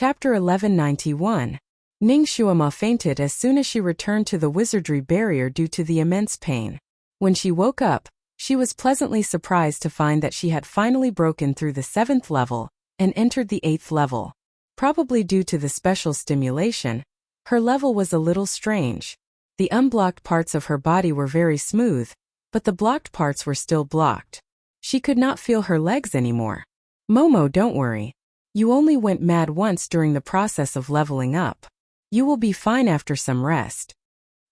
Chapter 1191. Ning Shuama fainted as soon as she returned to the wizardry barrier due to the immense pain. When she woke up, she was pleasantly surprised to find that she had finally broken through the 7th level and entered the 8th level. Probably due to the special stimulation, her level was a little strange. The unblocked parts of her body were very smooth, but the blocked parts were still blocked. She could not feel her legs anymore. Momo, don't worry. You only went mad once during the process of leveling up. You will be fine after some rest.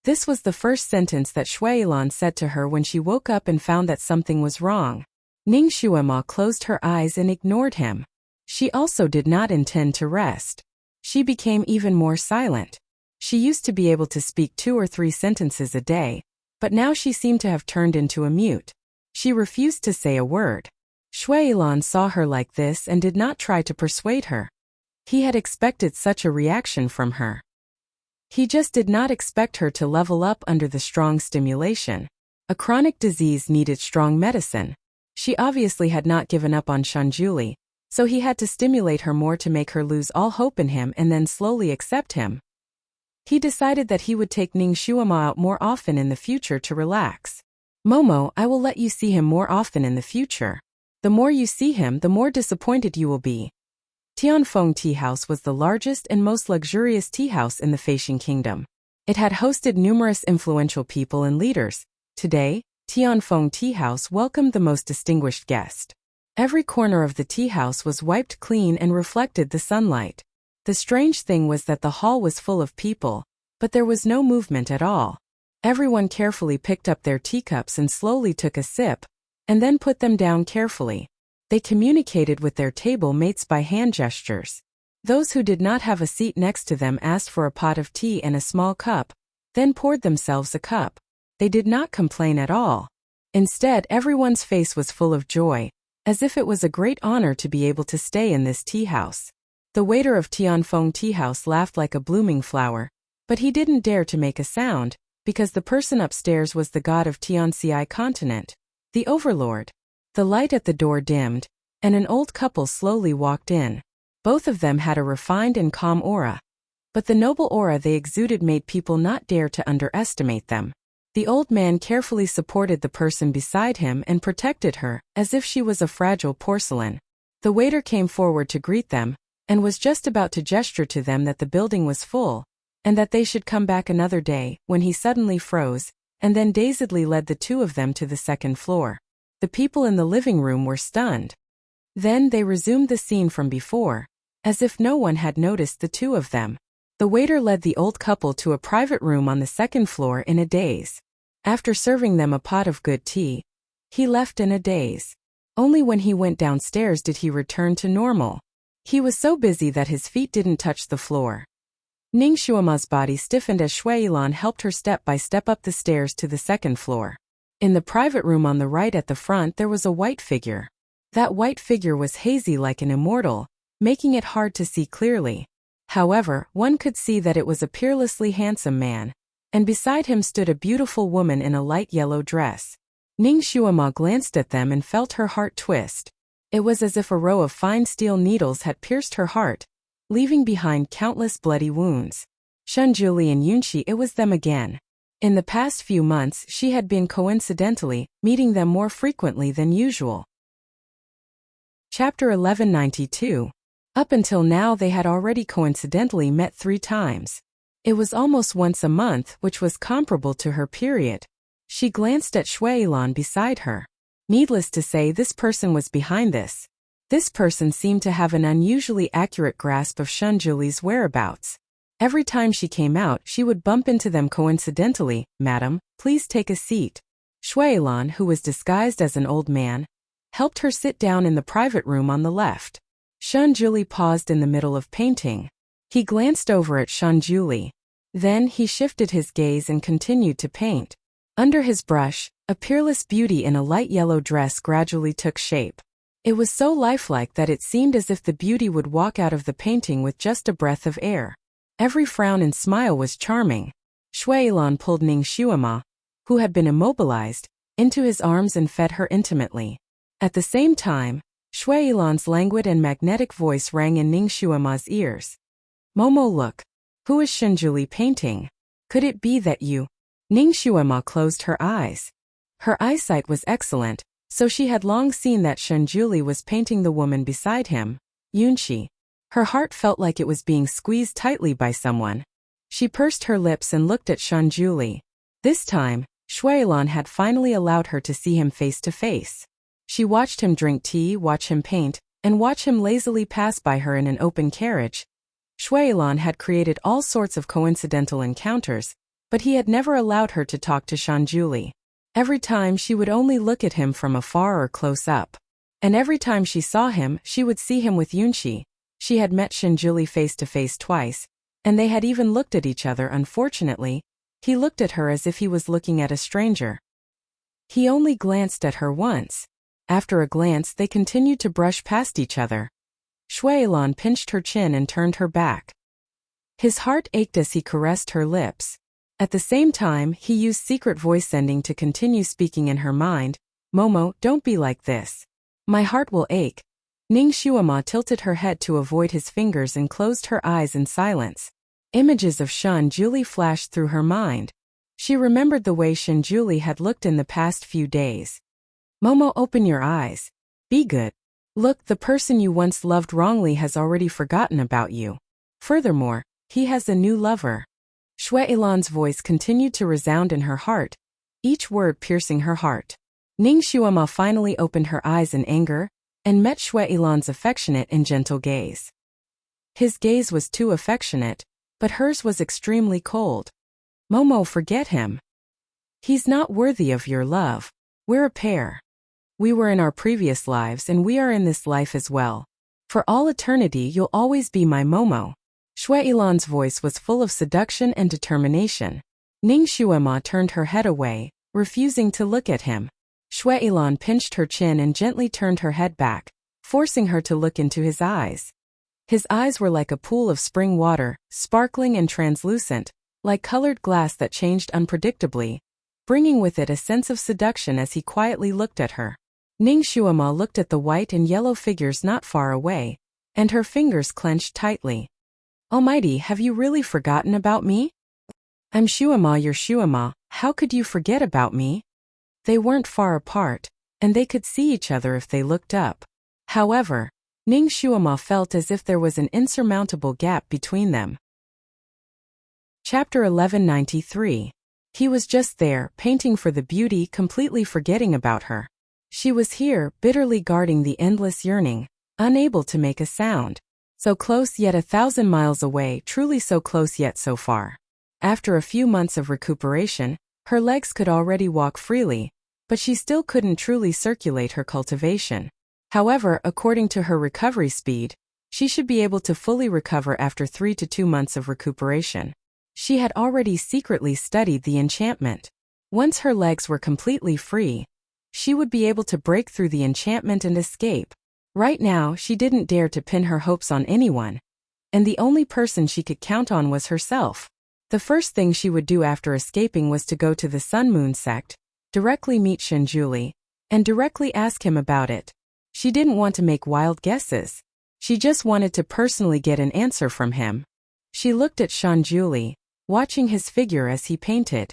This was the first sentence that Shuailan said to her when she woke up and found that something was wrong. Ning Shuama closed her eyes and ignored him. She also did not intend to rest. She became even more silent. She used to be able to speak 2 or 3 sentences a day, but now she seemed to have turned into a mute. She refused to say a word. Shuailan saw her like this and did not try to persuade her. He had expected such a reaction from her. He just did not expect her to level up under the strong stimulation. A chronic disease needed strong medicine. She obviously had not given up on Shanjuli, so he had to stimulate her more to make her lose all hope in him and then slowly accept him. He decided that he would take Ning Shuama out more often in the future to relax. Momo, I will let you see him more often in the future. The more you see him, the more disappointed you will be. Tianfeng Tea House was the largest and most luxurious tea house in the Feishan Kingdom. It had hosted numerous influential people and leaders. Today, Tianfeng Tea House welcomed the most distinguished guest. Every corner of the tea house was wiped clean and reflected the sunlight. The strange thing was that the hall was full of people, but there was no movement at all. Everyone carefully picked up their teacups and slowly took a sip, and then put them down carefully. They communicated with their table mates by hand gestures. Those who did not have a seat next to them asked for a pot of tea and a small cup, then poured themselves a cup. They did not complain at all. Instead, everyone's face was full of joy, as if it was a great honor to be able to stay in this tea house. The waiter of Tianfeng Tea House laughed like a blooming flower, but he didn't dare to make a sound, because the person upstairs was the god of Tianxi continent, the overlord. The light at the door dimmed, and an old couple slowly walked in. Both of them had a refined and calm aura. But the noble aura they exuded made people not dare to underestimate them. The old man carefully supported the person beside him and protected her, as if she was a fragile porcelain. The waiter came forward to greet them, and was just about to gesture to them that the building was full, and that they should come back another day, when he suddenly froze, and then dazedly led the 2 of them to the 2nd floor. The people in the living room were stunned. Then they resumed the scene from before, as if no one had noticed the 2 of them. The waiter led the old couple to a private room on the 2nd floor in a daze. After serving them a pot of good tea, he left in a daze. Only when he went downstairs did he return to normal. He was so busy that his feet didn't touch the floor. Ning Shuama's body stiffened as Shuailan helped her step by step up the stairs to the 2nd floor. In the private room on the right at the front there was a white figure. That white figure was hazy like an immortal, making it hard to see clearly. However, one could see that it was a peerlessly handsome man, and beside him stood a beautiful woman in a light yellow dress. Ning Shuama glanced at them and felt her heart twist. It was as if a row of fine steel needles had pierced her heart, leaving behind countless bloody wounds. Shunjuli and Yunshi, it was them again. In the past few months she had been coincidentally meeting them more frequently than usual. Chapter 1192. Up until now they had already coincidentally met 3 times. It was almost once a month, which was comparable to her period. She glanced at Shuailan beside her. Needless to say, this person was behind this. This person seemed to have an unusually accurate grasp of Shunjuli's whereabouts. Every time she came out, she would bump into them coincidentally. Madam, please take a seat. Shuailan, who was disguised as an old man, helped her sit down in the private room on the left. Shunjuli paused in the middle of painting. He glanced over at Shunjuli. Then he shifted his gaze and continued to paint. Under his brush, a peerless beauty in a light yellow dress gradually took shape. It was so lifelike that it seemed as if the beauty would walk out of the painting with just a breath of air. Every frown and smile was charming. Shuailan pulled Ning Shuama, who had been immobilized, into his arms and fed her intimately. At the same time, Shui Ilan's languid and magnetic voice rang in Ning Shuama's ears. Momo, look. Who is Shenjuli painting? Could it be that you? Ning Shuama closed her eyes. Her eyesight was excellent, so she had long seen that Shenjuli was painting the woman beside him, Yunxi. Her heart felt like it was being squeezed tightly by someone. She pursed her lips and looked at Shenjuli. This time, Shui Ilan had finally allowed her to see him face to face. She watched him drink tea, watch him paint, and watch him lazily pass by her in an open carriage. Shui Ilan had created all sorts of coincidental encounters, but he had never allowed her to talk to Shenjuli. Every time she would only look at him from afar or close up. And every time she saw him, she would see him with Yunxi. She had met Shenjuli face to face twice, and they had even looked at each other. Unfortunately, he looked at her as if he was looking at a stranger. He only glanced at her once. After a glance, they continued to brush past each other. Shui Ilan pinched her chin and turned her back. His heart ached as he caressed her lips. At the same time, he used secret voice sending to continue speaking in her mind. Momo, don't be like this. My heart will ache. Ning Shuama tilted her head to avoid his fingers and closed her eyes in silence. Images of Shenjuli flashed through her mind. She remembered the way Shenjuli had looked in the past few days. Momo, open your eyes. Be good. Look, the person you once loved wrongly has already forgotten about you. Furthermore, he has a new lover. Shui Ilan's voice continued to resound in her heart, each word piercing her heart. Ning Shuama finally opened her eyes in anger, and met Shui Ilan's affectionate and gentle gaze. His gaze was too affectionate, but hers was extremely cold. Momo, forget him. He's not worthy of your love. We're a pair. We were in our previous lives and we are in this life as well. For all eternity you'll always be my Momo. Shui Ilan's voice was full of seduction and determination. Ning Shuama turned her head away, refusing to look at him. Shui Ilan pinched her chin and gently turned her head back, forcing her to look into his eyes. His eyes were like a pool of spring water, sparkling and translucent, like colored glass that changed unpredictably, bringing with it a sense of seduction as he quietly looked at her. Ning Shuama looked at the white and yellow figures not far away, and her fingers clenched tightly. Almighty, have you really forgotten about me? I'm Shuama, your Shuama, how could you forget about me? They weren't far apart, and they could see each other if they looked up. However, Ning Shuama felt as if there was an insurmountable gap between them. Chapter 1193. He was just there, painting for the beauty, completely forgetting about her. She was here, bitterly guarding the endless yearning, unable to make a sound. So close yet 1,000 miles away, truly so close yet so far. After a few months of recuperation, her legs could already walk freely, but she still couldn't truly circulate her cultivation. However, according to her recovery speed, she should be able to fully recover after 3 to 2 months of recuperation. She had already secretly studied the enchantment. Once her legs were completely free, she would be able to break through the enchantment and escape. Right now, she didn't dare to pin her hopes on anyone, and the only person she could count on was herself. The first thing she would do after escaping was to go to the Sun Moon sect, directly meet Shenjuli, and directly ask him about it. She didn't want to make wild guesses. She just wanted to personally get an answer from him. She looked at Shenjuli, watching his figure as he painted.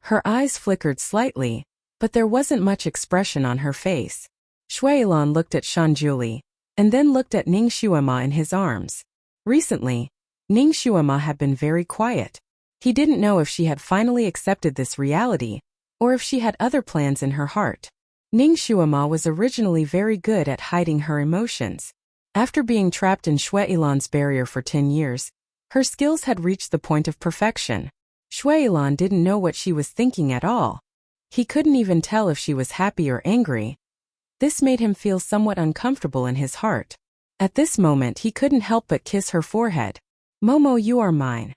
Her eyes flickered slightly, but there wasn't much expression on her face. Shui Ilan looked at Shenjuli, and then looked at Ning Shuama in his arms. Recently, Ning Shuama had been very quiet. He didn't know if she had finally accepted this reality, or if she had other plans in her heart. Ning Shuama was originally very good at hiding her emotions. After being trapped in Shui Ilan's barrier for 10 years, her skills had reached the point of perfection. Shui Ilan didn't know what she was thinking at all. He couldn't even tell if she was happy or angry. This made him feel somewhat uncomfortable in his heart. At this moment he couldn't help but kiss her forehead. Momo, you are mine.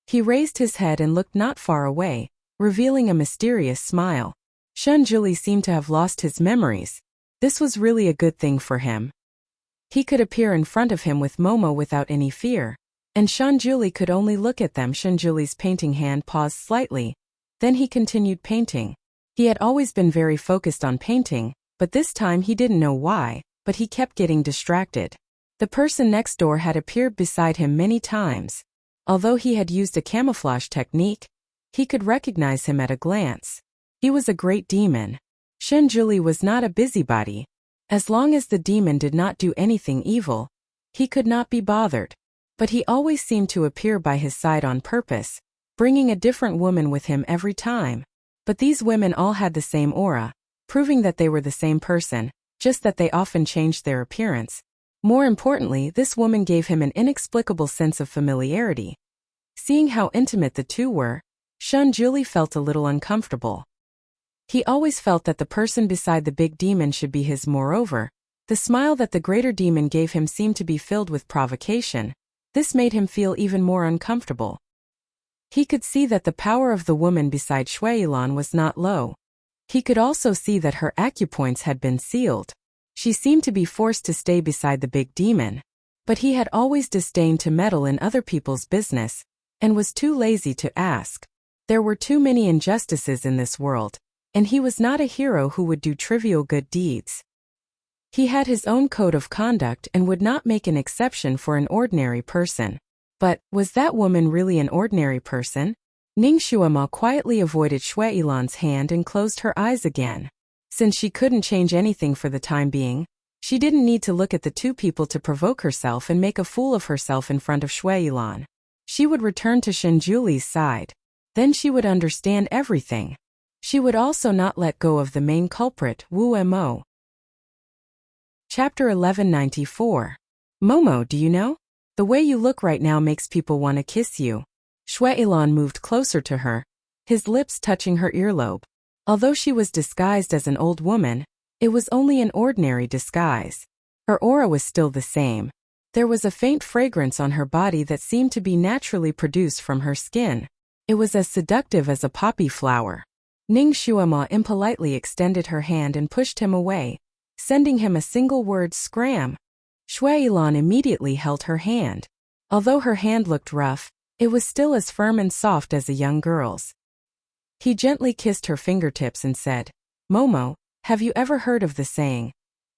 He raised his head and looked not far away, revealing a mysterious smile. Shenjuli seemed to have lost his memories. This was really a good thing for him. He could appear in front of him with Momo without any fear, and Shenjuli could only look at them. Shenjuli's painting hand paused slightly. Then he continued painting. He had always been very focused on painting, but this time he didn't know why. but he kept getting distracted. The person next door had appeared beside him many times. Although he had used a camouflage technique, he could recognize him at a glance. He was a great demon. Shenjuli was not a busybody. As long as the demon did not do anything evil, he could not be bothered. But he always seemed to appear by his side on purpose, bringing a different woman with him every time. But these women all had the same aura, proving that they were the same person, just that they often changed their appearance. More importantly, this woman gave him an inexplicable sense of familiarity. Seeing how intimate the two were, Shenjuli felt a little uncomfortable. He always felt that the person beside the big demon should be his. Moreover, the smile that the greater demon gave him seemed to be filled with provocation. This made him feel even more uncomfortable. He could see that the power of the woman beside Shuilan was not low. He could also see that her acupoints had been sealed. She seemed to be forced to stay beside the big demon. But he had always disdained to meddle in other people's business, and was too lazy to ask. There were too many injustices in this world, and he was not a hero who would do trivial good deeds. He had his own code of conduct and would not make an exception for an ordinary person. But, was that woman really an ordinary person? Ningshuama quietly avoided Shuilan's hand and closed her eyes again. Since she couldn't change anything for the time being, she didn't need to look at the two people to provoke herself and make a fool of herself in front of Shuilan. She would return to Shenjuli's side. Then she would understand everything. She would also not let go of the main culprit, Wu Mo. Chapter 1194. Momo, do you know? The way you look right now makes people want to kiss you. Shuilan moved closer to her, his lips touching her earlobe. Although she was disguised as an old woman, it was only an ordinary disguise. Her aura was still the same. There was a faint fragrance on her body that seemed to be naturally produced from her skin. It was as seductive as a poppy flower. Ningshuama impolitely extended her hand and pushed him away, sending him a single word, "Scram." Shuilan immediately held her hand. Although her hand looked rough, it was still as firm and soft as a young girl's. He gently kissed her fingertips and said, "Momo, have you ever heard of the saying,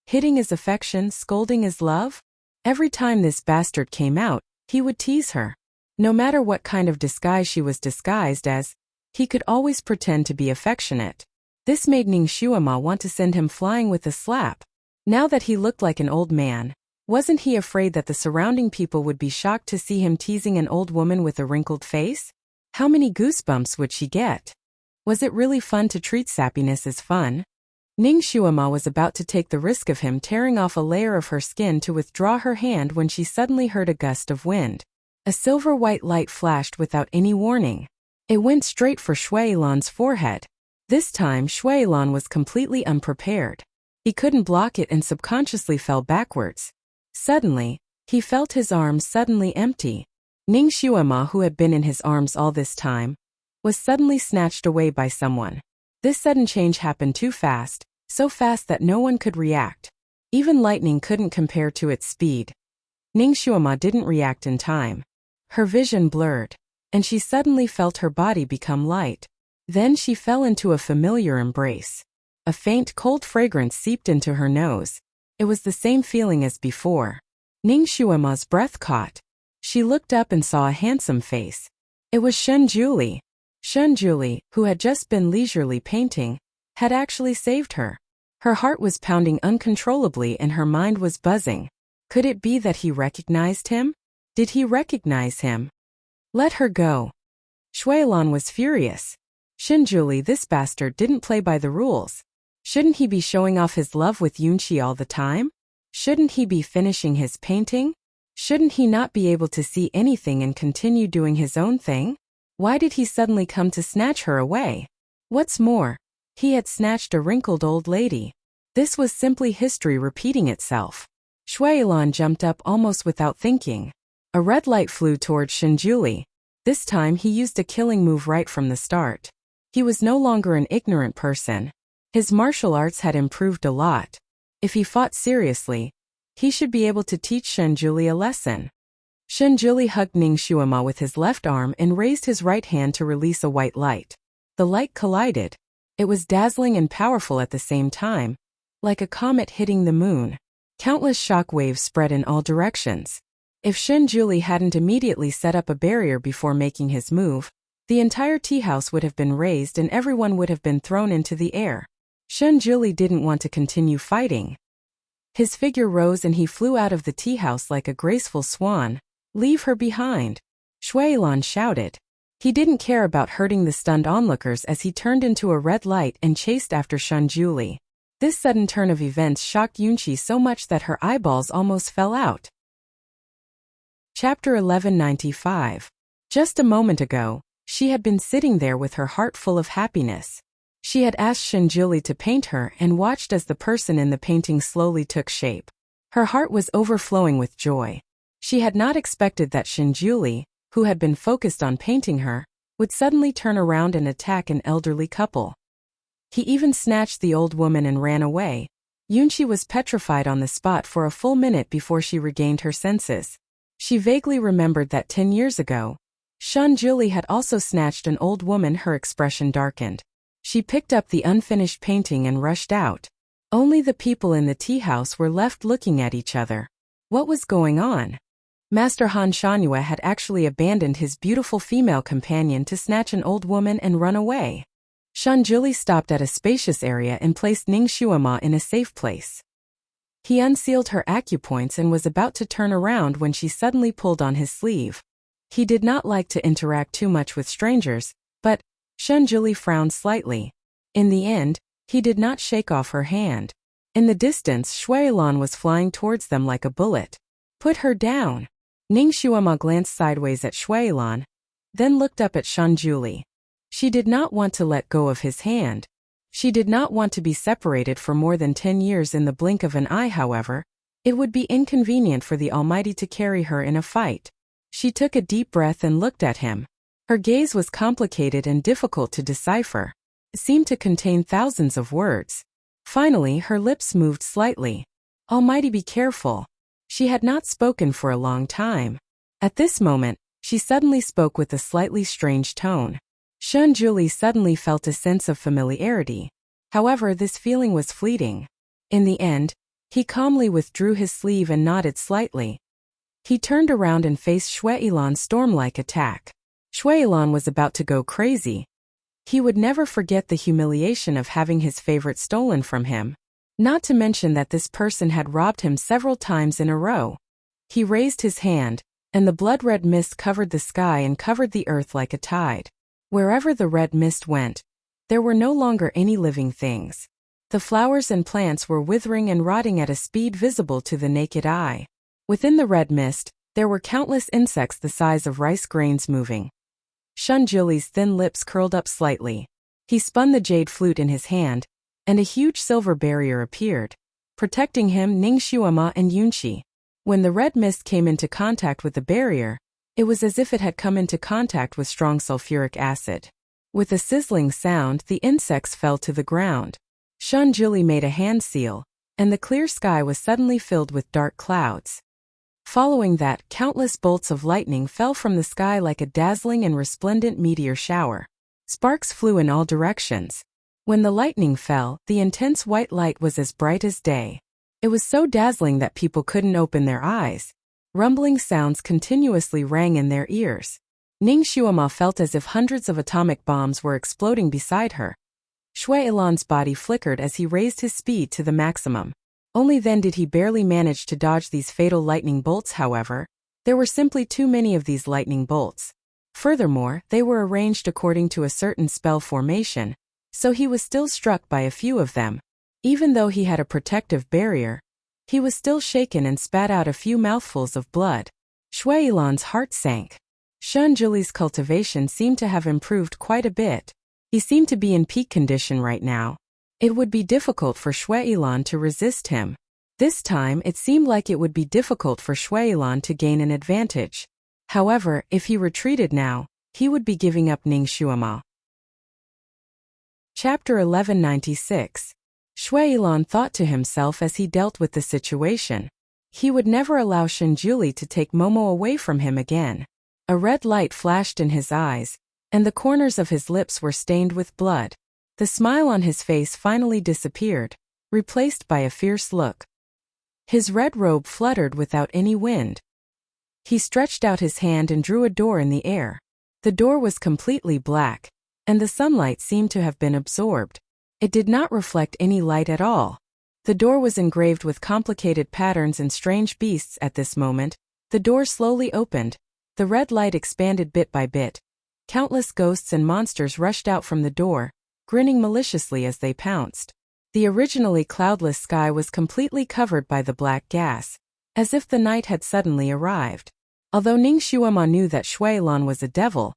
hitting is affection, scolding is love?" Every time this bastard came out, he would tease her. No matter what kind of disguise she was disguised as, he could always pretend to be affectionate. This made Ningshuama want to send him flying with a slap. Now that he looked like an old man, wasn't he afraid that the surrounding people would be shocked to see him teasing an old woman with a wrinkled face? How many goosebumps would she get? Was it really fun to treat sappiness as fun? Ningshuama was about to take the risk of him tearing off a layer of her skin to withdraw her hand when she suddenly heard a gust of wind. A silver-white light flashed without any warning. It went straight for Shuilan's forehead. This time Shuilan was completely unprepared. He couldn't block it and subconsciously fell backwards. Suddenly, he felt his arms suddenly empty. Ningshuama, who had been in his arms all this time, was suddenly snatched away by someone. This sudden change happened too fast, so fast that no one could react. Even lightning couldn't compare to its speed. Ningshuama didn't react in time. Her vision blurred, and she suddenly felt her body become light. Then she fell into a familiar embrace. A faint cold fragrance seeped into her nose. It was the same feeling as before. Ningshuama's breath caught. She looked up and saw a handsome face. It was Shenjuli. Shenjuli, who had just been leisurely painting, had actually saved her. Her heart was pounding uncontrollably and her mind was buzzing. Could it be that he recognized him? Did he recognize him? Let her go. Shuilan was furious. Shenjuli, this bastard didn't play by the rules. Shouldn't he be showing off his love with Yunqi all the time? Shouldn't he be finishing his painting? Shouldn't he not be able to see anything and continue doing his own thing? Why did he suddenly come to snatch her away? What's more, he had snatched a wrinkled old lady. This was simply history repeating itself. Shuilan jumped up almost without thinking. A red light flew towards Shenjuli. This time he used a killing move right from the start. He was no longer an ignorant person. His martial arts had improved a lot. If he fought seriously, he should be able to teach Shenjuli a lesson. Shenjuli hugged Ningshuama with his left arm and raised his right hand to release a white light. The light collided. It was dazzling and powerful at the same time, like a comet hitting the moon. Countless shock waves spread in all directions. If Shenjuli hadn't immediately set up a barrier before making his move, the entire tea house would have been razed and everyone would have been thrown into the air. Shenjuli didn't want to continue fighting. His figure rose and he flew out of the tea house like a graceful swan. "Leave her behind," Shuailan shouted. He didn't care about hurting the stunned onlookers as he turned into a red light and chased after Shenjuli. This sudden turn of events shocked Yunqi so much that her eyeballs almost fell out. Chapter 1195. Just a moment ago, she had been sitting there with her heart full of happiness. She had asked Shenjuli to paint her and watched as the person in the painting slowly took shape. Her heart was overflowing with joy. She had not expected that Shenjuli, who had been focused on painting her, would suddenly turn around and attack an elderly couple. He even snatched the old woman and ran away. Yunqi was petrified on the spot for a full minute before she regained her senses. She vaguely remembered that 10 years ago, Shenjuli had also snatched an old woman. Her expression darkened. She picked up the unfinished painting and rushed out. Only the people in the tea house were left looking at each other. What was going on? Master Han Shanhua had actually abandoned his beautiful female companion to snatch an old woman and run away. Shenjuli stopped at a spacious area and placed Ning Shuama in a safe place. He unsealed her acupoints and was about to turn around when she suddenly pulled on his sleeve. He did not like to interact too much with strangers, but Shenjuli frowned slightly. In the end, he did not shake off her hand. In the distance, Shuailan was flying towards them like a bullet. "Put her down." Ning Shuama glanced sideways at Shuailan, then looked up at Shenjuli. She did not want to let go of his hand. She did not want to be separated for more than 10 years in the blink of an eye. However, it would be inconvenient for the Almighty to carry her in a fight. She took a deep breath and looked at him. Her gaze was complicated and difficult to decipher. It seemed to contain thousands of words. Finally, her lips moved slightly. "Almighty, be careful." She had not spoken for a long time. At this moment, she suddenly spoke with a slightly strange tone. Shenjuli suddenly felt a sense of familiarity. However, this feeling was fleeting. In the end, he calmly withdrew his sleeve and nodded slightly. He turned around and faced Shuailan's storm-like attack. Shuailan was about to go crazy. He would never forget the humiliation of having his favorite stolen from him. Not to mention that this person had robbed him several times in a row. He raised his hand, and the blood-red mist covered the sky and covered the earth like a tide. Wherever the red mist went, there were no longer any living things. The flowers and plants were withering and rotting at a speed visible to the naked eye. Within the red mist, there were countless insects the size of rice grains moving. Shenjuli's thin lips curled up slightly. He spun the jade flute in his hand, and a huge silver barrier appeared, protecting him, Ning Shuama, and Yunqi. When the red mist came into contact with the barrier, it was as if it had come into contact with strong sulfuric acid. With a sizzling sound, the insects fell to the ground. Shenjuli made a hand seal, and the clear sky was suddenly filled with dark clouds. Following that, countless bolts of lightning fell from the sky like a dazzling and resplendent meteor shower. Sparks flew in all directions. When the lightning fell, the intense white light was as bright as day. It was so dazzling that people couldn't open their eyes. Rumbling sounds continuously rang in their ears. Ning Shuama felt as if hundreds of atomic bombs were exploding beside her. Shuailan's body flickered as he raised his speed to the maximum. Only then did he barely manage to dodge these fatal lightning bolts. However, there were simply too many of these lightning bolts. Furthermore, they were arranged according to a certain spell formation, so he was still struck by a few of them. Even though he had a protective barrier, he was still shaken and spat out a few mouthfuls of blood. Shuailan's heart sank. Shenjuli's cultivation seemed to have improved quite a bit. He seemed to be in peak condition right now. It would be difficult for Shuailan to resist him. This time it seemed like it would be difficult for Shuailan to gain an advantage. However, if he retreated now, he would be giving up Ning Shuama. Chapter 1196. Shuailan thought to himself as he dealt with the situation. He would never allow Shenjuli to take Momo away from him again. A red light flashed in his eyes, and the corners of his lips were stained with blood. The smile on his face finally disappeared, replaced by a fierce look. His red robe fluttered without any wind. He stretched out his hand and drew a door in the air. The door was completely black, and the sunlight seemed to have been absorbed. It did not reflect any light at all. The door was engraved with complicated patterns and strange beasts. At this moment, the door slowly opened. The red light expanded bit by bit. Countless ghosts and monsters rushed out from the door, grinning maliciously as they pounced. The originally cloudless sky was completely covered by the black gas, as if the night had suddenly arrived. Although Ning Shuama knew that Shui Lan was a devil,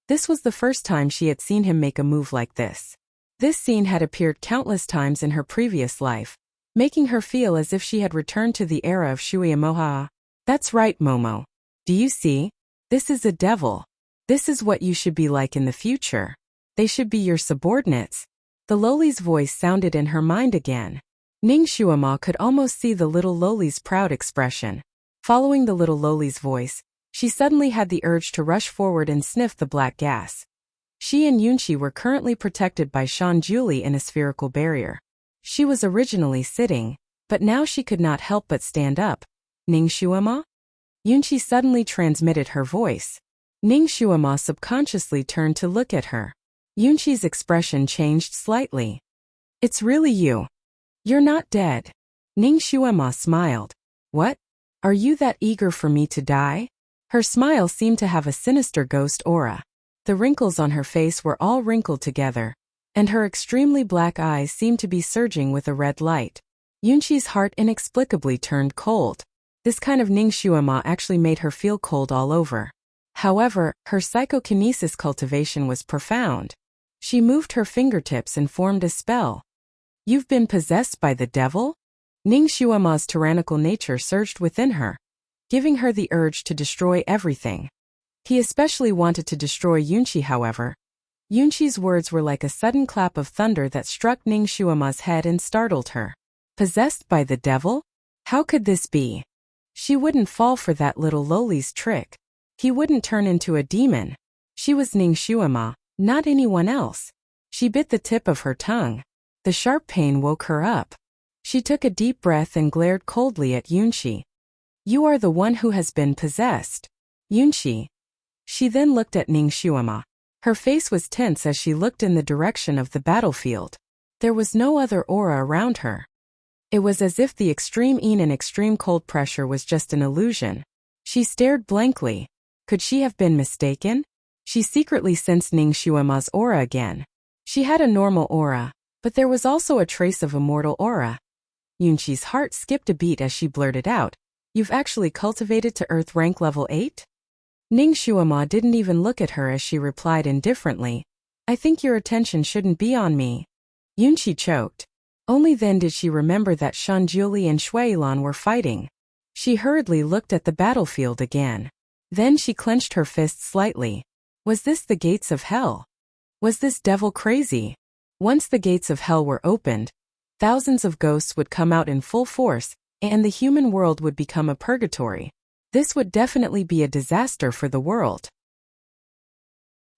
this was the first time she had seen him make a move like this. This scene had appeared countless times in her previous life, making her feel as if she had returned to the era of Shuya Moha. That's right, Momo. Do you see? This is a devil. This is what you should be like in the future. They should be your subordinates. The Loli's voice sounded in her mind again. Ning Shuama could almost see the little Loli's proud expression. Following the little Loli's voice, she suddenly had the urge to rush forward and sniff the black gas. She and Yunqi were currently protected by Shan Julie in a spherical barrier. She was originally sitting, but now she could not help but stand up. Ning Shuama? Yunqi suddenly transmitted her voice. Ning Shuama subconsciously turned to look at her. Yunqi's expression changed slightly. It's really you. You're not dead. Ning Shuama smiled. What? Are you that eager for me to die? Her smile seemed to have a sinister ghost aura. The wrinkles on her face were all wrinkled together, and her extremely black eyes seemed to be surging with a red light. Yunqi's heart inexplicably turned cold. This kind of Ning Shuama actually made her feel cold all over. However, her psychokinesis cultivation was profound. She moved her fingertips and formed a spell. You've been possessed by the devil? Ning Shuama's tyrannical nature surged within her, giving her the urge to destroy everything. He especially wanted to destroy Yunqi, however. Yunqi's words were like a sudden clap of thunder that struck Ning Shuama's head and startled her. Possessed by the devil? How could this be? She wouldn't fall for that little Loli's trick. He wouldn't turn into a demon. She was Ning Shuama, not anyone else. She bit the tip of her tongue. The sharp pain woke her up. She took a deep breath and glared coldly at Yunqi. You are the one who has been possessed. Yunqi. She then looked at Ning Shuama. Her face was tense as she looked in the direction of the battlefield. There was no other aura around her. It was as if the extreme heat and extreme cold pressure was just an illusion. She stared blankly. Could she have been mistaken? She secretly sensed Ning Shuama's aura again. She had a normal aura, but there was also a trace of a mortal aura. Yunqi's heart skipped a beat as she blurted out, You've actually cultivated to Earth rank level 8? Ning Shuama didn't even look at her as she replied indifferently, I think your attention shouldn't be on me. Yunqi choked. Only then did she remember that Shan Julie and Shui Lan were fighting. She hurriedly looked at the battlefield again. Then she clenched her fists slightly. Was this the gates of hell? Was this devil crazy? Once the gates of hell were opened, thousands of ghosts would come out in full force, and the human world would become a purgatory. This would definitely be a disaster for the world.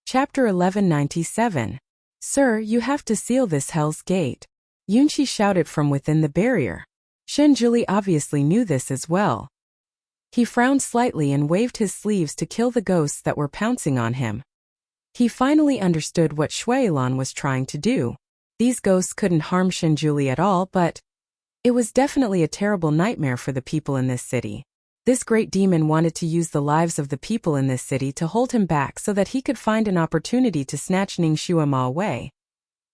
Chapter 1197. Sir, you have to seal this hell's gate. Yunqi shouted from within the barrier. Shan Julie obviously knew this as well. He frowned slightly and waved his sleeves to kill the ghosts that were pouncing on him. He finally understood what Shui Lan was trying to do. These ghosts couldn't harm Shan Julie at all, but it was definitely a terrible nightmare for the people in this city. This great demon wanted to use the lives of the people in this city to hold him back so that he could find an opportunity to snatch Ning Shuama away.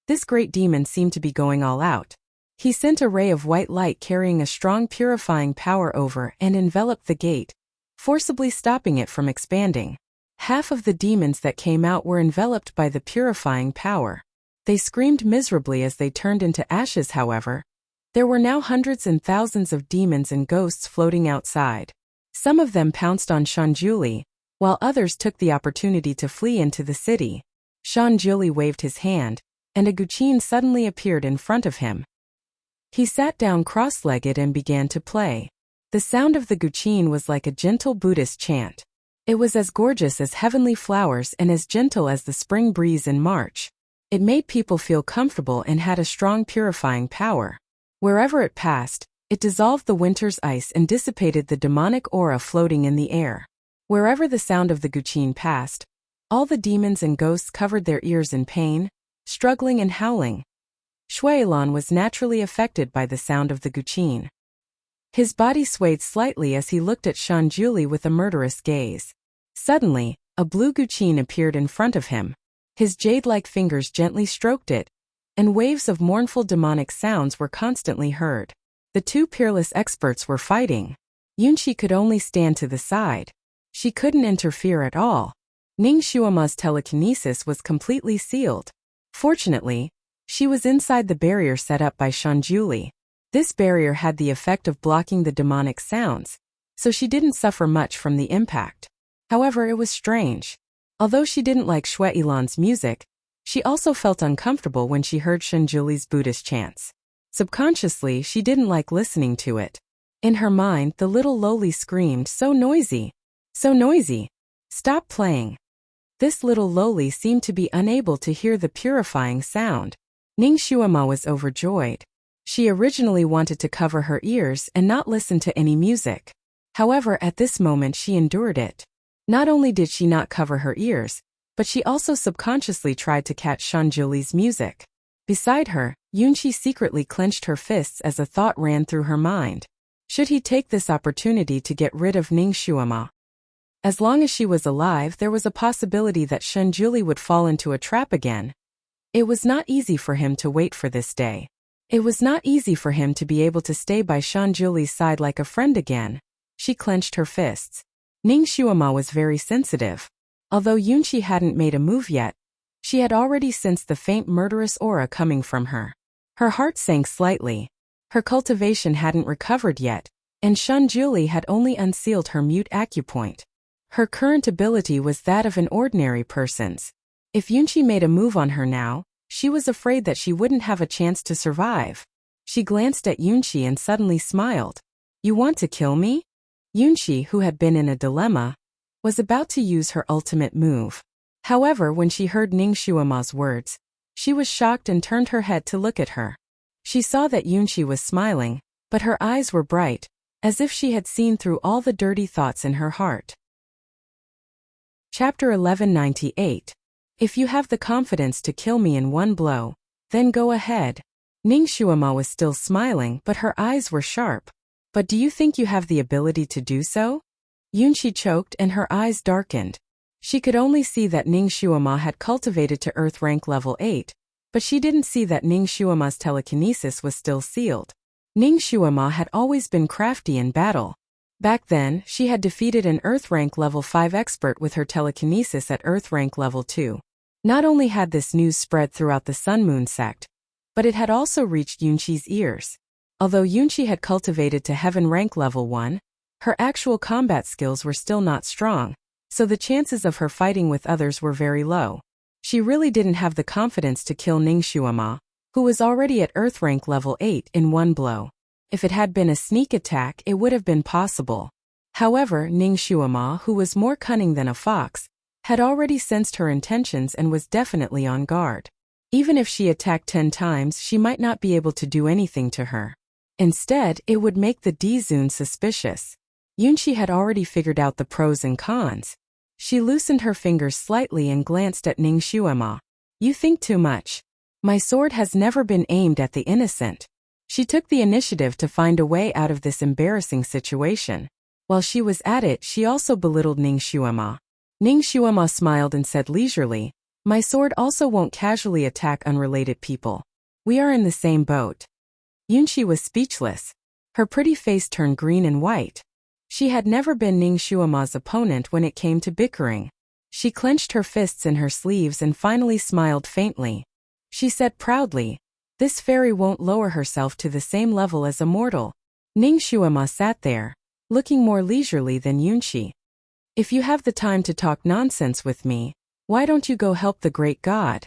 This great demon seemed to be going all out. He sent a ray of white light carrying a strong purifying power over and enveloped the gate, forcibly stopping it from expanding. Half of the demons that came out were enveloped by the purifying power. They screamed miserably as they turned into ashes, however. There were now hundreds and thousands of demons and ghosts floating outside. Some of them pounced on Shan Julie, while others took the opportunity to flee into the city. Shan Julie waved his hand, and a guqin suddenly appeared in front of him. He sat down cross-legged and began to play. The sound of the guqin was like a gentle Buddhist chant. It was as gorgeous as heavenly flowers and as gentle as the spring breeze in March. It made people feel comfortable and had a strong purifying power. Wherever it passed, It dissolved the winter's ice and dissipated the demonic aura floating in the air. Wherever the sound of the guqin passed, all the demons and ghosts covered their ears in pain, struggling and howling. Shuailan was naturally affected by the sound of the guqin. His body swayed slightly as he looked at Shanjuli with a murderous gaze. Suddenly, a blue guqin appeared in front of him. His jade-like fingers gently stroked it, and waves of mournful demonic sounds were constantly heard. The two peerless experts were fighting. Yunqi could only stand to the side. She couldn't interfere at all. Ning Shuama's telekinesis was completely sealed. Fortunately, she was inside the barrier set up by Shanjuli. This barrier had the effect of blocking the demonic sounds, so she didn't suffer much from the impact. However, it was strange. Although she didn't like Shuailan's music, she also felt uncomfortable when she heard Shanjuli's Buddhist chants. Subconsciously, she didn't like listening to it. In her mind, the little loli screamed, "So noisy! So noisy! Stop playing!" This little loli seemed to be unable to hear the purifying sound. Ning Shuama was overjoyed. She originally wanted to cover her ears and not listen to any music. However, at this moment she endured it. Not only did she not cover her ears, but she also subconsciously tried to catch Shanjuli's music. Beside her, Yunqi secretly clenched her fists as a thought ran through her mind. Should he take this opportunity to get rid of Ning Shuama? As long as she was alive, there was a possibility that Shanjuli would fall into a trap again. It was not easy for him to wait for this day. It was not easy for him to be able to stay by Shanjuli's side like a friend again. She clenched her fists. Ning Shuama was very sensitive. Although Yunqi hadn't made a move yet, she had already sensed the faint murderous aura coming from her. Her heart sank slightly. Her cultivation hadn't recovered yet, and Shanjuli had only unsealed her mute acupoint. Her current ability was that of an ordinary person's. If Yunqi made a move on her now, she was afraid that she wouldn't have a chance to survive. She glanced at Yunqi and suddenly smiled. "You want to kill me?" Yunqi, who had been in a dilemma, was about to use her ultimate move. However, when she heard Ning Shuama's words, she was shocked and turned her head to look at her. She saw that Yunqi was smiling, but her eyes were bright, as if she had seen through all the dirty thoughts in her heart. Chapter 1198. If you have the confidence to kill me in one blow, then go ahead. Ning Shuama was still smiling, but her eyes were sharp. But do you think you have the ability to do so? Yunqi choked and her eyes darkened. She could only see that Ning Shuama had cultivated to Earth rank level 8, but she didn't see that Ning Shuama's telekinesis was still sealed. Ning Shuama had always been crafty in battle. Back then, she had defeated an Earth rank level 5 expert with her telekinesis at Earth rank level 2. Not only had this news spread throughout the Sun Moon sect, but it had also reached Yunqi's ears. Although Yunqi had cultivated to Heaven rank level 1, her actual combat skills were still not strong, so the chances of her fighting with others were very low. She really didn't have the confidence to kill Ning Shuama, who was already at Earth rank level 8 in one blow. If it had been a sneak attack, it would have been possible. However, Ning Shuama, who was more cunning than a fox, had already sensed her intentions and was definitely on guard. Even if she attacked 10 times, she might not be able to do anything to her. Instead, it would make the D-Zune suspicious. Yunqi had already figured out the pros and cons. She loosened her fingers slightly and glanced at Ning Shuama. "You think too much. My sword has never been aimed at the innocent." She took the initiative to find a way out of this embarrassing situation. While she was at it, she also belittled Ning Shuama. Ning Shuama smiled and said leisurely, "My sword also won't casually attack unrelated people. We are in the same boat." Yunqi was speechless. Her pretty face turned green and white. She had never been Ning Shuama's opponent when it came to bickering. She clenched her fists in her sleeves and finally smiled faintly. She said proudly, "This fairy won't lower herself to the same level as a mortal." Ning Shuama sat there, looking more leisurely than Yunqi. "If you have the time to talk nonsense with me, why don't you go help the great god?"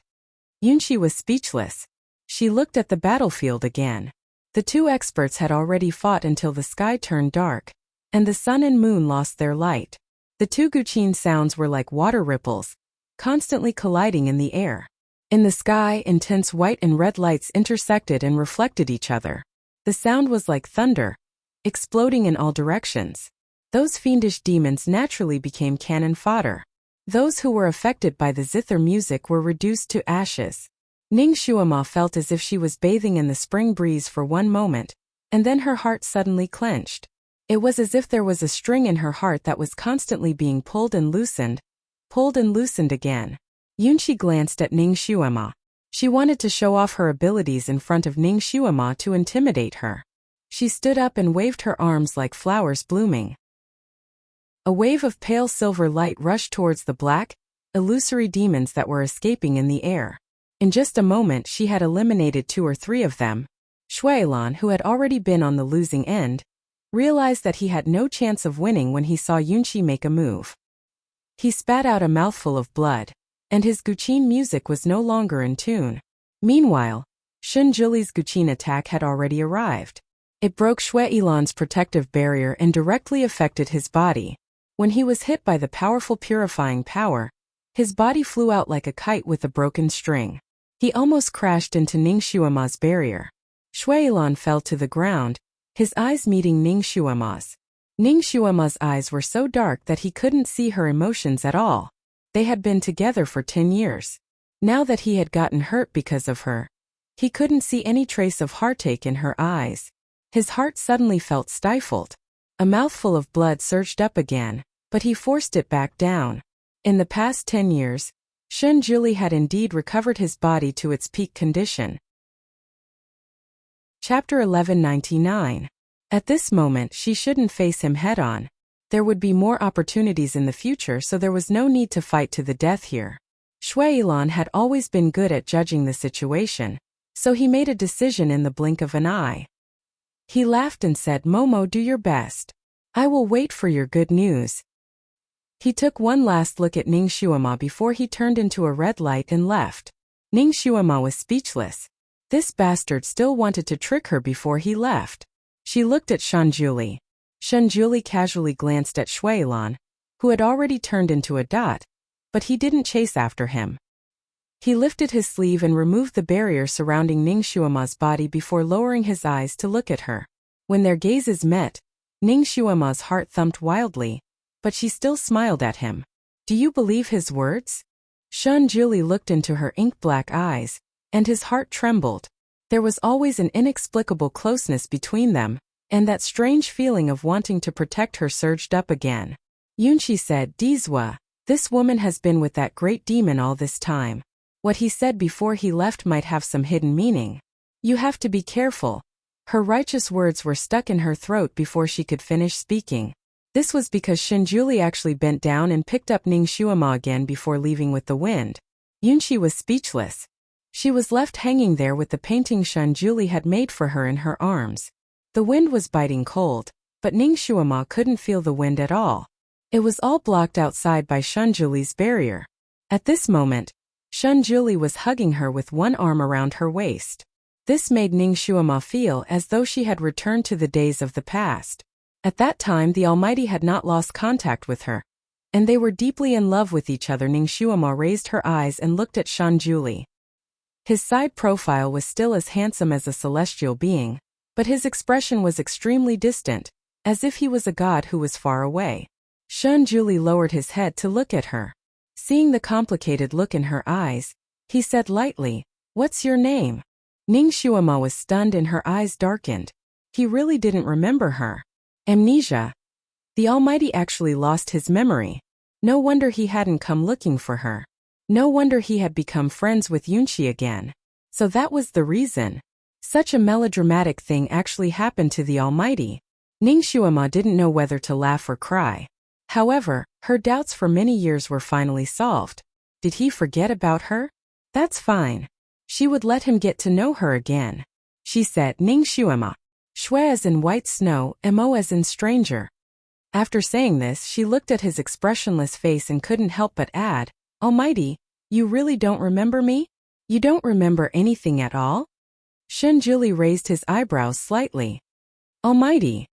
Yunqi was speechless. She looked at the battlefield again. The two experts had already fought until the sky turned dark, and the sun and moon lost their light. The two guqin sounds were like water ripples, constantly colliding in the air. In the sky, intense white and red lights intersected and reflected each other. The sound was like thunder, exploding in all directions. Those fiendish demons naturally became cannon fodder. Those who were affected by the zither music were reduced to ashes. Ning Shuama felt as if she was bathing in the spring breeze for one moment, and then her heart suddenly clenched. It was as if there was a string in her heart that was constantly being pulled and loosened again. Yunqi glanced at Ning Shuama. She wanted to show off her abilities in front of Ning Shuama to intimidate her. She stood up and waved her arms like flowers blooming. A wave of pale silver light rushed towards the black, illusory demons that were escaping in the air. In just a moment she had eliminated 2 or 3 of them. Shuailan, who had already been on the losing end, realized that he had no chance of winning when he saw Yunqi make a move. He spat out a mouthful of blood, and his Guqin music was no longer in tune. Meanwhile, Shunjuli's Guqin attack had already arrived. It broke Shuailan's protective barrier and directly affected his body. When he was hit by the powerful purifying power, his body flew out like a kite with a broken string. He almost crashed into Ning Shuama's barrier. Shuailan fell to the ground, his eyes meeting Ning Shuama's. Ning Shuama's eyes were so dark that he couldn't see her emotions at all. They had been together for 10 years. Now that he had gotten hurt because of her, he couldn't see any trace of heartache in her eyes. His heart suddenly felt stifled. A mouthful of blood surged up again, but he forced it back down. In the past 10 years, Shunjuli had indeed recovered his body to its peak condition. Chapter 1199. At this moment she shouldn't face him head-on. There would be more opportunities in the future, so there was no need to fight to the death here. Shuailan had always been good at judging the situation, so he made a decision in the blink of an eye. He laughed and said, "Momo, do your best. I will wait for your good news." He took one last look at Ning Shuama before he turned into a red light and left. Ning Shuama was speechless. This bastard still wanted to trick her before he left. She looked at Shunjuli. Shunjuli casually glanced at Shuailan, who had already turned into a dot, but he didn't chase after him. He lifted his sleeve and removed the barrier surrounding Ning Shuama's body before lowering his eyes to look at her. When their gazes met, Ning Shuama's heart thumped wildly, but she still smiled at him. "Do you believe his words?" Shunjuli looked into her ink-black eyes, and his heart trembled. There was always an inexplicable closeness between them, and that strange feeling of wanting to protect her surged up again. Yunqi said, "Dizwa, this woman has been with that great demon all this time. What he said before he left might have some hidden meaning. You have to be careful." Her righteous words were stuck in her throat before she could finish speaking. This was because Shunjuli actually bent down and picked up Ning Shuama again before leaving with the wind. Yunqi was speechless. She was left hanging there with the painting Shunjuli had made for her in her arms. The wind was biting cold, but Ning Shuama couldn't feel the wind at all. It was all blocked outside by Shunjuli's barrier. At this moment, Shunjuli was hugging her with one arm around her waist. This made Ning Shuama feel as though she had returned to the days of the past. At that time the Almighty had not lost contact with her, and they were deeply in love with each other. Ning Shuama raised her eyes and looked at Shunjuli. His side profile was still as handsome as a celestial being, but his expression was extremely distant, as if he was a god who was far away. Shunjuli lowered his head to look at her. Seeing the complicated look in her eyes, he said lightly, "What's your name?" Ning Shuama was stunned and her eyes darkened. He really didn't remember her. Amnesia. The Almighty actually lost his memory. No wonder he hadn't come looking for her. No wonder he had become friends with Yunqi again. So that was the reason. Such a melodramatic thing actually happened to the Almighty. Ning Shuama didn't know whether to laugh or cry. However, her doubts for many years were finally solved. Did he forget about her? That's fine. She would let him get to know her again. She said, "Ning Shuama. Shui as in white snow, mo as in stranger." After saying this, she looked at his expressionless face and couldn't help but add, "Almighty, you really don't remember me? You don't remember anything at all?" Shunjuli raised his eyebrows slightly. "Almighty."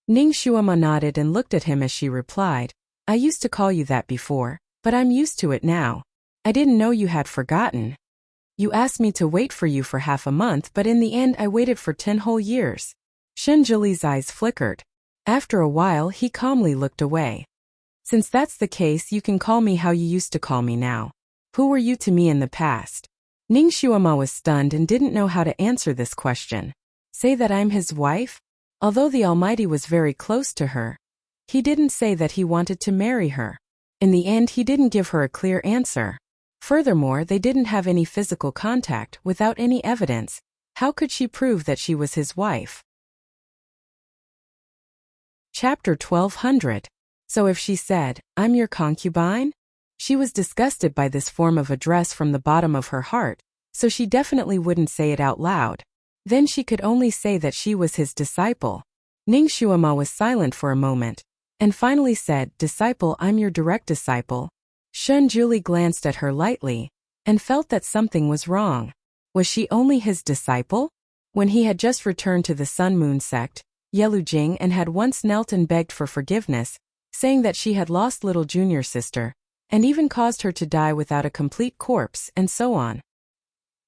Ning Shuama nodded and looked at him as she replied, "I used to call you that before, but I'm used to it now. I didn't know you had forgotten." You asked me to wait for you for half a month, but in the end I waited for 10 whole years. Shenjuli's eyes flickered. After a while, he calmly looked away. Since that's the case, you can call me how you used to call me now. Who were you to me in the past? Ning Shuama was stunned and didn't know how to answer this question. Say that I'm his wife? Although the Almighty was very close to her, he didn't say that he wanted to marry her. In the end, he didn't give her a clear answer. Furthermore, they didn't have any physical contact. Without any evidence, how could she prove that she was his wife? Chapter 1200. So if she said, I'm your concubine? She was disgusted by this form of address from the bottom of her heart, so she definitely wouldn't say it out loud. Then she could only say that she was his disciple. Ning Shuama was silent for a moment, and finally said, Disciple, I'm your direct disciple. Shenjuli glanced at her lightly, and felt that something was wrong. Was she only his disciple? When he had just returned to the Sun Moon sect, Yelujing, and had once knelt and begged for forgiveness, saying that she had lost little junior sister, and even caused her to die without a complete corpse, and so on.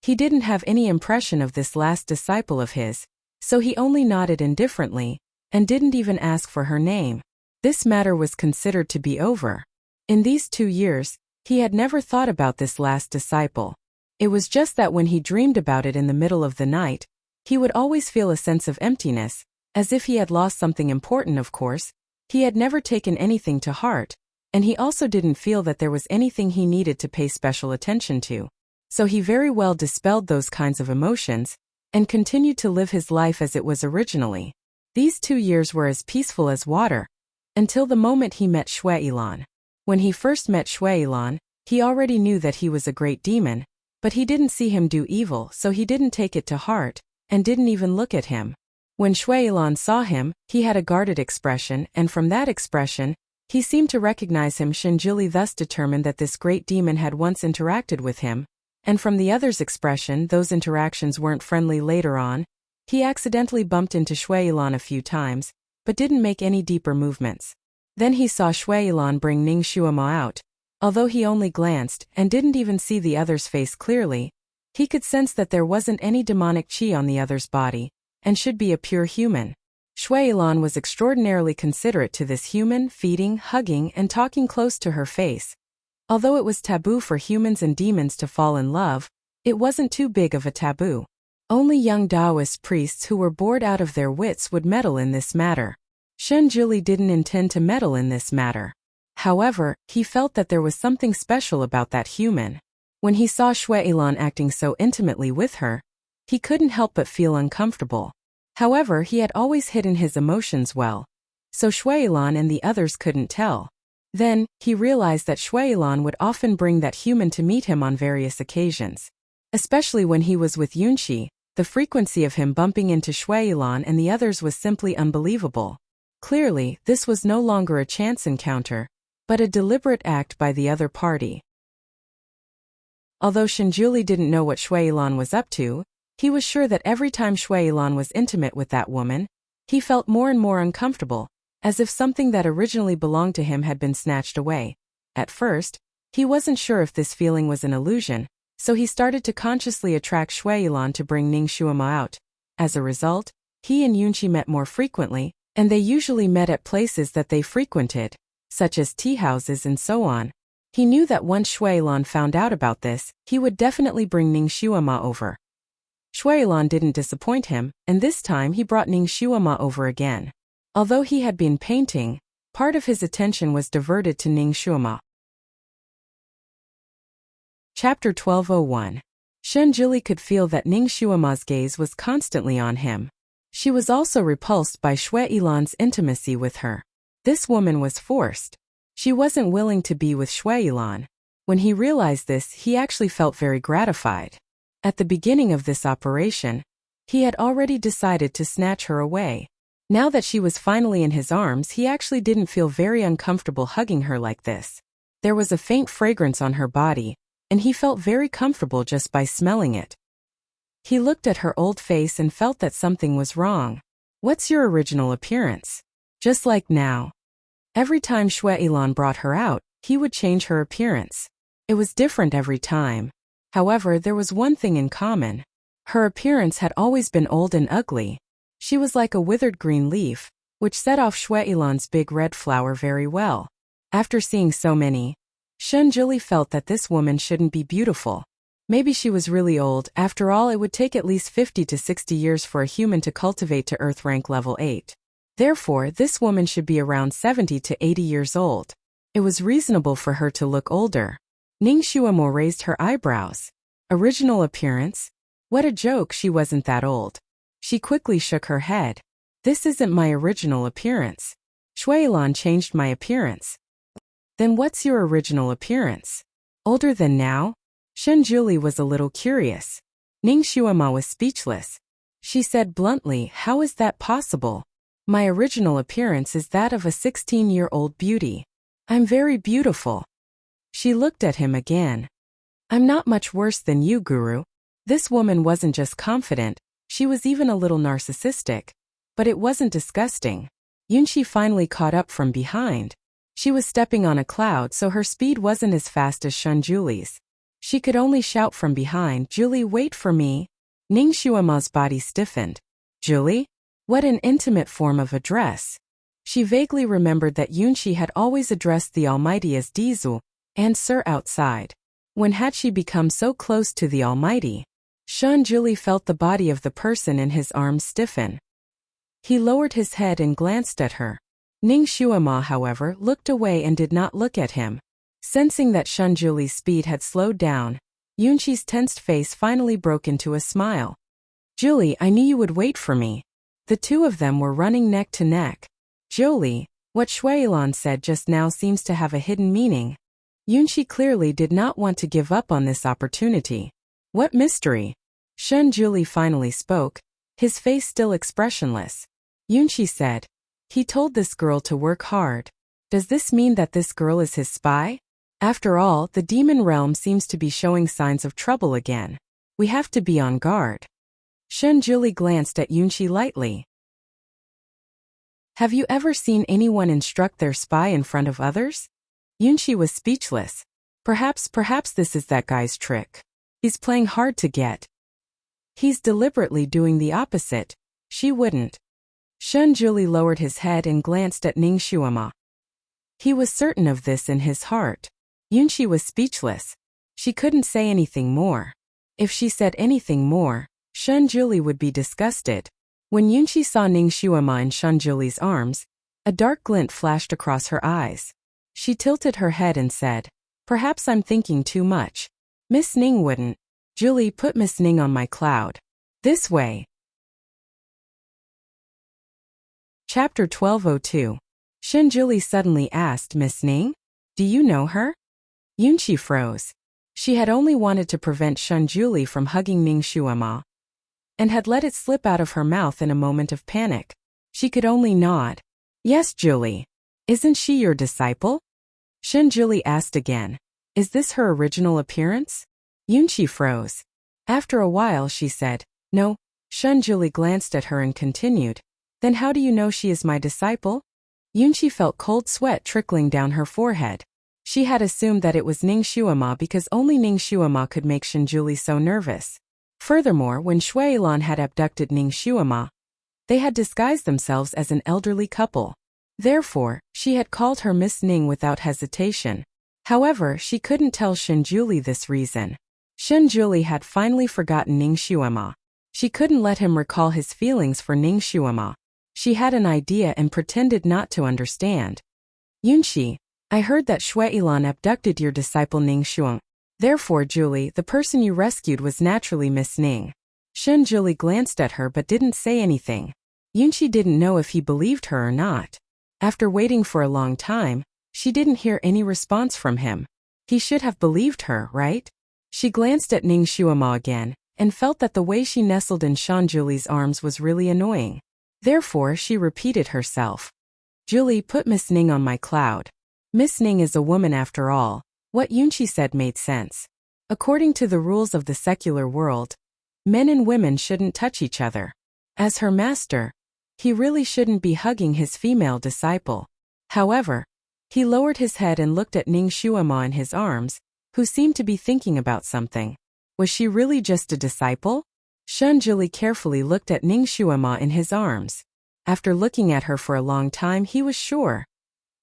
He didn't have any impression of this last disciple of his, so he only nodded indifferently, and didn't even ask for her name. This matter was considered to be over. In these 2 years, he had never thought about this last disciple. It was just that when he dreamed about it in the middle of the night, he would always feel a sense of emptiness, as if he had lost something important. Of course, he had never taken anything to heart, and he also didn't feel that there was anything he needed to pay special attention to. So he very well dispelled those kinds of emotions, and continued to live his life as it was originally. These 2 years were as peaceful as water, until the moment he met Shuailan. When he first met Shuailan, he already knew that he was a great demon, but he didn't see him do evil, so he didn't take it to heart, and didn't even look at him. When Shuailan saw him, he had a guarded expression, and from that expression, he seemed to recognize him. Shenjuli thus determined that this great demon had once interacted with him, and from the other's expression, those interactions weren't friendly. Later on, he accidentally bumped into Shuailan a few times, but didn't make any deeper movements. Then he saw Shuailan bring Ning Shuama out. Although he only glanced, and didn't even see the other's face clearly, he could sense that there wasn't any demonic chi on the other's body, and should be a pure human. Shuailan was extraordinarily considerate to this human, feeding, hugging, and talking close to her face. Although it was taboo for humans and demons to fall in love, it wasn't too big of a taboo. Only young Taoist priests who were bored out of their wits would meddle in this matter. Shenjuli didn't intend to meddle in this matter. However, he felt that there was something special about that human. When he saw Shuailan acting so intimately with her, he couldn't help but feel uncomfortable. However, he had always hidden his emotions well, so Shuailan and the others couldn't tell. Then, he realized that Shuailan would often bring that human to meet him on various occasions. Especially when he was with Yunqi, the frequency of him bumping into Shuailan and the others was simply unbelievable. Clearly, this was no longer a chance encounter, but a deliberate act by the other party. Although Shenjuli didn't know what Shuailan was up to, he was sure that every time Shuailan was intimate with that woman, he felt more and more uncomfortable, as if something that originally belonged to him had been snatched away. At first, he wasn't sure if this feeling was an illusion, so he started to consciously attract Shuailan to bring Ning Shuama out. As a result, he and Yunqi met more frequently, and they usually met at places that they frequented, such as tea houses and so on. He knew that once Shuailan found out about this, he would definitely bring Ning Shuama over. Shuailan didn't disappoint him, and this time he brought Ning Shuama over again. Although he had been painting, part of his attention was diverted to Ning Shuama. Chapter 1201. Shenjuli could feel that Ning Shuama's gaze was constantly on him. She was also repulsed by Shuailan's intimacy with her. This woman was forced. She wasn't willing to be with Shuailan. When he realized this, he actually felt very gratified. At the beginning of this operation, he had already decided to snatch her away. Now that she was finally in his arms, he actually didn't feel very uncomfortable hugging her like this. There was a faint fragrance on her body, and he felt very comfortable just by smelling it. He looked at her old face and felt that something was wrong. What's your original appearance? Just like now. Every time Shuailan brought her out, he would change her appearance. It was different every time. However, there was one thing in common. Her appearance had always been old and ugly. She was like a withered green leaf, which set off Shui Ilan's big red flower very well. After seeing so many, Shunjuli felt that this woman shouldn't be beautiful. Maybe she was really old. After all, it would take at least 50 to 60 years for a human to cultivate to Earth rank level 8. Therefore, this woman should be around 70 to 80 years old. It was reasonable for her to look older. Ning Shuamo raised her eyebrows. Original appearance? What a joke, she wasn't that old. She quickly shook her head. This isn't my original appearance. Shui Ilan changed my appearance. Then what's your original appearance? Older than now? Shunjuli was a little curious. Ning Shuama was speechless. She said bluntly, how is that possible? My original appearance is that of a 16-year-old beauty. I'm very beautiful. She looked at him again. I'm not much worse than you, Guru. This woman wasn't just confident, she was even a little narcissistic. But it wasn't disgusting. Yunqi finally caught up from behind. She was stepping on a cloud, so her speed wasn't as fast as Shunjuli's. She could only shout from behind, Julie, wait for me. Ning Shuama's body stiffened. Julie? What an intimate form of address. She vaguely remembered that Yunqi had always addressed the Almighty as Dizu, and Sir outside. When had she become so close to the Almighty? Shunjuli felt the body of the person in his arms stiffen. He lowered his head and glanced at her. Ning Shuama, however, looked away and did not look at him. Sensing that Shunjuli's speed had slowed down, Yunqi's tensed face finally broke into a smile. Julie, I knew you would wait for me. The two of them were running neck to neck. Julie, what Shui Ilan said just now seems to have a hidden meaning. Yunqi clearly did not want to give up on this opportunity. What mystery? Shunjuli finally spoke, his face still expressionless. Yunqi said, he told this girl to work hard. Does this mean that this girl is his spy? After all, the demon realm seems to be showing signs of trouble again. We have to be on guard. Shunjuli glanced at Yunqi lightly. Have you ever seen anyone instruct their spy in front of others? Yunqi was speechless. Perhaps this is that guy's trick. He's playing hard to get. He's deliberately doing the opposite. She wouldn't. Shunjuli lowered his head and glanced at Ning Shuama. He was certain of this in his heart. Yunqi was speechless. She couldn't say anything more. If she said anything more, Shunjuli would be disgusted. When Yunqi saw Ning Shuama in Shunjuli's arms, a dark glint flashed across her eyes. She tilted her head and said, perhaps I'm thinking too much. Miss Ning wouldn't. Julie, put Miss Ning on my cloud. This way. Chapter 1202. Shunjuli suddenly asked, Miss Ning? Do you know her? Yunqi froze. She had only wanted to prevent Shunjuli from hugging Ning Shuama, and had let it slip out of her mouth in a moment of panic. She could only nod. Yes, Julie. Isn't she your disciple? Shunjuli asked again. Is this her original appearance? Yunqi froze. After a while she said, no. Shunjuli glanced at her and continued, then how do you know she is my disciple? Yunqi felt cold sweat trickling down her forehead. She had assumed that it was Ning Shuama because only Ning Shuama could make Shunjuli so nervous. Furthermore, when Shui Ilan had abducted Ning Shuama, they had disguised themselves as an elderly couple. Therefore, she had called her Miss Ning without hesitation. However, she couldn't tell Shunjuli this reason. Shunjuli had finally forgotten Ning Shuama. She couldn't let him recall his feelings for Ning Shuama. She had an idea and pretended not to understand. Yunqi, I heard that Shui Ilan abducted your disciple Ning Shuang. Therefore, Julie, the person you rescued was naturally Miss Ning. Shunjuli glanced at her but didn't say anything. Yunqi didn't know if he believed her or not. After waiting for a long time, she didn't hear any response from him. He should have believed her, right? She glanced at Ning Shuama again, and felt that the way she nestled in Shunjuli's arms was really annoying. Therefore, she repeated herself. Julie, put Miss Ning on my cloud. Miss Ning is a woman after all. What Yunqi said made sense. According to the rules of the secular world, men and women shouldn't touch each other. As her master, he really shouldn't be hugging his female disciple. However, he lowered his head and looked at Ning Shuama in his arms, who seemed to be thinking about something. Was she really just a disciple? Shunjuli carefully looked at Ning Shuama in his arms. After looking at her for a long time, he was sure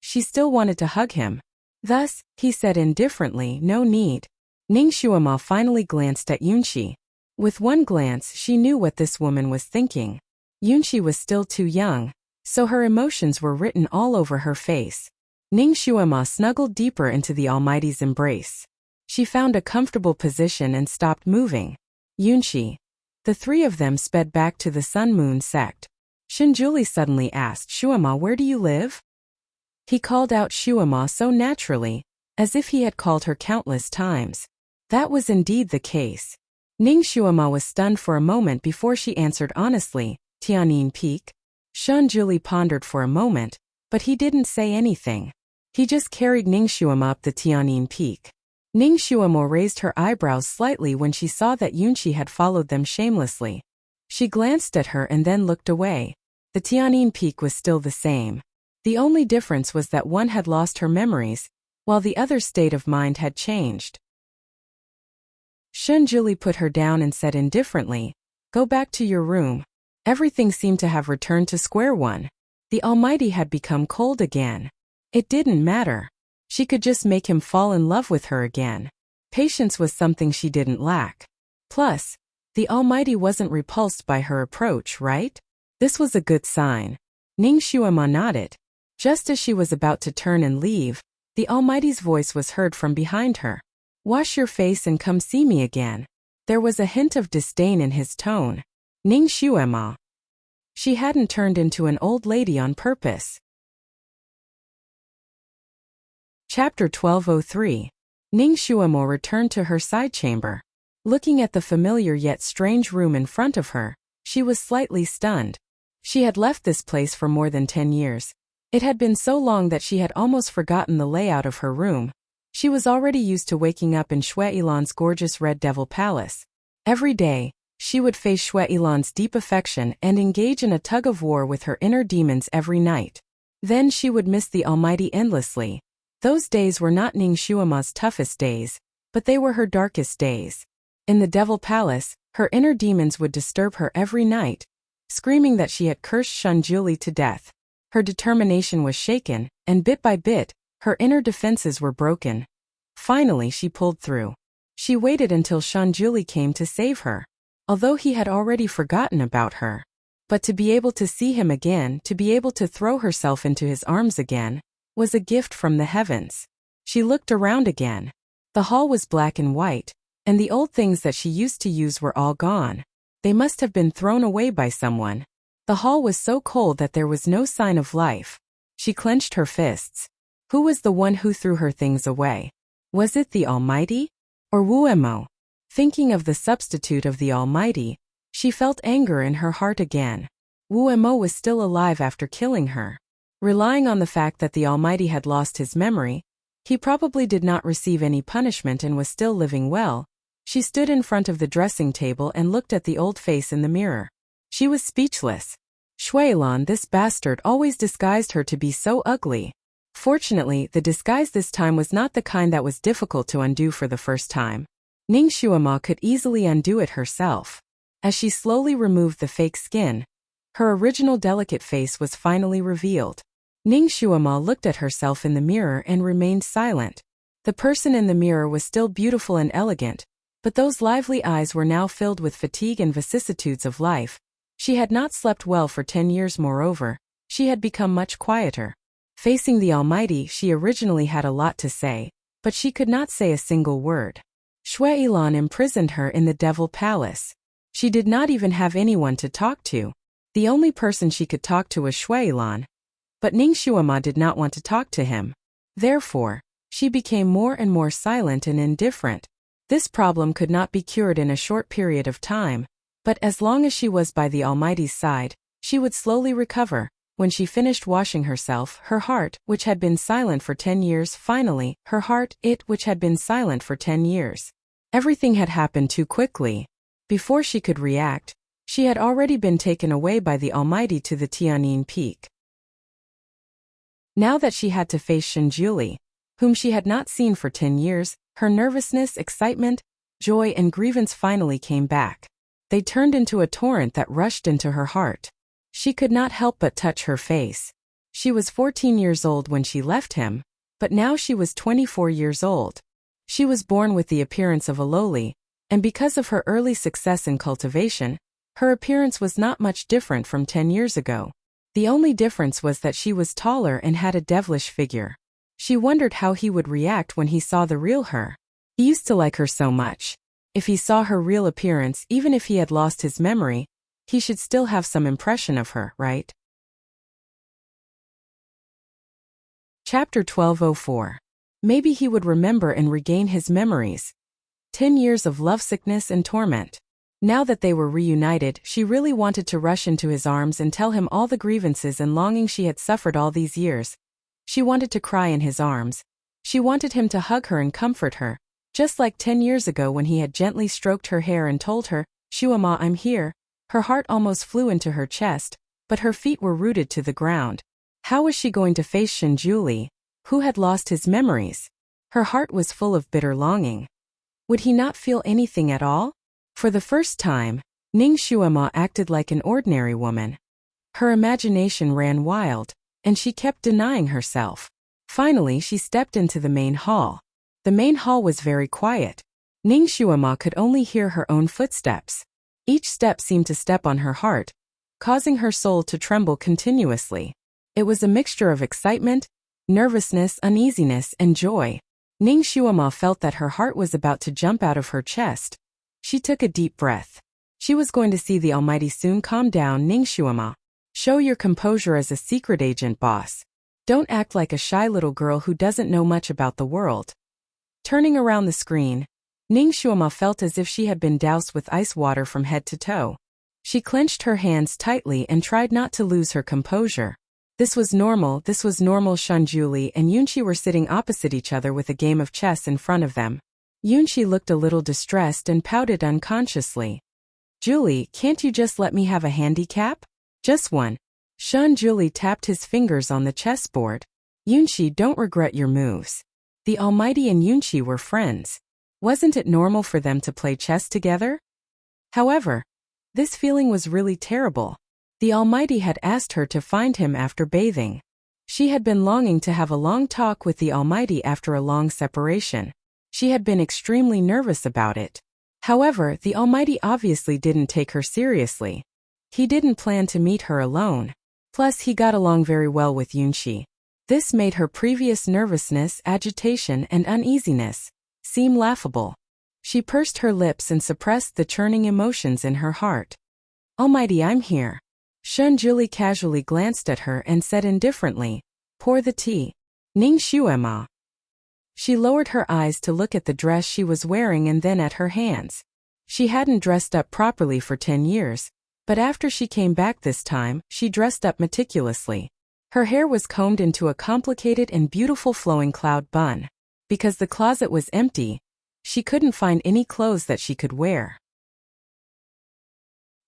she still wanted to hug him. Thus, he said indifferently, "No need." Ning Shuama finally glanced at Yunqi. With one glance, she knew what this woman was thinking. Yunqi was still too young, so her emotions were written all over her face. Ning Shuama snuggled deeper into the Almighty's embrace. She found a comfortable position and stopped moving. Yunqi. The three of them sped back to the Sun-Moon sect. Shunjuli suddenly asked, "Shuama, where do you live?" He called out Shuama so naturally, as if he had called her countless times. That was indeed the case. Ning Shuama was stunned for a moment before she answered honestly, "Tianyin Peak." Shunjuli pondered for a moment, but he didn't say anything. He just carried Ning Shuama up the Tianyin Peak. Ning Shuama raised her eyebrows slightly when she saw that Yunqi had followed them shamelessly. She glanced at her and then looked away. The Tianyin Peak was still the same. The only difference was that one had lost her memories, while the other's state of mind had changed. Shunjuli put her down and said indifferently, "Go back to your room." Everything seemed to have returned to square one. The Almighty had become cold again. It didn't matter. She could just make him fall in love with her again. Patience was something she didn't lack. Plus, the Almighty wasn't repulsed by her approach, right? This was a good sign. Ning Shuama nodded. Just as she was about to turn and leave, the Almighty's voice was heard from behind her. "Wash your face and come see me again." There was a hint of disdain in his tone. Ning Shuama. She hadn't turned into an old lady on purpose. Chapter 1203. Ning Shuama returned to her side chamber. Looking at the familiar yet strange room in front of her, she was slightly stunned. She had left this place for more than 10 years. It had been so long that she had almost forgotten the layout of her room. She was already used to waking up in Xue Ilan's gorgeous Red Devil Palace. Every day, she would face Xue Ilan's deep affection and engage in a tug-of-war with her inner demons every night. Then she would miss the Almighty endlessly. Those days were not Ning Shuama's toughest days, but they were her darkest days. In the Devil Palace, her inner demons would disturb her every night, screaming that she had cursed Shunjuli to death. Her determination was shaken, and bit by bit, her inner defenses were broken. Finally, she pulled through. She waited until Shunjuli came to save her, although he had already forgotten about her. But to be able to see him again, to be able to throw herself into his arms again, was a gift from the heavens. She looked around again. The hall was black and white, and the old things that she used to use were all gone. They must have been thrown away by someone. The hall was so cold that there was no sign of life. She clenched her fists. Who was the one who threw her things away? Was it the Almighty? Or Wuemo? Thinking of the substitute of the Almighty, she felt anger in her heart again. Wuemo was still alive after killing her. Relying on the fact that the Almighty had lost his memory, he probably did not receive any punishment and was still living well. She stood in front of the dressing table and looked at the old face in the mirror. She was speechless. Shuilan, this bastard, always disguised her to be so ugly. Fortunately, the disguise this time was not the kind that was difficult to undo for the first time. Ning Shuama could easily undo it herself. As she slowly removed the fake skin, her original delicate face was finally revealed. Ning Shuama looked at herself in the mirror and remained silent. The person in the mirror was still beautiful and elegant, but those lively eyes were now filled with fatigue and vicissitudes of life. She had not slept well for 10 years. Moreover, she had become much quieter. Facing the Almighty, she originally had a lot to say, but she could not say a single word. Xue Ilan imprisoned her in the Devil Palace. She did not even have anyone to talk to. The only person she could talk to was Xue Ilan. But Ning Shuama did not want to talk to him. Therefore, she became more and more silent and indifferent. This problem could not be cured in a short period of time, but as long as she was by the Almighty's side, she would slowly recover. When she finished washing herself, her heart, which had been silent for 10 years, finally, her heart, which had been silent for 10 years. Everything had happened too quickly. Before she could react, she had already been taken away by the Almighty to the Tianyin Peak. Now that she had to face Shunjuli, whom she had not seen for 10 years, her nervousness, excitement, joy and grievance finally came back. They turned into a torrent that rushed into her heart. She could not help but touch her face. She was 14 years old when she left him, but now she was 24 years old. She was born with the appearance of a loli, and because of her early success in cultivation, her appearance was not much different from 10 years ago. The only difference was that she was taller and had a devilish figure. She wondered how he would react when he saw the real her. He used to like her so much. If he saw her real appearance, even if he had lost his memory, he should still have some impression of her, right? Chapter 1204. Maybe he would remember and regain his memories. 10 years of lovesickness and torment. Now that they were reunited, she really wanted to rush into his arms and tell him all the grievances and longings she had suffered all these years. She wanted to cry in his arms. She wanted him to hug her and comfort her, just like 10 years ago when he had gently stroked her hair and told her, "Shuama, I'm here." Her heart almost flew into her chest, but her feet were rooted to the ground. How was she going to face Shinjuli, who had lost his memories? Her heart was full of bitter longing. Would he not feel anything at all? For the first time, Ning Shuama acted like an ordinary woman. Her imagination ran wild, and she kept denying herself. Finally, she stepped into the main hall. The main hall was very quiet. Ning Shuama could only hear her own footsteps. Each step seemed to step on her heart, causing her soul to tremble continuously. It was a mixture of excitement, nervousness, uneasiness, and joy. Ning Shuama felt that her heart was about to jump out of her chest. She took a deep breath. She was going to see the Almighty soon. Calm down, Ning Shuama. Show your composure as a secret agent, boss. Don't act like a shy little girl who doesn't know much about the world. Turning around the screen, Ning Shuama felt as if she had been doused with ice water from head to toe. She clenched her hands tightly and tried not to lose her composure. This was normal. Shanjuli and Yunchi were sitting opposite each other with a game of chess in front of them. Yunchi looked a little distressed and pouted unconsciously. "Julie, can't you just let me have a handicap? Just one." Shanjuli tapped his fingers on the chessboard. "Yunchi, don't regret your moves." The Almighty and Yunchi were friends. Wasn't it normal for them to play chess together? However, this feeling was really terrible. The Almighty had asked her to find him after bathing. She had been longing to have a long talk with the Almighty after a long separation. She had been extremely nervous about it. However, the Almighty obviously didn't take her seriously. He didn't plan to meet her alone. Plus, he got along very well with Yunchi. This made her previous nervousness, agitation, and uneasiness seem laughable. She pursed her lips and suppressed the churning emotions in her heart. "Almighty, I'm here." Shanjuli casually glanced at her and said indifferently, "Pour the tea." "Ning Shuema." She lowered her eyes to look at the dress she was wearing and then at her hands. She hadn't dressed up properly for 10 years, but after she came back this time, she dressed up meticulously. Her hair was combed into a complicated and beautiful flowing cloud bun. Because the closet was empty, she couldn't find any clothes that she could wear.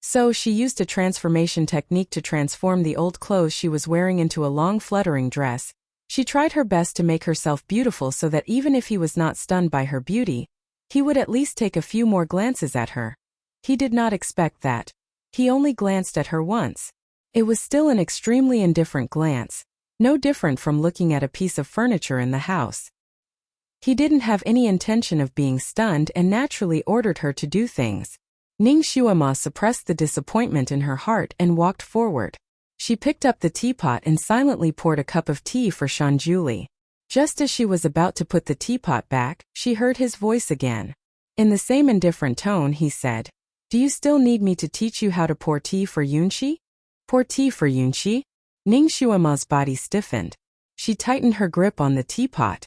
So she used a transformation technique to transform the old clothes she was wearing into a long fluttering dress. She tried her best to make herself beautiful so that even if he was not stunned by her beauty, he would at least take a few more glances at her. He did not expect that. He only glanced at her once. It was still an extremely indifferent glance, no different from looking at a piece of furniture in the house. He didn't have any intention of being stunned and naturally ordered her to do things. Ning Shuama suppressed the disappointment in her heart and walked forward. She picked up the teapot and silently poured a cup of tea for Shanjuli. Just as she was about to put the teapot back, she heard his voice again. In the same indifferent tone, he said, "Do you still need me to teach you how to pour tea for Yunchi?" "Pour tea for Yunchi?" Ning Shuama's body stiffened. She tightened her grip on the teapot.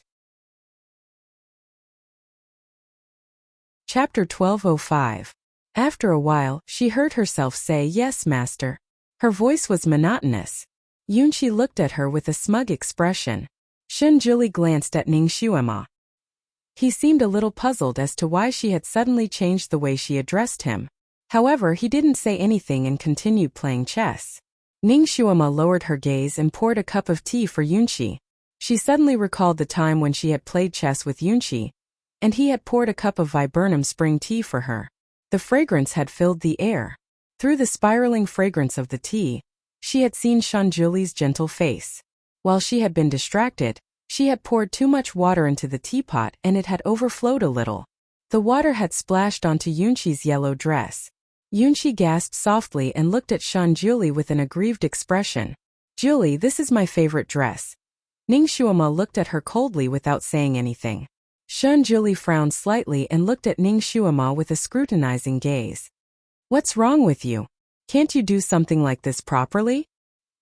Chapter 1205. After a while, she heard herself say, "Yes, master." Her voice was monotonous. Yunchi looked at her with a smug expression. Shinjuli glanced at Ning Shuama. He seemed a little puzzled as to why she had suddenly changed the way she addressed him. However, he didn't say anything and continued playing chess. Ning Shuama lowered her gaze and poured a cup of tea for Yunchi. She suddenly recalled the time when she had played chess with Yunchi. and he had poured a cup of viburnum spring tea for her. The fragrance had filled the air. Through the spiraling fragrance of the tea, she had seen Shanjuli's gentle face. While she had been distracted, she had poured too much water into the teapot and it had overflowed a little. The water had splashed onto Yunqi's yellow dress. Yunqi gasped softly and looked at Shanjuli with an aggrieved expression. "Julie, this is my favorite dress." Ningshuama looked at her coldly without saying anything. Shanjuli frowned slightly and looked at Ningshuama with a scrutinizing gaze. "What's wrong with you? Can't you do something like this properly?"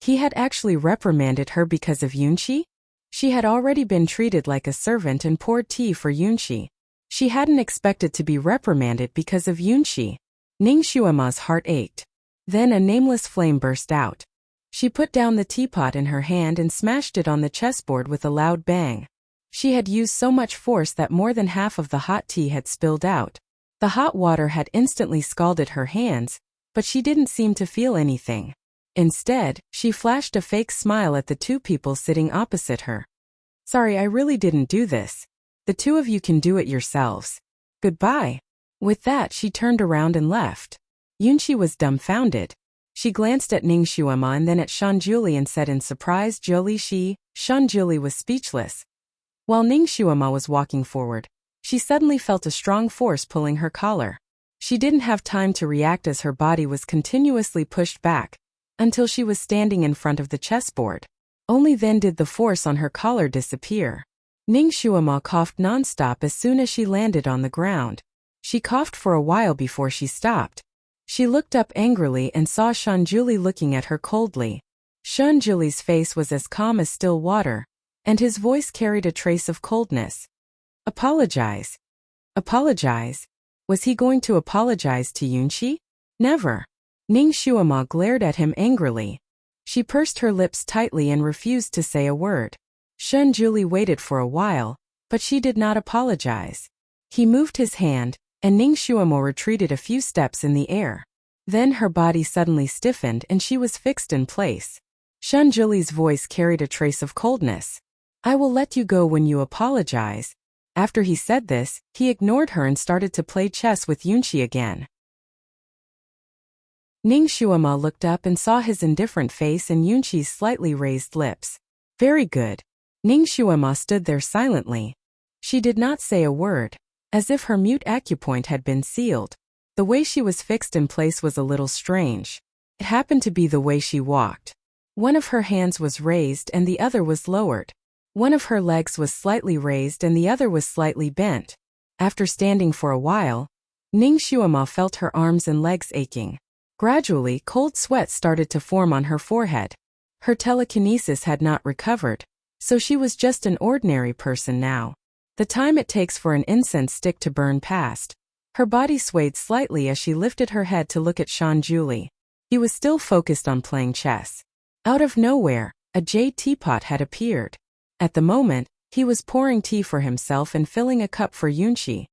He had actually reprimanded her because of Yunqi? She had already been treated like a servant and poured tea for Yunqi. She hadn't expected to be reprimanded because of Yunqi. Ningshuama's heart ached. Then a nameless flame burst out. She put down the teapot in her hand and smashed it on the chessboard with a loud bang. She had used so much force that more than half of the hot tea had spilled out. The hot water had instantly scalded her hands, but she didn't seem to feel anything. Instead, she flashed a fake smile at the two people sitting opposite her. "Sorry, I really didn't do this. The two of you can do it yourselves. Goodbye." With that, she turned around and left. Yunqi was dumbfounded. She glanced at Ningshuama and then at Shanjuli and said in surprise, "Jolie." Shanjuli was speechless. While Ningshuama was walking forward, she suddenly felt a strong force pulling her collar. She didn't have time to react as her body was continuously pushed back, until she was standing in front of the chessboard. Only then did the force on her collar disappear. Ningshuama coughed nonstop as soon as she landed on the ground. She coughed for a while before she stopped. She looked up angrily and saw Shanjuli looking at her coldly. Shanjuli's face was as calm as still water, and his voice carried a trace of coldness. "Apologize. Apologize? Was he going to apologize to Yunqi? Never." Ningshuama glared at him angrily. She pursed her lips tightly and refused to say a word. Shanjuli waited for a while, but she did not apologize. He moved his hand, and Ningshuama retreated a few steps in the air. Then her body suddenly stiffened and she was fixed in place. Shanjuli's voice carried a trace of coldness. "I will let you go when you apologize." After he said this, he ignored her and started to play chess with Yunqi again. Ningshuama looked up and saw his indifferent face and Yunqi's slightly raised lips. "Very good." Ningshuama stood there silently. She did not say a word, as if her mute acupoint had been sealed. The way she was fixed in place was a little strange. It happened to be the way she walked. One of her hands was raised and the other was lowered. One of her legs was slightly raised and the other was slightly bent. After standing for a while, Ningshuama felt her arms and legs aching. Gradually, cold sweat started to form on her forehead. Her telekinesis had not recovered, so she was just an ordinary person now. The time it takes for an incense stick to burn passed. Her body swayed slightly as she lifted her head to look at Shanjuli. He was still focused on playing chess. Out of nowhere, a jade teapot had appeared. At the moment, he was pouring tea for himself and filling a cup for Yunqi.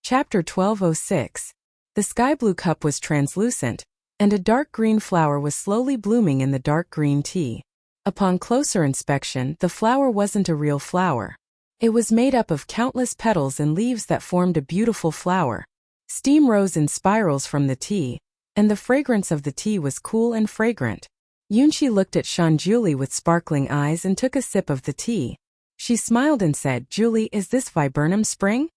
Chapter 1206. The sky blue cup was translucent, and a dark green flower was slowly blooming in the dark green tea. Upon closer inspection, the flower wasn't a real flower. It was made up of countless petals and leaves that formed a beautiful flower. Steam rose in spirals from the tea, and the fragrance of the tea was cool and fragrant. Yunqi looked at Shanjuli with sparkling eyes and took a sip of the tea. She smiled and said, "Julie, is this viburnum spring?"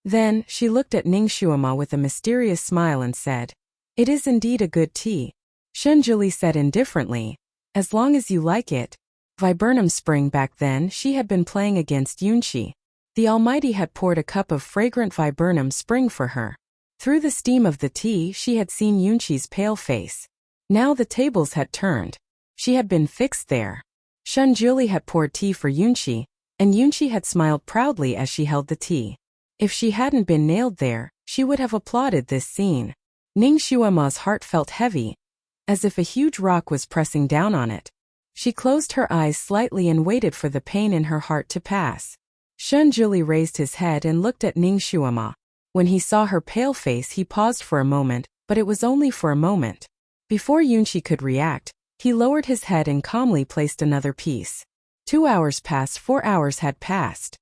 Then, she looked at Ningshuama with a mysterious smile and said, "It is indeed a good tea." Shanjuli said indifferently, "As long as you like it." Viburnum spring. Back then, she had been playing against Yunqi. The Almighty had poured a cup of fragrant viburnum spring for her. Through the steam of the tea, she had seen Yunqi's pale face. Now the tables had turned. She had been fixed there. Shanjuli had poured tea for Yunqi, and Yunqi had smiled proudly as she held the tea. If she hadn't been nailed there, she would have applauded this scene. Ningshuama's heart felt heavy, as if a huge rock was pressing down on it. She closed her eyes slightly and waited for the pain in her heart to pass. Shanjuli raised his head and looked at Ningshuama. When he saw her pale face, he paused for a moment, but it was only for a moment. Before Yunqi could react, he lowered his head and calmly placed another piece. 2 hours passed, 4 hours had passed.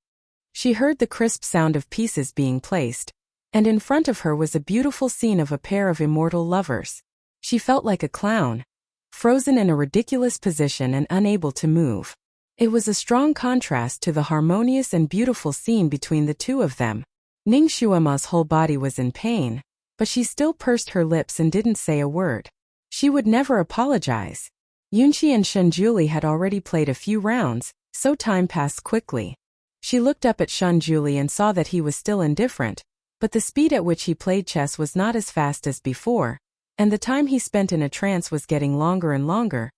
She heard the crisp sound of pieces being placed, and in front of her was a beautiful scene of a pair of immortal lovers. She felt like a clown, frozen in a ridiculous position and unable to move. It was a strong contrast to the harmonious and beautiful scene between the two of them. Ning Xuema's whole body was in pain, but she still pursed her lips and didn't say a word. She would never apologize. Yunqi and Shunjuli had already played a few rounds, so time passed quickly. She looked up at Shunjuli and saw that he was still indifferent, but the speed at which he played chess was not as fast as before, and the time he spent in a trance was getting longer and longer.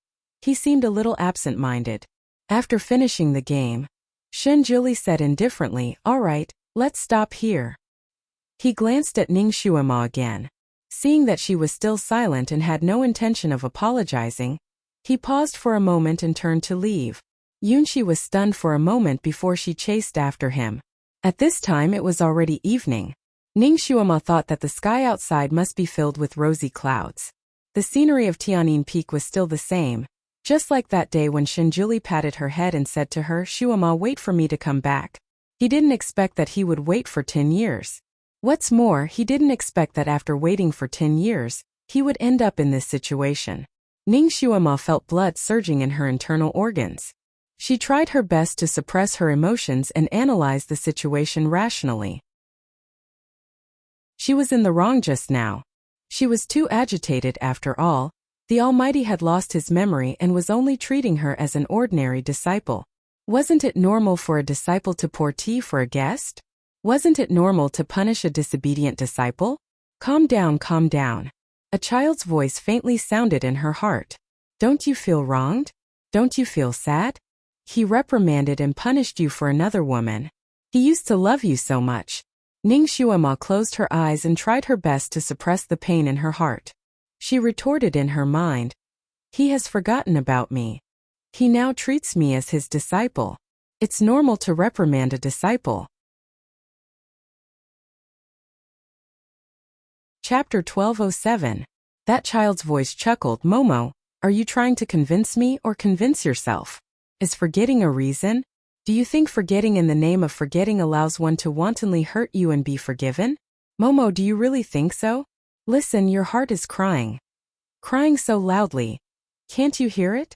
He seemed a little absent-minded. After finishing the game, Shunjuli said indifferently, "All right, let's stop here." He glanced at Ning Xuema again. Seeing that she was still silent and had no intention of apologizing, he paused for a moment and turned to leave. Yunqi was stunned for a moment before she chased after him. At this time it was already evening. Ning Xuema thought that the sky outside must be filled with rosy clouds. The scenery of Tianyin Peak was still the same, just like that day when Shunjuli patted her head and said to her, "Xuema, wait for me to come back." He didn't expect that he would wait for 10 years. What's more, he didn't expect that after waiting for 10 years, he would end up in this situation. Ning Xuema felt blood surging in her internal organs. She tried her best to suppress her emotions and analyze the situation rationally. She was in the wrong just now. She was too agitated after all. The Almighty had lost his memory and was only treating her as an ordinary disciple. Wasn't it normal for a disciple to pour tea for a guest? Wasn't it normal to punish a disobedient disciple? Calm down, calm down. A child's voice faintly sounded in her heart. Don't you feel wronged? Don't you feel sad? He reprimanded and punished you for another woman. He used to love you so much. Ning Xuema closed her eyes and tried her best to suppress the pain in her heart. She retorted in her mind, "He has forgotten about me. He now treats me as his disciple. It's normal to reprimand a disciple." Chapter 1207. That child's voice chuckled, "Momo, are you trying to convince me or convince yourself? Is forgetting a reason? Do you think forgetting in the name of forgetting allows one to wantonly hurt you and be forgiven? Momo, do you really think so? Listen, your heart is crying. Crying so loudly. Can't you hear it?"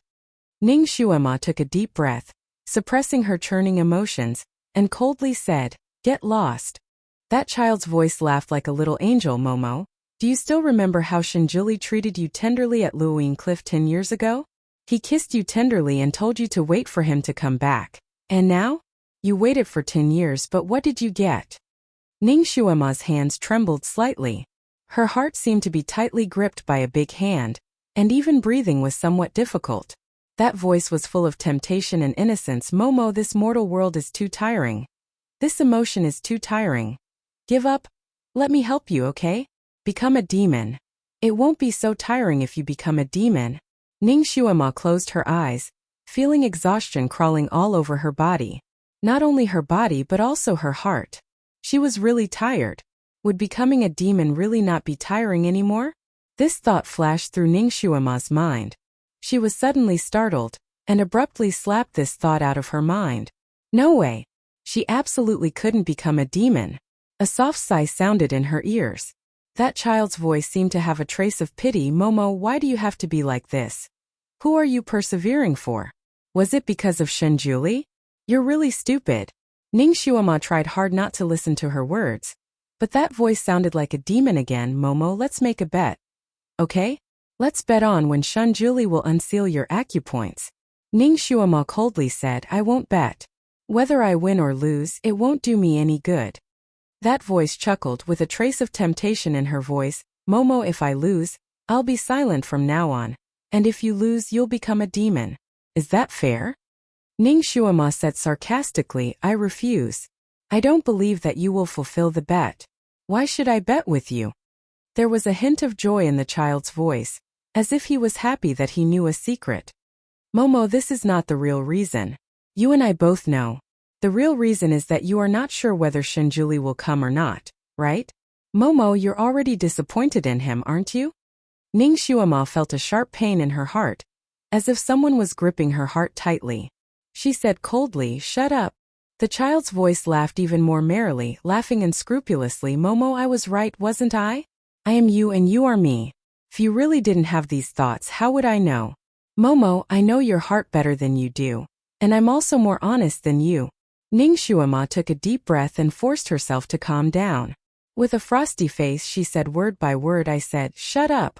Ning Xuema took a deep breath, suppressing her churning emotions, and coldly said, "Get lost." That child's voice laughed like a little angel. "Momo, do you still remember how Shunjuli treated you tenderly at Luoying Cliff 10 years ago? He kissed you tenderly and told you to wait for him to come back. And now? You waited for 10 years, but what did you get?" Ning Xuema's hands trembled slightly. Her heart seemed to be tightly gripped by a big hand, and even breathing was somewhat difficult. That voice was full of temptation and innocence. "Momo, this mortal world is too tiring. This emotion is too tiring. Give up. Let me help you, okay? Become a demon. It won't be so tiring if you become a demon." Ning Xuema closed her eyes, feeling exhaustion crawling all over her body. Not only her body but also her heart. She was really tired. Would becoming a demon really not be tiring anymore? This thought flashed through Ning Xuema's mind. She was suddenly startled, and abruptly slapped this thought out of her mind. No way. She absolutely couldn't become a demon. A soft sigh sounded in her ears. That child's voice seemed to have a trace of pity. "Momo, why do you have to be like this? Who are you persevering for? Was it because of Shunjuli? You're really stupid." Ning Xuema tried hard not to listen to her words, but that voice sounded like a demon again. "Momo, let's make a bet. Okay? Let's bet on when Shunjuli will unseal your acupoints." Ning Xuema coldly said, "I won't bet. Whether I win or lose, it won't do me any good." That voice chuckled with a trace of temptation in her voice. "Momo, if I lose, I'll be silent from now on. And if you lose, you'll become a demon. Is that fair?" Ning Xuema said sarcastically, "I refuse. I don't believe that you will fulfill the bet. Why should I bet with you?" There was a hint of joy in the child's voice, as if he was happy that he knew a secret. "Momo, this is not the real reason. You and I both know. The real reason is that you are not sure whether Shunjuli will come or not, right? Momo, you're already disappointed in him, aren't you?" Ning Xuema felt a sharp pain in her heart, as if someone was gripping her heart tightly. She said coldly, "Shut up." The child's voice laughed even more merrily, laughing unscrupulously. "Momo, I was right, wasn't I? I am you and you are me. If you really didn't have these thoughts, how would I know? Momo, I know your heart better than you do. And I'm also more honest than you." Ning Shuama took a deep breath and forced herself to calm down. With a frosty face she said word by word, "I said, shut up.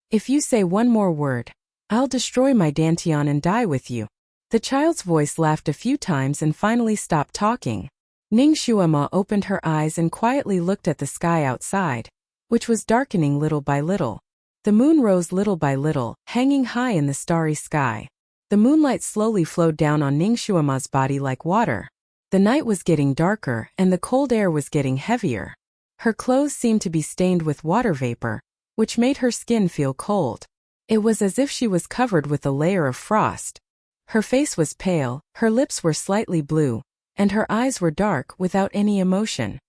If you say one more word, I'll destroy my Dantian and die with you." The child's voice laughed a few times and finally stopped talking. Ning Shuama opened her eyes and quietly looked at the sky outside, which was darkening little by little. The moon rose little by little, hanging high in the starry sky. The moonlight slowly flowed down on Ning Shuama's body like water. The night was getting darker and the cold air was getting heavier. Her clothes seemed to be stained with water vapor, which made her skin feel cold. It was as if she was covered with a layer of frost. Her face was pale, her lips were slightly blue, and her eyes were dark without any emotion.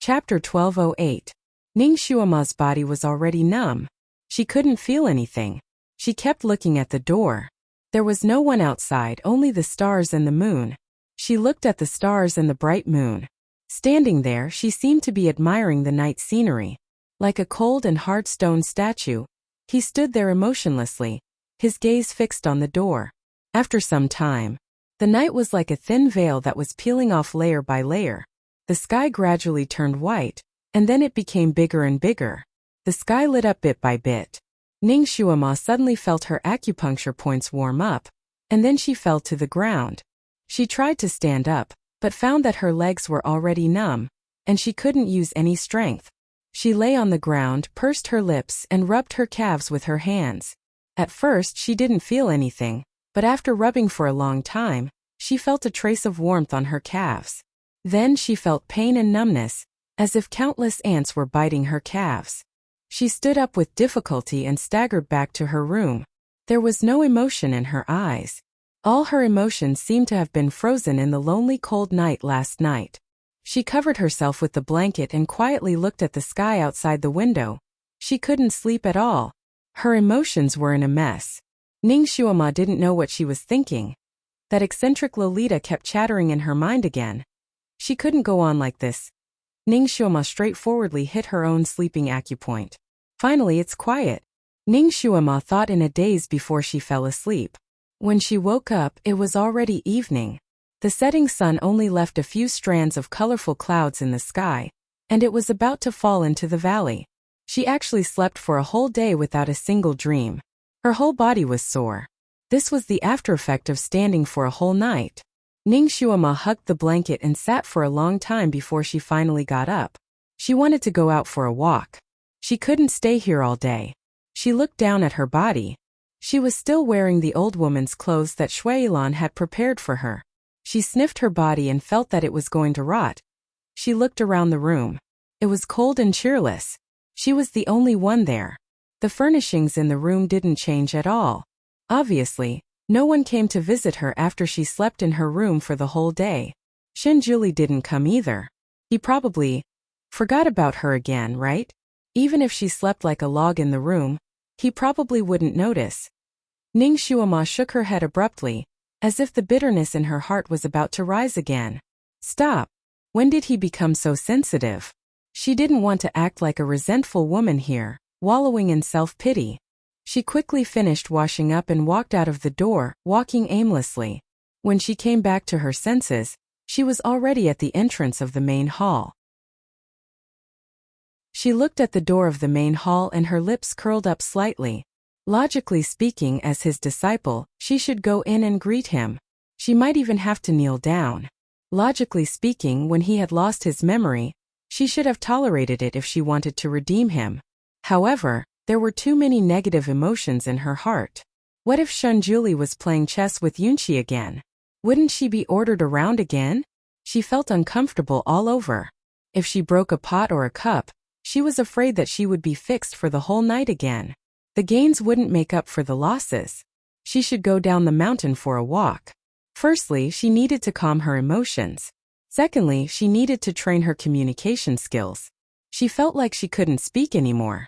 Chapter 1208. Ning Shuama's body was already numb. She couldn't feel anything. She kept looking at the door. There was no one outside, only the stars and the moon. She looked at the stars and the bright moon. Standing there, she seemed to be admiring the night scenery. Like a cold and hard stone statue, he stood there emotionlessly, his gaze fixed on the door. After some time, the night was like a thin veil that was peeling off layer by layer. The sky gradually turned white, and then it became bigger and bigger. The sky lit up bit by bit. Ning Shuama suddenly felt her acupuncture points warm up, and then she fell to the ground. She tried to stand up, but found that her legs were already numb, and she couldn't use any strength. She lay on the ground, pursed her lips, and rubbed her calves with her hands. At first she didn't feel anything, but after rubbing for a long time, she felt a trace of warmth on her calves. Then she felt pain and numbness, as if countless ants were biting her calves. She stood up with difficulty and staggered back to her room. There was no emotion in her eyes. All her emotions seemed to have been frozen in the lonely cold night last night. She covered herself with the blanket and quietly looked at the sky outside the window. She couldn't sleep at all. Her emotions were in a mess. Ning Shuama didn't know what she was thinking. That eccentric Lolita kept chattering in her mind again. She couldn't go on like this. Ning Shuama straightforwardly hit her own sleeping acupoint. Finally, it's quiet. Ning Shuama thought in a daze before she fell asleep. When she woke up, it was already evening. The setting sun only left a few strands of colorful clouds in the sky, and it was about to fall into the valley. She actually slept for a whole day without a single dream. Her whole body was sore. This was the after effect of standing for a whole night. Ning Shuama hugged the blanket and sat for a long time before she finally got up. She wanted to go out for a walk. She couldn't stay here all day. She looked down at her body. She was still wearing the old woman's clothes that Shuailan had prepared for her. She sniffed her body and felt that it was going to rot. She looked around the room. It was cold and cheerless. She was the only one there. The furnishings in the room didn't change at all. Obviously, no one came to visit her after she slept in her room for the whole day. Shinjuli didn't come either. He probably forgot about her again, right? Even if she slept like a log in the room, he probably wouldn't notice. Ning Shuama shook her head abruptly, as if the bitterness in her heart was about to rise again. Stop. When did he become so sensitive? She didn't want to act like a resentful woman here, wallowing in self-pity. She quickly finished washing up and walked out of the door, walking aimlessly. When she came back to her senses, she was already at the entrance of the main hall. She looked at the door of the main hall and her lips curled up slightly. Logically speaking, as his disciple, she should go in and greet him. She might even have to kneel down. Logically speaking, when he had lost his memory, she should have tolerated it if she wanted to redeem him. However, there were too many negative emotions in her heart. What if Shunjuli was playing chess with Yunchi again? Wouldn't she be ordered around again? She felt uncomfortable all over. If she broke a pot or a cup, she was afraid that she would be fixed for the whole night again. The gains wouldn't make up for the losses. She should go down the mountain for a walk. Firstly, she needed to calm her emotions. Secondly, she needed to train her communication skills. She felt like she couldn't speak anymore.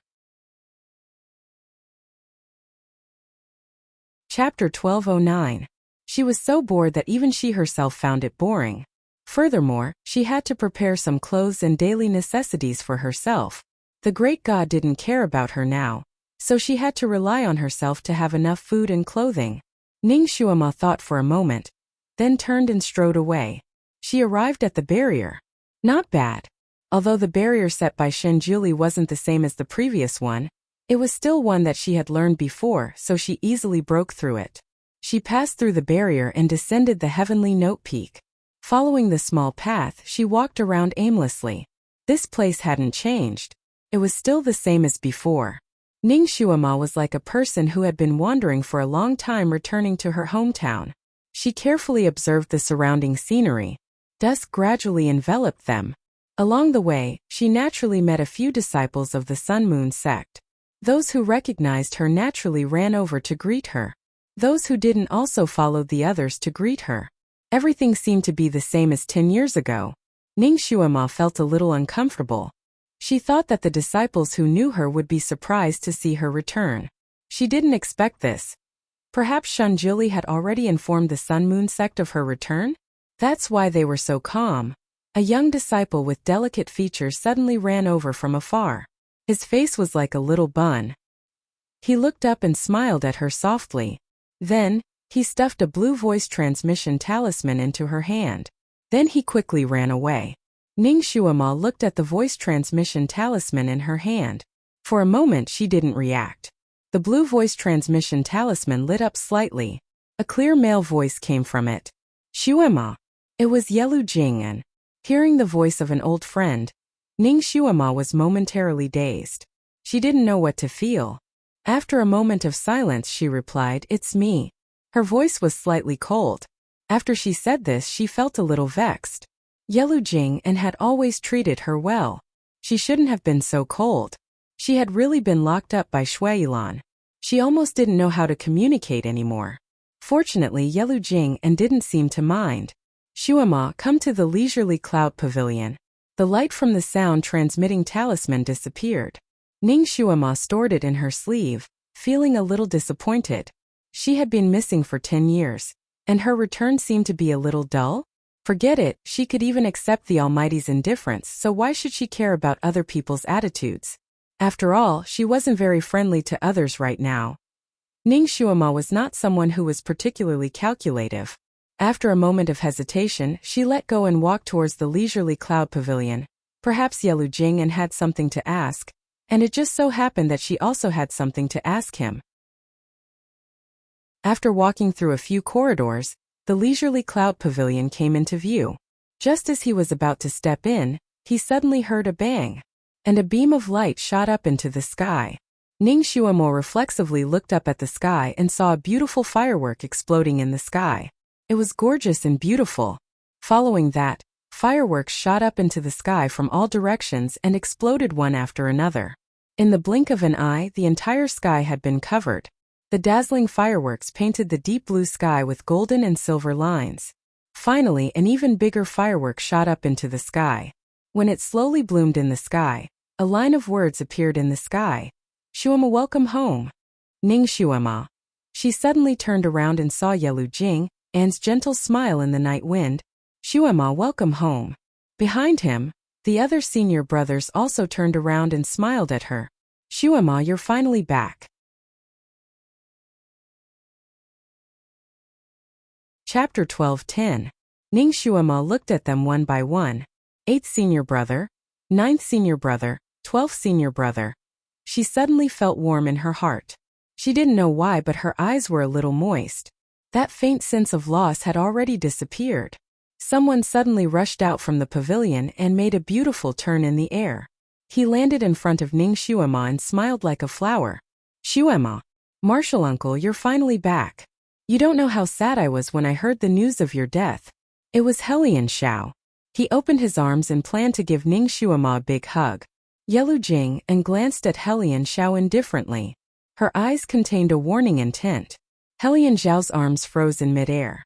Chapter 1209. She was so bored that even she herself found it boring. Furthermore, she had to prepare some clothes and daily necessities for herself. The great god didn't care about her now, so she had to rely on herself to have enough food and clothing. Ning Xuema thought for a moment, then turned and strode away. She arrived at the barrier. Not bad. Although the barrier set by Shenjuli wasn't the same as the previous one, it was still one that she had learned before, so she easily broke through it. She passed through the barrier and descended the heavenly note peak. Following the small path, she walked around aimlessly. This place hadn't changed. It was still the same as before. Ning Xuema was like a person who had been wandering for a long time returning to her hometown. She carefully observed the surrounding scenery. Dusk gradually enveloped them. Along the way, she naturally met a few disciples of the Sun Moon sect. Those who recognized her naturally ran over to greet her. Those who didn't also followed the others to greet her. Everything seemed to be the same as 10 years ago. Ning Xuema felt a little uncomfortable. She thought that the disciples who knew her would be surprised to see her return. She didn't expect this. Perhaps Shenjuli had already informed the Sun Moon sect of her return? That's why they were so calm. A young disciple with delicate features suddenly ran over from afar. His face was like a little bun. He looked up and smiled at her softly. Then, he stuffed a blue voice transmission talisman into her hand. Then he quickly ran away. Ning Xuema looked at the voice transmission talisman in her hand. For a moment she didn't react. The blue voice transmission talisman lit up slightly. A clear male voice came from it. Xuema. It was Yelu Jing, and, hearing the voice of an old friend, Ning Xuema was momentarily dazed. She didn't know what to feel. After a moment of silence she replied, "It's me." Her voice was slightly cold. After she said this she felt a little vexed. Yelu Jing and had always treated her well. She shouldn't have been so cold. She had really been locked up by Shuilan. She almost didn't know how to communicate anymore. Fortunately Yelu Jing and didn't seem to mind. Xuema, come to the leisurely cloud pavilion. The light from the sound transmitting talisman disappeared. Ning Xuema stored it in her sleeve, feeling a little disappointed. She had been missing for 10 years, and her return seemed to be a little dull. Forget it, she could even accept the Almighty's indifference, so why should she care about other people's attitudes? After all, she wasn't very friendly to others right now. Ning Xuema was not someone who was particularly calculative. After a moment of hesitation, she let go and walked towards the leisurely cloud pavilion. Perhaps Yelu Jing had something to ask, and it just so happened that she also had something to ask him. After walking through a few corridors, the leisurely cloud pavilion came into view. Just as he was about to step in, he suddenly heard a bang, and a beam of light shot up into the sky. Ning Xuemo reflexively looked up at the sky and saw a beautiful firework exploding in the sky. It was gorgeous and beautiful. Following that, fireworks shot up into the sky from all directions and exploded one after another. In the blink of an eye, the entire sky had been covered. The dazzling fireworks painted the deep blue sky with golden and silver lines. Finally, an even bigger firework shot up into the sky. When it slowly bloomed in the sky, a line of words appeared in the sky. Xuema, welcome home. Ning Xuema. She suddenly turned around and saw Yelu Jing, Anne's gentle smile in the night wind. Xuema, welcome home. Behind him, the other senior brothers also turned around and smiled at her. Xuema, you're finally back. Chapter 12:10. Ning Xuema looked at them one by one. 8th senior brother, 9th senior brother, 12th senior brother. She suddenly felt warm in her heart. She didn't know why, but her eyes were a little moist. That faint sense of loss had already disappeared. Someone suddenly rushed out from the pavilion and made a beautiful turn in the air. He landed in front of Ning Xuema and smiled like a flower. Xuema. Martial uncle, you're finally back. You don't know how sad I was when I heard the news of your death. It was Helian Xiao. He opened his arms and planned to give Ning Xuema a big hug. Yelu Jing and glanced at Helian Xiao indifferently. Her eyes contained a warning intent. Helian Xiao's arms froze in midair.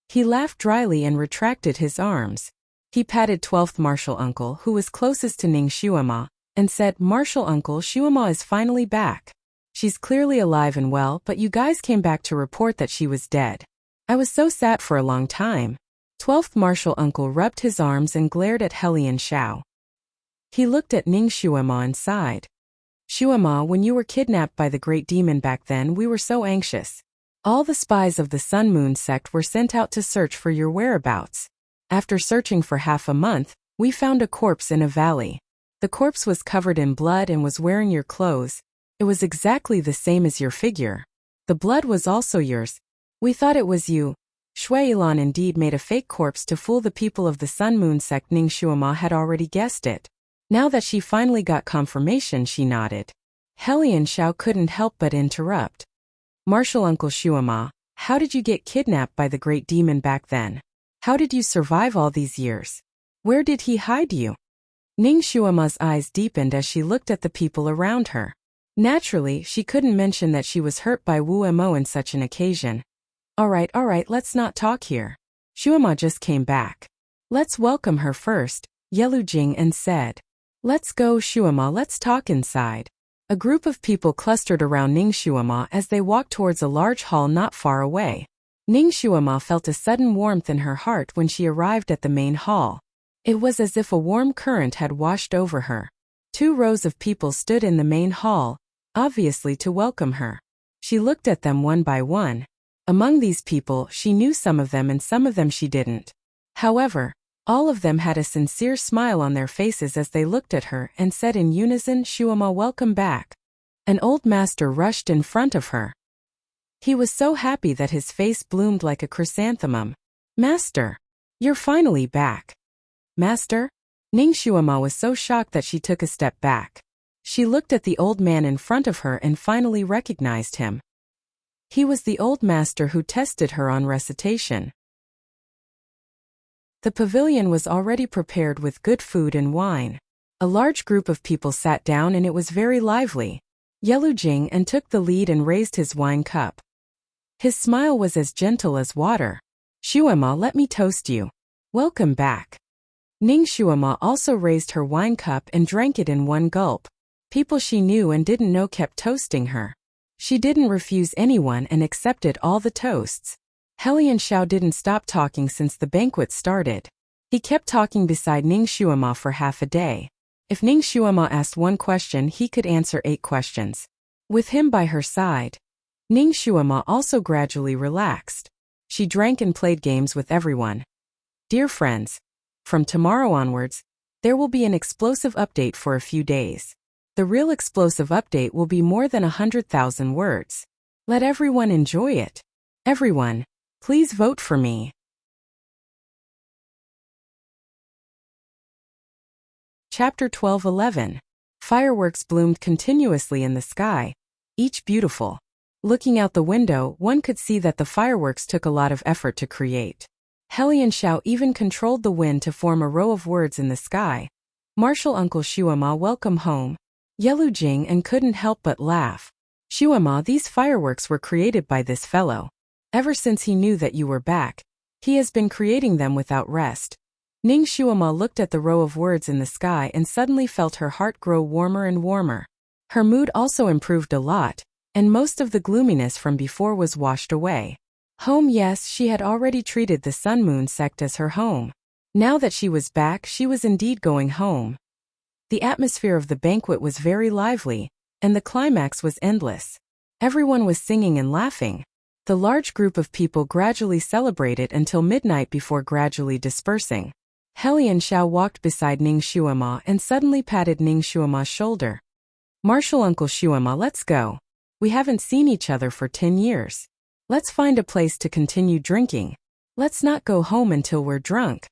He laughed dryly and retracted his arms. He patted 12th Martial Uncle, who was closest to Ning Xuema, and said, Martial Uncle, Xuema is finally back. She's clearly alive and well, but you guys came back to report that she was dead. I was so sad for a long time. 12th Martial Uncle rubbed his arms and glared at Helian Xiao. He looked at Ning Shuima and sighed. Shuima, when you were kidnapped by the great demon back then, we were so anxious. All the spies of the Sun Moon sect were sent out to search for your whereabouts. After searching for half a month, we found a corpse in a valley. The corpse was covered in blood and was wearing your clothes. It was exactly the same as your figure. The blood was also yours. We thought it was you. Shui Ilan indeed made a fake corpse to fool the people of the Sun Moon sect. Ning Shuima had already guessed it. Now that she finally got confirmation, she nodded. Helian Xiao couldn't help but interrupt. Martial Uncle Shuima, how did you get kidnapped by the great demon back then? How did you survive all these years? Where did he hide you? Ning Shuima's eyes deepened as she looked at the people around her. Naturally, she couldn't mention that she was hurt by Wu Mo in such an occasion. Alright, let's not talk here. Shuima just came back. Let's welcome her first, Yelu Jing and said. Let's go, Shuima, let's talk inside. A group of people clustered around Ning Shuima as they walked towards a large hall not far away. Ning Shuima felt a sudden warmth in her heart when she arrived at the main hall. It was as if a warm current had washed over her. 2 rows of people stood in the main hall, obviously to welcome her. She looked at them one by one. Among these people, she knew some of them and some of them she didn't. However, all of them had a sincere smile on their faces as they looked at her and said in unison, Shuima, welcome back. An old master rushed in front of her. He was so happy that his face bloomed like a chrysanthemum. Master! You're finally back. Master? Ning Shuima was so shocked that she took a step back. She looked at the old man in front of her and finally recognized him. He was the old master who tested her on recitation. The pavilion was already prepared with good food and wine. A large group of people sat down and it was very lively. Yelu Jing and took the lead and raised his wine cup. His smile was as gentle as water. Shuima, let me toast you. Welcome back. Ning Shuima also raised her wine cup and drank it in one gulp. People she knew and didn't know kept toasting her. She didn't refuse anyone and accepted all the toasts. Helian Xiao didn't stop talking since the banquet started. He kept talking beside Ning Shuima for half a day. If Ning Shuima asked one question, he could answer 8 questions. With him by her side, Ning Shuima also gradually relaxed. She drank and played games with everyone. Dear friends, from tomorrow onwards, there will be an explosive update for a few days. The real explosive update will be more than 100,000 words. Let everyone enjoy it. Everyone, please vote for me. Chapter 12:11. Fireworks bloomed continuously in the sky, each beautiful. Looking out the window, one could see that the fireworks took a lot of effort to create. Helian Xiao even controlled the wind to form a row of words in the sky. Martial Uncle Shuima, welcome home. Yelu Jing and couldn't help but laugh. Shuima, these fireworks were created by this fellow. Ever since he knew that you were back, he has been creating them without rest. Ning Shuima looked at the row of words in the sky and suddenly felt her heart grow warmer and warmer. Her mood also improved a lot, and most of the gloominess from before was washed away. Home, yes, she had already treated the Sun Moon sect as her home. Now that she was back, she was indeed going home. The atmosphere of the banquet was very lively, and the climax was endless. Everyone was singing and laughing. The large group of people gradually celebrated until midnight before gradually dispersing. Helian Xiao walked beside Ning Shuima and suddenly patted Ning Shuima's shoulder. Martial Uncle Shuima, let's go. We haven't seen each other for 10 years. Let's find a place to continue drinking. Let's not go home until we're drunk.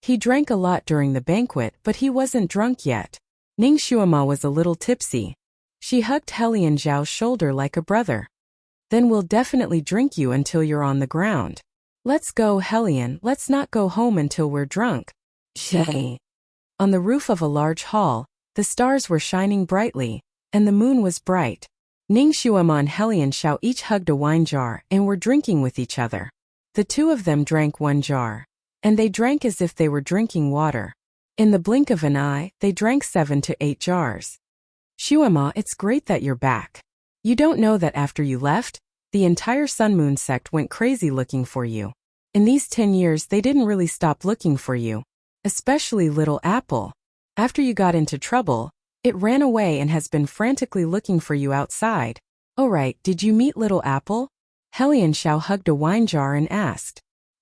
He drank a lot during the banquet, but he wasn't drunk yet. Ning Shuima was a little tipsy. She hugged Helian Xiao's shoulder like a brother. Then we'll definitely drink you until you're on the ground. Let's go, Helian, let's not go home until we're drunk. Shay. On the roof of a large hall, the stars were shining brightly, and the moon was bright. Ning Shuima and Helian Xiao each hugged a wine jar and were drinking with each other. The 2 of them drank one jar, and they drank as if they were drinking water. In the blink of an eye, they drank 7 to 8 jars. Shuima, it's great that you're back. You don't know that after you left, the entire Sun Moon sect went crazy looking for you. In these 10 years they didn't really stop looking for you. Especially Little Apple. After you got into trouble, it ran away and has been frantically looking for you outside. Oh right, did you meet Little Apple? Helian Xiao hugged a wine jar and asked.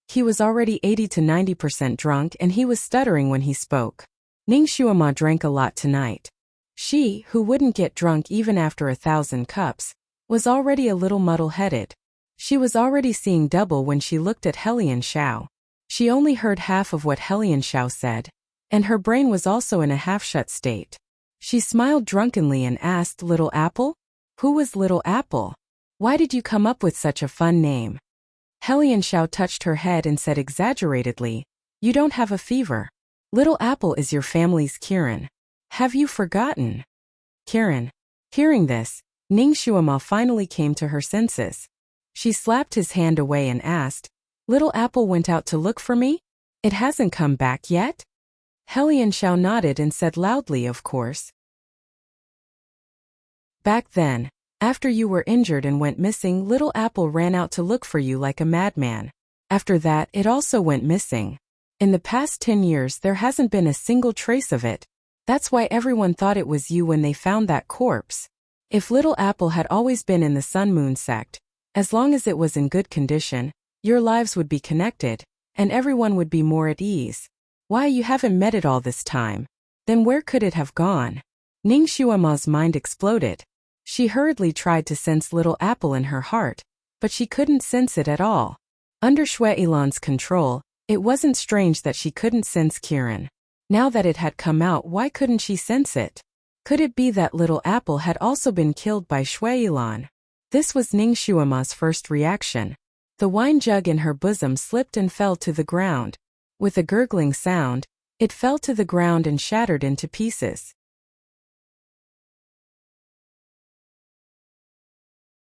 He was already 80 to 90% drunk and he was stuttering when he spoke. Ning Shuama drank a lot tonight. She, who wouldn't get drunk even after 1,000 cups, was already a little muddle-headed. She was already seeing double when she looked at Helian Xiao. She only heard half of what Helian Xiao said, and her brain was also in a half-shut state. She smiled drunkenly and asked, Little Apple? Who was Little Apple? Why did you come up with such a fun name? Helian Xiao touched her head and said exaggeratedly, You don't have a fever. Little Apple is your family's Kiran. Have you forgotten? Kiran. Hearing this, Ning Shuama finally came to her senses. She slapped his hand away and asked, Little Apple went out to look for me? It hasn't come back yet? Helian Xiao nodded and said loudly, Of course. Back then, after you were injured and went missing, Little Apple ran out to look for you like a madman. After that, it also went missing. In the past 10 years there hasn't been a single trace of it. That's why everyone thought it was you when they found that corpse. If Little Apple had always been in the Sun Moon sect, as long as it was in good condition, your lives would be connected, and everyone would be more at ease. Why, you haven't met it all this time. Then where could it have gone? Ning Shuama's mind exploded. She hurriedly tried to sense Little Apple in her heart, but she couldn't sense it at all. Under Shui Ilan's control, it wasn't strange that she couldn't sense Kiran. Now that it had come out, why couldn't she sense it? Could it be that Little Apple had also been killed by Shui Ilan? This was Ning Shuama's first reaction. The wine jug in her bosom slipped and fell to the ground. With a gurgling sound, it fell to the ground and shattered into pieces.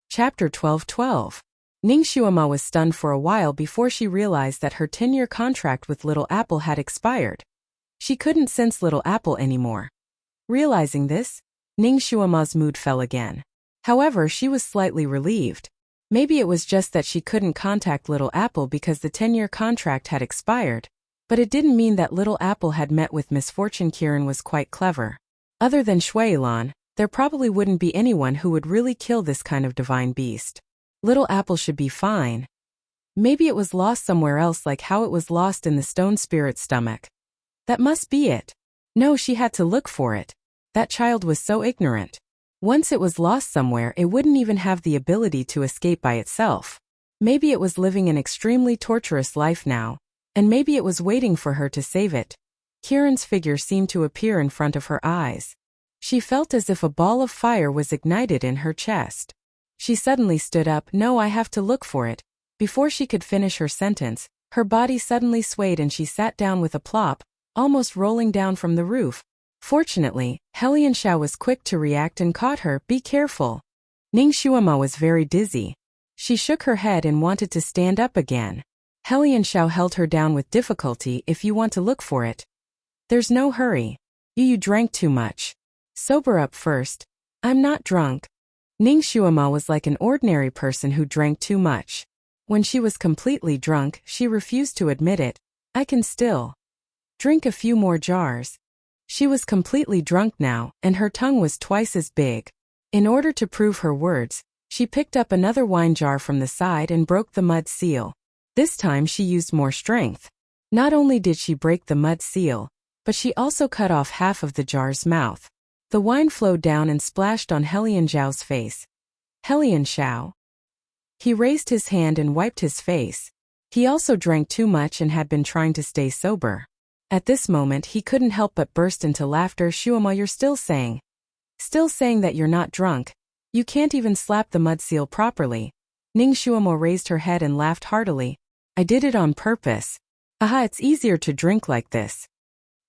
Chapter 12:12. Ning Shuama was stunned for a while before she realized that her 10-year contract with Little Apple had expired. She couldn't sense Little Apple anymore. Realizing this, Ning Shuama's mood fell again. However, she was slightly relieved. Maybe it was just that she couldn't contact Little Apple because the 10-year contract had expired, but it didn't mean that Little Apple had met with misfortune. Kiran was quite clever. Other than Shui Ilan, there probably wouldn't be anyone who would really kill this kind of divine beast. Little Apple should be fine. Maybe it was lost somewhere else, like how it was lost in the stone spirit's stomach. That must be it. No, she had to look for it. That child was so ignorant. Once it was lost somewhere, it wouldn't even have the ability to escape by itself. Maybe it was living an extremely torturous life now, and maybe it was waiting for her to save it. Kiran's figure seemed to appear in front of her eyes. She felt as if a ball of fire was ignited in her chest. She suddenly stood up. No, I have to look for it. Before she could finish her sentence, her body suddenly swayed and she sat down with a plop, almost rolling down from the roof. Fortunately, Helian Xiao was quick to react and caught her. Be careful. Ning Shuama was very dizzy. She shook her head and wanted to stand up again. Helian Xiao held her down with difficulty. If you want to look for it, there's no hurry. You drank too much. Sober up first. I'm not drunk. Ning Shuama was like an ordinary person who drank too much. When she was completely drunk, she refused to admit it. I can still drink a few more jars. She was completely drunk now, and her tongue was twice as big. In order to prove her words, she picked up another wine jar from the side and broke the mud seal. This time she used more strength. Not only did she break the mud seal, but she also cut off half of the jar's mouth. The wine flowed down and splashed on Helian Xiao's face. Helian Xiao. He raised his hand and wiped his face. He also drank too much and had been trying to stay sober. At this moment he couldn't help but burst into laughter. Shuama, you're still saying that you're not drunk. You can't even slap the mud seal properly. Ning Shuama raised her head and laughed heartily. I did it on purpose. Aha, it's easier to drink like this.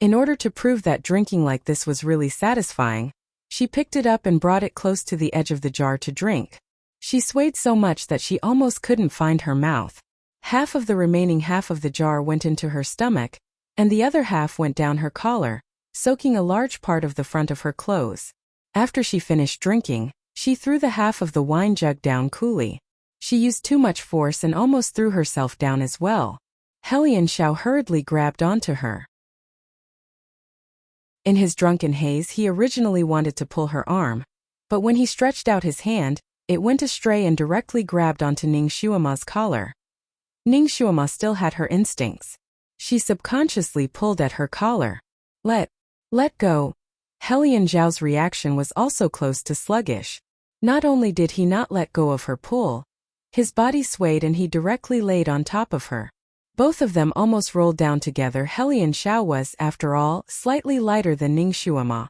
In order to prove that drinking like this was really satisfying, she picked it up and brought it close to the edge of the jar to drink. She swayed so much that she almost couldn't find her mouth. Half of the remaining half of the jar went into her stomach, and the other half went down her collar, soaking a large part of the front of her clothes. After she finished drinking, She threw the half of the wine jug down coolly. She used too much force and almost threw herself down as well. Helian Xiao hurriedly grabbed onto her. In his drunken haze, he originally wanted to pull her arm, but when he stretched out his hand, it went astray and directly grabbed onto Ning Xuema's collar. Ning Xuema still had her instincts. She subconsciously pulled at her collar. Let go. Helian Zhao's reaction was also close to sluggish. Not only did he not let go of her pull, his body swayed and he directly laid on top of her. Both of them almost rolled down together. Helian Xiao was, after all, slightly lighter than Ning Xuema.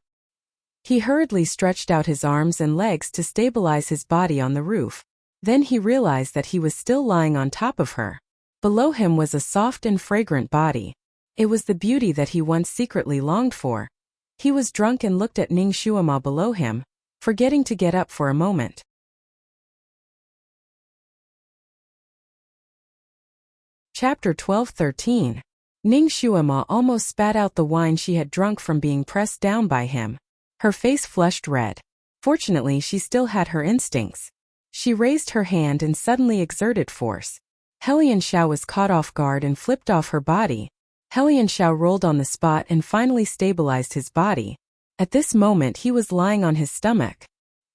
He hurriedly stretched out his arms and legs to stabilize his body on the roof. Then he realized that he was still lying on top of her. Below him was a soft and fragrant body. It was the beauty that he once secretly longed for. He was drunk and looked at Ning Xuema below him, forgetting to get up for a moment. Chapter 12-13. Ning Xuema almost spat out the wine she had drunk from being pressed down by him. Her face flushed red. Fortunately, she still had her instincts. She raised her hand and suddenly exerted force. Helian Xiao was caught off guard and flipped off her body. Helian Xiao rolled on the spot and finally stabilized his body. At this moment, he was lying on his stomach.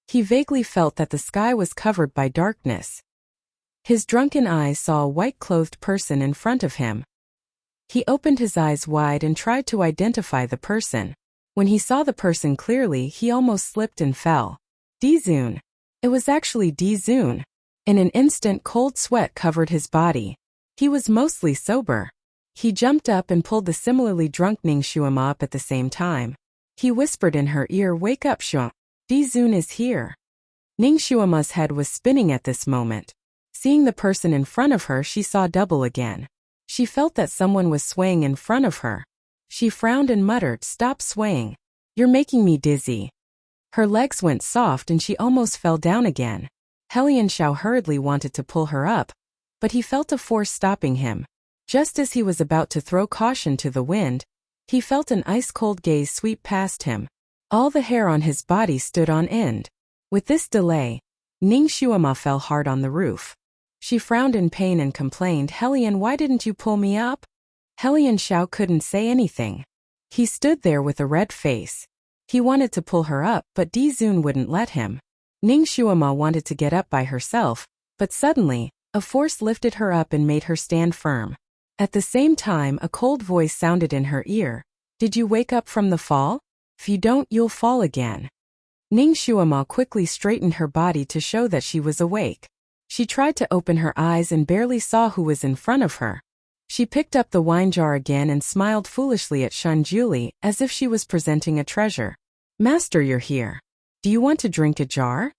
He vaguely felt that the sky was covered by darkness. His drunken eyes saw a white-clothed person in front of him. He opened his eyes wide and tried to identify the person. When he saw the person clearly, he almost slipped and fell. Dizun. It was actually Dizun. In an instant, cold sweat covered his body. He was mostly sober. He jumped up and pulled the similarly drunk Ning Xuema up at the same time. He whispered in her ear, "Wake up, Xuan. Dizun is here." Ning Xuema's head was spinning at this moment. Seeing the person in front of her, she saw double again. She felt that someone was swaying in front of her. She frowned and muttered, "Stop swaying. You're making me dizzy." Her legs went soft and she almost fell down again. Helian Xiao hurriedly wanted to pull her up, but he felt a force stopping him. Just as he was about to throw caution to the wind, he felt an ice-cold gaze sweep past him. All the hair on his body stood on end. With this delay, Ning Xuema fell hard on the roof. She frowned in pain and complained, "Helian, why didn't you pull me up?" Helian Xiao couldn't say anything. He stood there with a red face. He wanted to pull her up, but Dizun wouldn't let him. Ning Xuema wanted to get up by herself, but suddenly, a force lifted her up and made her stand firm. At the same time, a cold voice sounded in her ear. "Did you wake up from the fall? If you don't, you'll fall again." Ning Xuema quickly straightened her body to show that she was awake. She tried to open her eyes and barely saw who was in front of her. She picked up the wine jar again and smiled foolishly at Shun Juli, as if she was presenting a treasure. "Master, you're here. Do you want to drink a jar?"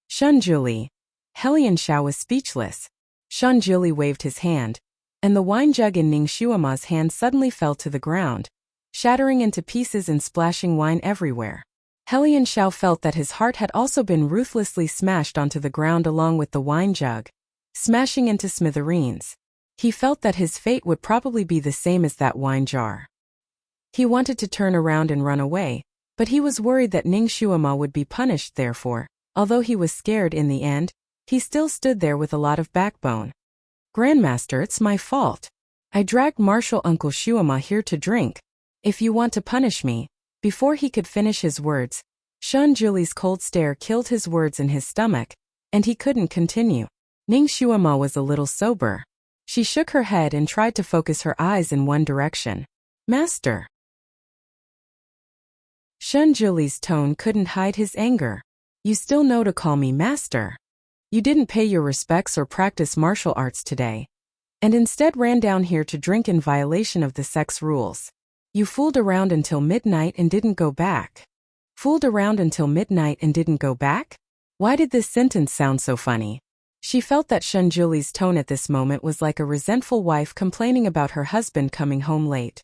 Shun Juli. Helian Xiao was speechless. Shun Juli waved his hand, and the wine jug in Ning Xuema's hand suddenly fell to the ground, shattering into pieces and splashing wine everywhere. Helian Xiao felt that his heart had also been ruthlessly smashed onto the ground along with the wine jug, smashing into smithereens. He felt that his fate would probably be the same as that wine jar. He wanted to turn around and run away, but he was worried that Ning Xuema would be punished. Therefore, although he was scared in the end, he still stood there with a lot of backbone. "Grandmaster, it's my fault. I dragged Martial Uncle Xuema here to drink. If you want to punish me..." Before he could finish his words, Shun Juli's cold stare killed his words in his stomach, and he couldn't continue. Ning Xuema was a little sober. She shook her head and tried to focus her eyes in one direction. "Master." Shun Juli's tone couldn't hide his anger. "You still know to call me master. You didn't pay your respects or practice martial arts today, and instead ran down here to drink in violation of the sex rules. You fooled around until midnight and didn't go back." Fooled around until midnight and didn't go back? Why did this sentence sound so funny? She felt that Shun Juli's tone at this moment was like a resentful wife complaining about her husband coming home late.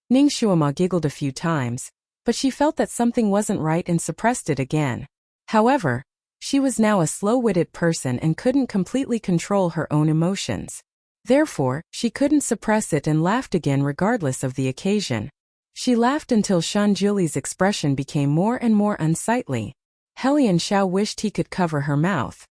Ning Xuema giggled a few times, but she felt that something wasn't right and suppressed it again. However, she was now a slow-witted person and couldn't completely control her own emotions. Therefore, she couldn't suppress it and laughed again regardless of the occasion. She laughed until Shun Juli's expression became more and more unsightly. Helian Xiao wished he could cover her mouth.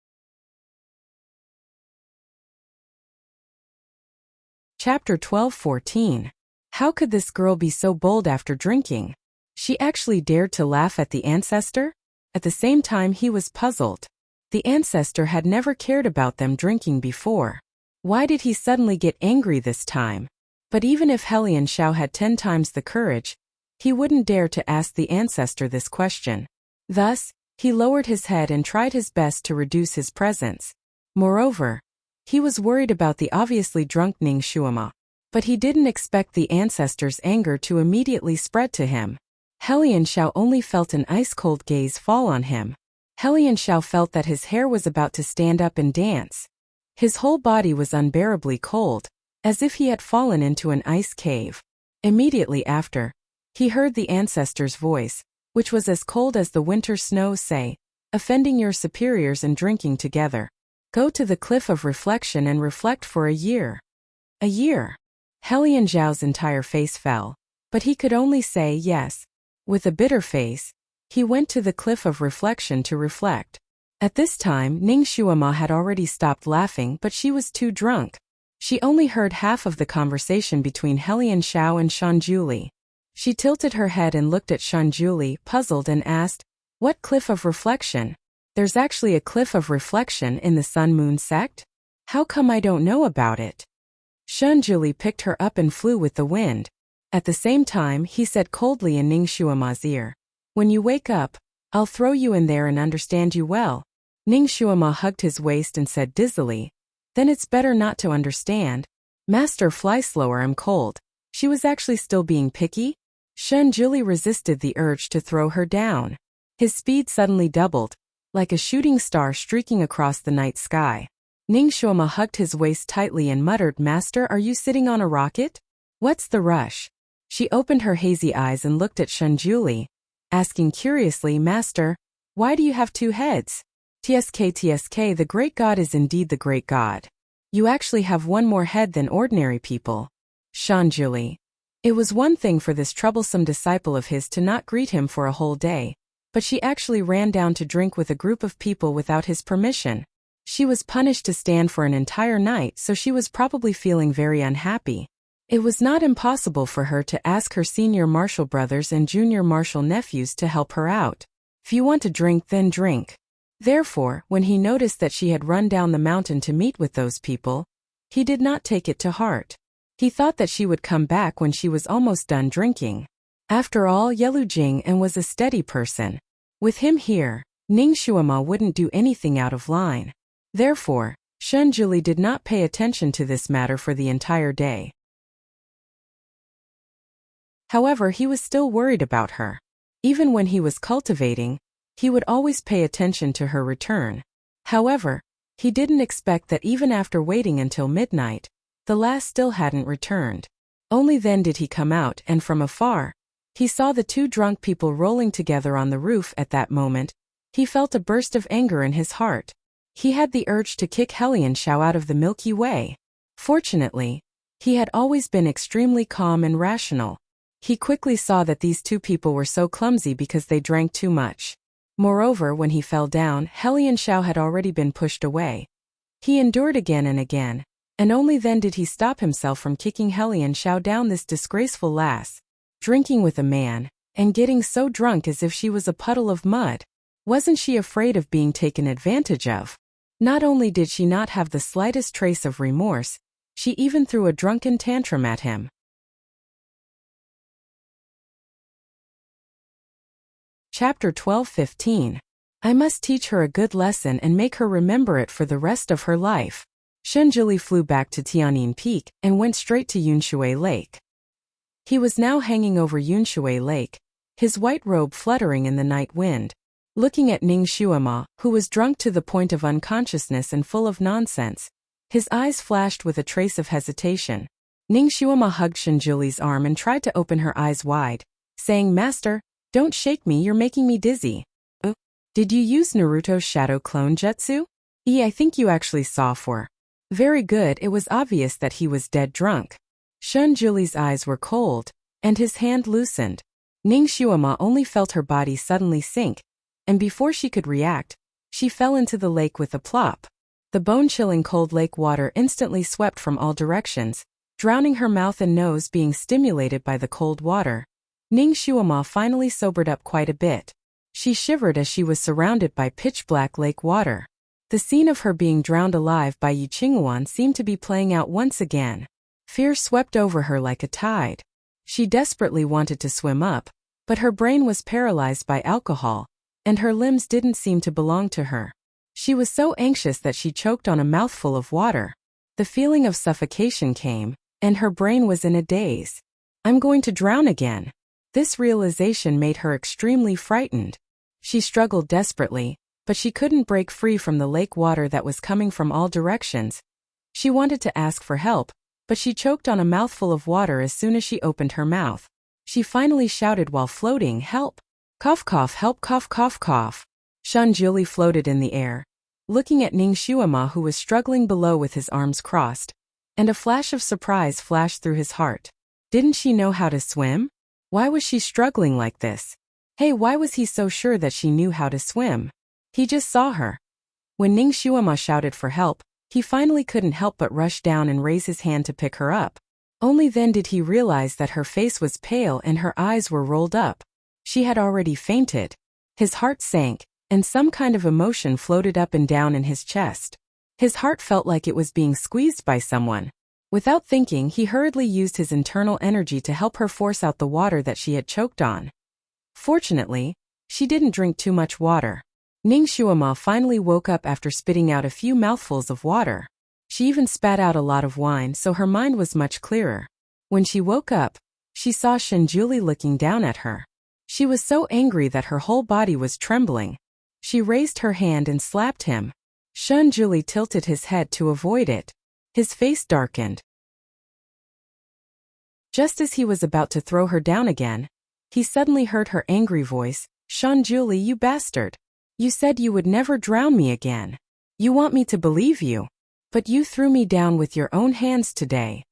Chapter 12-14. How could this girl be so bold after drinking? She actually dared to laugh at the ancestor? At the same time he was puzzled. The ancestor had never cared about them drinking before. Why did he suddenly get angry this time? But even if Helian Xiao had 10 times the courage, he wouldn't dare to ask the ancestor this question. Thus, he lowered his head and tried his best to reduce his presence. Moreover, he was worried about the obviously drunk Ning Shuama. But he didn't expect the ancestor's anger to immediately spread to him. Helian Xiao only felt an ice-cold gaze fall on him. Helian Xiao felt that his hair was about to stand up and dance. His whole body was unbearably cold, as if he had fallen into an ice cave. Immediately after, he heard the ancestor's voice, which was as cold as the winter snow, say, "Offending your superiors and drinking together. Go to the cliff of reflection and reflect for a year." A year? Helian Xiao's entire face fell, but he could only say yes. With a bitter face, he went to the cliff of reflection to reflect. At this time, Ning Shuama had already stopped laughing, but she was too drunk. She only heard half of the conversation between Helian Xiao and Shanjuli. She tilted her head and looked at Shanjuli, puzzled, and asked, "What cliff of reflection? There's actually a cliff of reflection in the Sun Moon sect? How come I don't know about it?" Shanjuli picked her up and flew with the wind. At the same time, he said coldly in Ning Shuama's ear, "When you wake up, I'll throw you in there and understand you well." Ning Shuama hugged his waist and said dizzily, "Then it's better not to understand. Master, fly slower, I'm cold." She was actually still being picky? Shanjuli resisted the urge to throw her down. His speed suddenly doubled, like a shooting star streaking across the night sky. Ning Shuama hugged his waist tightly and muttered, "Master, are you sitting on a rocket? What's the rush?" She opened her hazy eyes and looked at Shanjuli, asking curiously, "Master, why do you have 2 heads? TSK, the great god is indeed the great god. You actually have 1 more head than ordinary people." Shanjuli. It was one thing for this troublesome disciple of his to not greet him for a whole day, but she actually ran down to drink with a group of people without his permission. She was punished to stand for an entire night, so she was probably feeling very unhappy. It was not impossible for her to ask her senior martial brothers and junior martial nephews to help her out. If you want to drink, then drink. Therefore, when he noticed that she had run down the mountain to meet with those people, he did not take it to heart. He thought that she would come back when she was almost done drinking. After all, Yelu Jing and was a steady person. With him here, Ning Shuama wouldn't do anything out of line. Therefore, Shanjuli did not pay attention to this matter for the entire day. However, he was still worried about her. Even when he was cultivating, he would always pay attention to her return. However, he didn't expect that even after waiting until midnight, the lass still hadn't returned. Only then did he come out, and from afar, he saw the 2 drunk people rolling together on the roof. At that moment, he felt a burst of anger in his heart. He had the urge to kick Helian Xiao out of the Milky Way. Fortunately, he had always been extremely calm and rational. He quickly saw that these 2 people were so clumsy because they drank too much. Moreover, when he fell down, Helian Xiao had already been pushed away. He endured again and again, and only then did he stop himself from kicking Helian Xiao down, this disgraceful lass, drinking with a man, and getting so drunk as if she was a puddle of mud. Wasn't she afraid of being taken advantage of? Not only did she not have the slightest trace of remorse, she even threw a drunken tantrum at him. Chapter 12-15. I must teach her a good lesson and make her remember it for the rest of her life. Shanjuli flew back to Tianin Peak and went straight to Yunshui Lake. He was now hanging over Yunshui Lake, his white robe fluttering in the night wind, looking at Ning Shuama, who was drunk to the point of unconsciousness and full of nonsense. His eyes flashed with a trace of hesitation. Ning Shuama hugged Shanjuli's arm and tried to open her eyes wide, saying, "Master, don't shake me, you're making me dizzy." Did you use Naruto's shadow clone jutsu? I think you actually saw for. Very good, it was obvious that he was dead drunk. Shanjuli's eyes were cold, and his hand loosened. Ning Shuama only felt her body suddenly sink, and before she could react, she fell into the lake with a plop. The bone-chilling cold lake water instantly swept from all directions, drowning her mouth and nose being stimulated by the cold water. Ning Xuema finally sobered up quite a bit. She shivered as she was surrounded by pitch-black lake water. The scene of her being drowned alive by Yu Qinghuan seemed to be playing out once again. Fear swept over her like a tide. She desperately wanted to swim up, but her brain was paralyzed by alcohol, and her limbs didn't seem to belong to her. She was so anxious that she choked on a mouthful of water. The feeling of suffocation came, and her brain was in a daze. I'm going to drown again. This realization made her extremely frightened. She struggled desperately, but she couldn't break free from the lake water that was coming from all directions. She wanted to ask for help, but she choked on a mouthful of water as soon as she opened her mouth. She finally shouted while floating, "Help! Cough cough, help, cough cough cough." Shen Juli floated in the air, looking at Ning Xuema who was struggling below with his arms crossed, and a flash of surprise flashed through his heart. Didn't she know how to swim? Why was she struggling like this? Hey, why was he so sure that she knew how to swim? He just saw her. When Ning Xuema shouted for help, he finally couldn't help but rush down and raise his hand to pick her up. Only then did he realize that her face was pale and her eyes were rolled up. She had already fainted. His heart sank, and some kind of emotion floated up and down in his chest. His heart felt like it was being squeezed by someone. Without thinking, he hurriedly used his internal energy to help her force out the water that she had choked on. Fortunately, she didn't drink too much water. Ning Xuema finally woke up after spitting out a few mouthfuls of water. She even spat out a lot of wine, so her mind was much clearer. When she woke up, she saw Shen Juli looking down at her. She was so angry that her whole body was trembling. She raised her hand and slapped him. Shen Juli tilted his head to avoid it. His face darkened. Just as he was about to throw her down again, he suddenly heard her angry voice, "Shen Juli, you bastard. You said you would never drown me again. You want me to believe you. But you threw me down with your own hands today."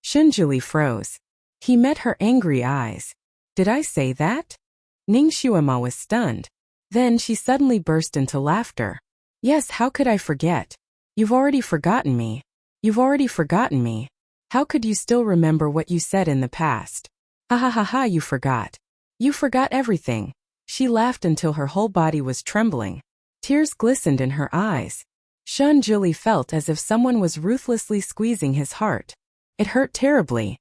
Shen Juli froze. He met her angry eyes. "Did I say that?" Ning Xuema was stunned. Then she suddenly burst into laughter. "Yes, how could I forget? You've already forgotten me. You've already forgotten me. How could you still remember what you said in the past? Ha ha ha ha, you forgot. You forgot everything." She laughed until her whole body was trembling. Tears glistened in her eyes. Shen Juli felt as if someone was ruthlessly squeezing his heart. It hurt terribly.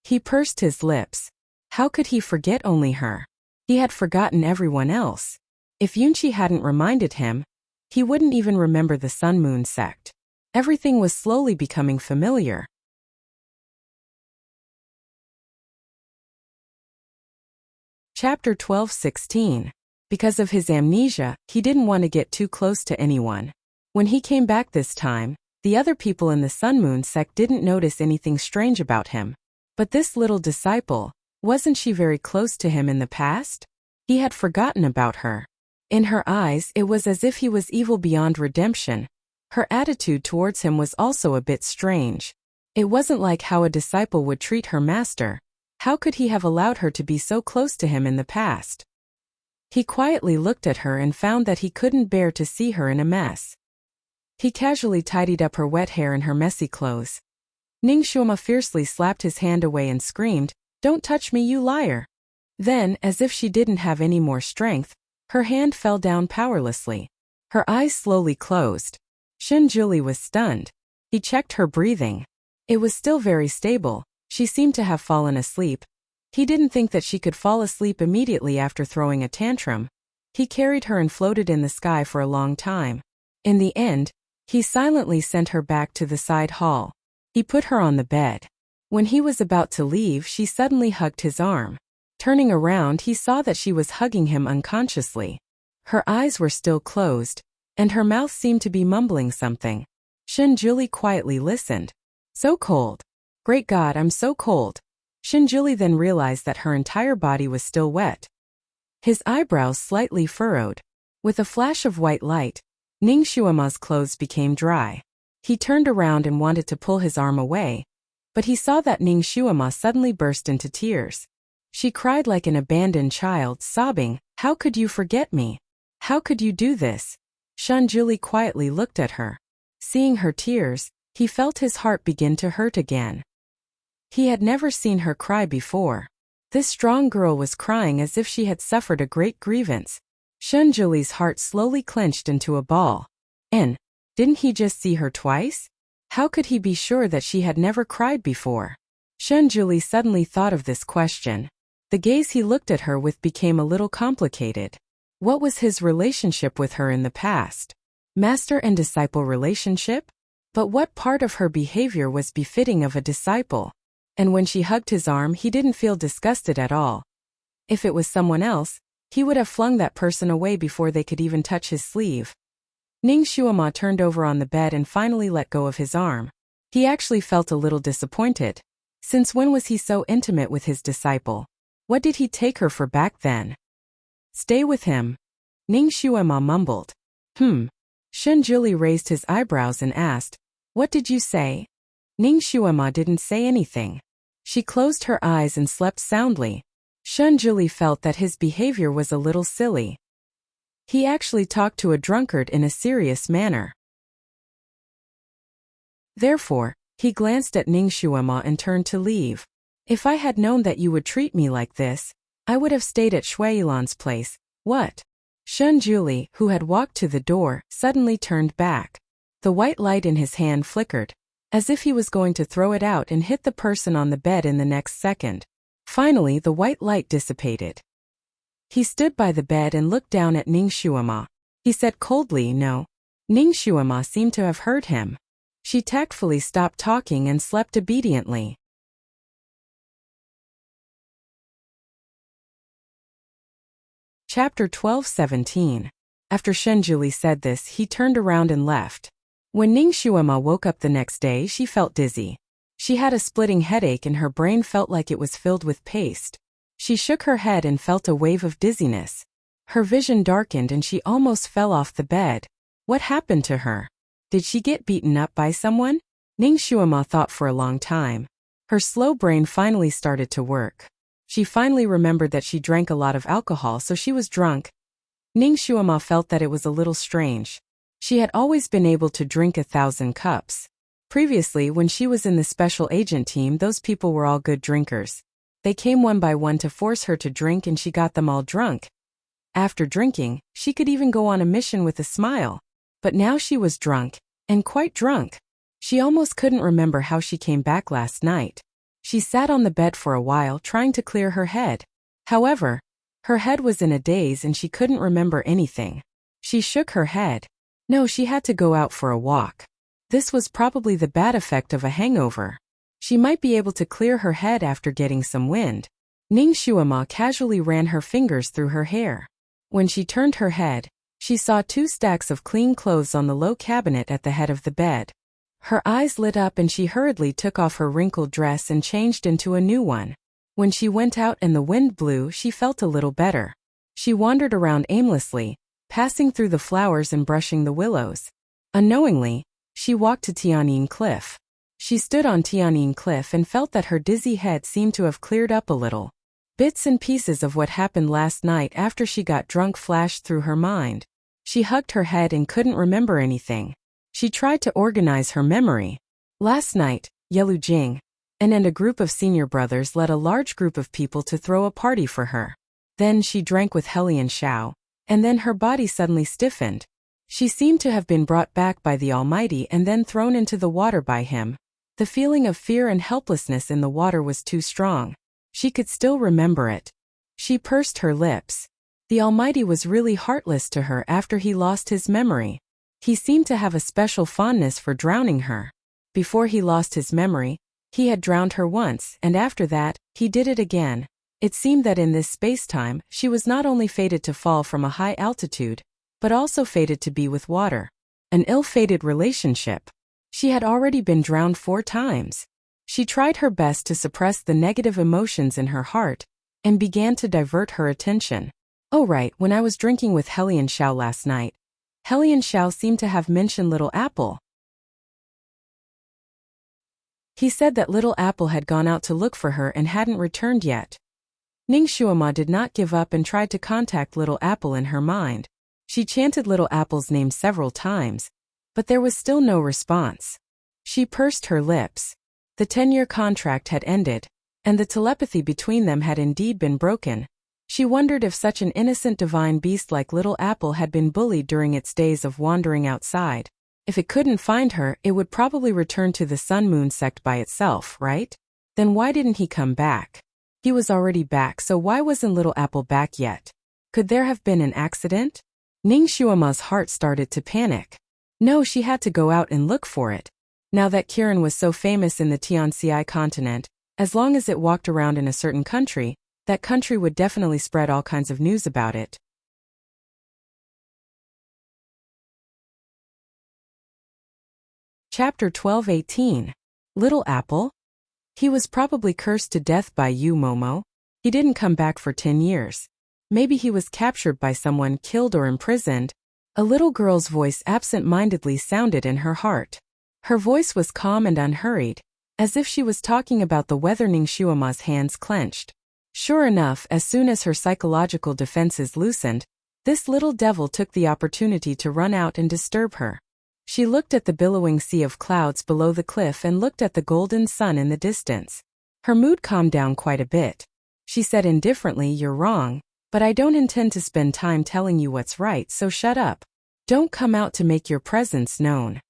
He pursed his lips. How could he forget only her? He had forgotten everyone else. If Yunqi hadn't reminded him, he wouldn't even remember the Sun Moon sect. Everything was slowly becoming familiar. Chapter 12:16. Because of his amnesia, he didn't want to get too close to anyone. When he came back this time, the other people in the Sun Moon sect didn't notice anything strange about him. But this little disciple, wasn't she very close to him in the past? He had forgotten about her. In her eyes, it was as if he was evil beyond redemption. Her attitude towards him was also a bit strange. It wasn't like how a disciple would treat her master. How could he have allowed her to be so close to him in the past? He quietly looked at her and found that he couldn't bear to see her in a mess. He casually tidied up her wet hair and her messy clothes. Ning Xuema fiercely slapped his hand away and screamed, "Don't touch me, you liar!" Then, as if she didn't have any more strength, her hand fell down powerlessly. Her eyes slowly closed. Shen Juli was stunned. He checked her breathing. It was still very stable. She seemed to have fallen asleep. He didn't think that she could fall asleep immediately after throwing a tantrum. He carried her and floated in the sky for a long time. In the end, he silently sent her back to the side hall. He put her on the bed. When he was about to leave, she suddenly hugged his arm. Turning around, he saw that she was hugging him unconsciously. Her eyes were still closed, and her mouth seemed to be mumbling something. Shen Juli quietly listened. "So cold. Great God, I'm so cold." Shen Juli then realized that her entire body was still wet. His eyebrows slightly furrowed. With a flash of white light, Ning Xuema's clothes became dry. He turned around and wanted to pull his arm away, but he saw that Ning Xuema suddenly burst into tears. She cried like an abandoned child, sobbing, "How could you forget me? How could you do this? Shunjuli quietly looked at her. Seeing her tears, he felt his heart begin to hurt again. He had never seen her cry before. This strong girl was crying as if she had suffered a great grievance. Shunjuli's heart slowly clenched into a ball. And, didn't he just see her twice? How could he be sure that she had never cried before? Shunjuli suddenly thought of this question. The gaze he looked at her with became a little complicated. What was his relationship with her in the past? Master and disciple relationship? But what part of her behavior was befitting of a disciple? And when she hugged his arm, he didn't feel disgusted at all. If it was someone else, he would have flung that person away before they could even touch his sleeve. Ning Shuama turned over on the bed and finally let go of his arm. He actually felt a little disappointed. Since when was he so intimate with his disciple? What did he take her for back then? Stay with him. Ning Shuama mumbled. Shunjuli raised his eyebrows and asked, "What did you say?" Ning Shuama didn't say anything. She closed her eyes and slept soundly. Shunjuli felt that his behavior was a little silly. He actually talked to a drunkard in a serious manner. Therefore, he glanced at Ning Shuama and turned to leave. "If I had known that you would treat me like this, I would have stayed at Shuilan's place." "What?" Shunjuli, who had walked to the door, suddenly turned back. The white light in his hand flickered, as if he was going to throw it out and hit the person on the bed in the next second. Finally, the white light dissipated. He stood by the bed and looked down at Ning Shuama. He said coldly, "No." Ning Shuama seemed to have heard him. She tactfully stopped talking and slept obediently. Chapter 12:17. After Shunjuli said this, he turned around and left. When Ning Shuama woke up the next day, she felt dizzy. She had a splitting headache and her brain felt like it was filled with paste. She shook her head and felt a wave of dizziness. Her vision darkened and she almost fell off the bed. What happened to her? Did she get beaten up by someone? Ning Shuama thought for a long time. Her slow brain finally started to work. She finally remembered that she drank a lot of alcohol, so she was drunk. Ning Shuama felt that it was a little strange. She had always been able to drink 1,000 cups. Previously, when she was in the special agent team, those people were all good drinkers. They came one by one to force her to drink and she got them all drunk. After drinking, she could even go on a mission with a smile. But now she was drunk, and quite drunk. She almost couldn't remember how she came back last night. She sat on the bed for a while trying to clear her head. However, her head was in a daze and she couldn't remember anything. She shook her head. No, she had to go out for a walk. This was probably the bad effect of a hangover. She might be able to clear her head after getting some wind. Ning Shuama casually ran her fingers through her hair. When she turned her head, she saw 2 stacks of clean clothes on the low cabinet at the head of the bed. Her eyes lit up and she hurriedly took off her wrinkled dress and changed into a new one. When she went out and the wind blew, she felt a little better. She wandered around aimlessly, passing through the flowers and brushing the willows. Unknowingly, she walked to Tianyin Cliff. She stood on Tianyin Cliff and felt that her dizzy head seemed to have cleared up a little. Bits and pieces of what happened last night after she got drunk flashed through her mind. She hugged her head and couldn't remember anything. She tried to organize her memory. Last night, Yelu Jing and a group of senior brothers led a large group of people to throw a party for her. Then she drank with Helian Shao, and then her body suddenly stiffened. She seemed to have been brought back by the Almighty and then thrown into the water by him. The feeling of fear and helplessness in the water was too strong. She could still remember it. She pursed her lips. The Almighty was really heartless to her after he lost his memory. He seemed to have a special fondness for drowning her. Before he lost his memory, he had drowned her once, and after that, he did it again. It seemed that in this space-time, she was not only fated to fall from a high altitude, but also fated to be with water. An ill-fated relationship. She had already been drowned 4 times. She tried her best to suppress the negative emotions in her heart, and began to divert her attention. Oh right, when I was drinking with Helian Shao last night, Helian Shao seemed to have mentioned Little Apple. He said that Little Apple had gone out to look for her and hadn't returned yet. Ning Shuama did not give up and tried to contact Little Apple in her mind. She chanted Little Apple's name several times, but there was still no response. She pursed her lips. The 10-year contract had ended, and the telepathy between them had indeed been broken. She wondered if such an innocent divine beast like Little Apple had been bullied during its days of wandering outside. If it couldn't find her, it would probably return to the Sun-Moon sect by itself, right? Then why didn't he come back? He was already back, so why wasn't Little Apple back yet? Could there have been an accident? Ning Xuema's heart started to panic. No, she had to go out and look for it. Now that Kirin was so famous in the Tianxi continent, as long as it walked around in a certain country, that country would definitely spread all kinds of news about it. Chapter 12:18. Little Apple? He was probably cursed to death by you, Momo. He didn't come back for 10 years. Maybe he was captured by someone, killed or imprisoned. A little girl's voice absent-mindedly sounded in her heart. Her voice was calm and unhurried, as if she was talking about the weather. Ning Xuema's hands clenched. Sure enough, as soon as her psychological defenses loosened, this little devil took the opportunity to run out and disturb her. She looked at the billowing sea of clouds below the cliff and looked at the golden sun in the distance. Her mood calmed down quite a bit. She said indifferently, "You're wrong, but I don't intend to spend time telling you what's right, so shut up. Don't come out to make your presence known."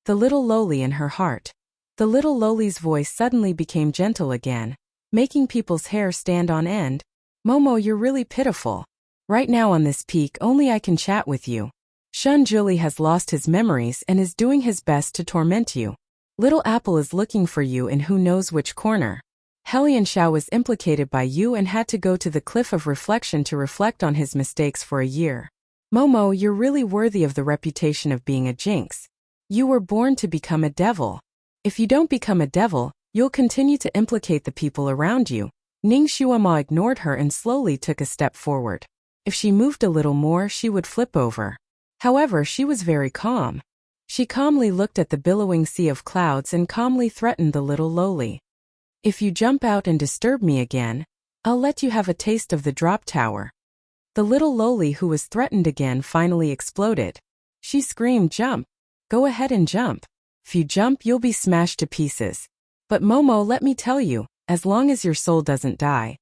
The little loli in her heart. The little loli's voice suddenly became gentle again, making people's hair stand on end. "Momo, you're really pitiful. Right now on this peak only I can chat with you. Shun Juli has lost his memories and is doing his best to torment you. Little Apple is looking for you in who knows which corner. Helian Xiao was implicated by you and had to go to the Cliff of Reflection to reflect on his mistakes for a year. Momo, you're really worthy of the reputation of being a jinx. You were born to become a devil. If you don't become a devil, you'll continue to implicate the people around you." Ning Xuema ignored her and slowly took a step forward. If she moved a little more, she would flip over. However, she was very calm. She calmly looked at the billowing sea of clouds and calmly threatened the little loli. "If you jump out and disturb me again, I'll let you have a taste of the drop tower." The little loli, who was threatened again, finally exploded. She screamed, "Jump! Go ahead and jump. If you jump, you'll be smashed to pieces. But Momo, let me tell you, as long as your soul doesn't die,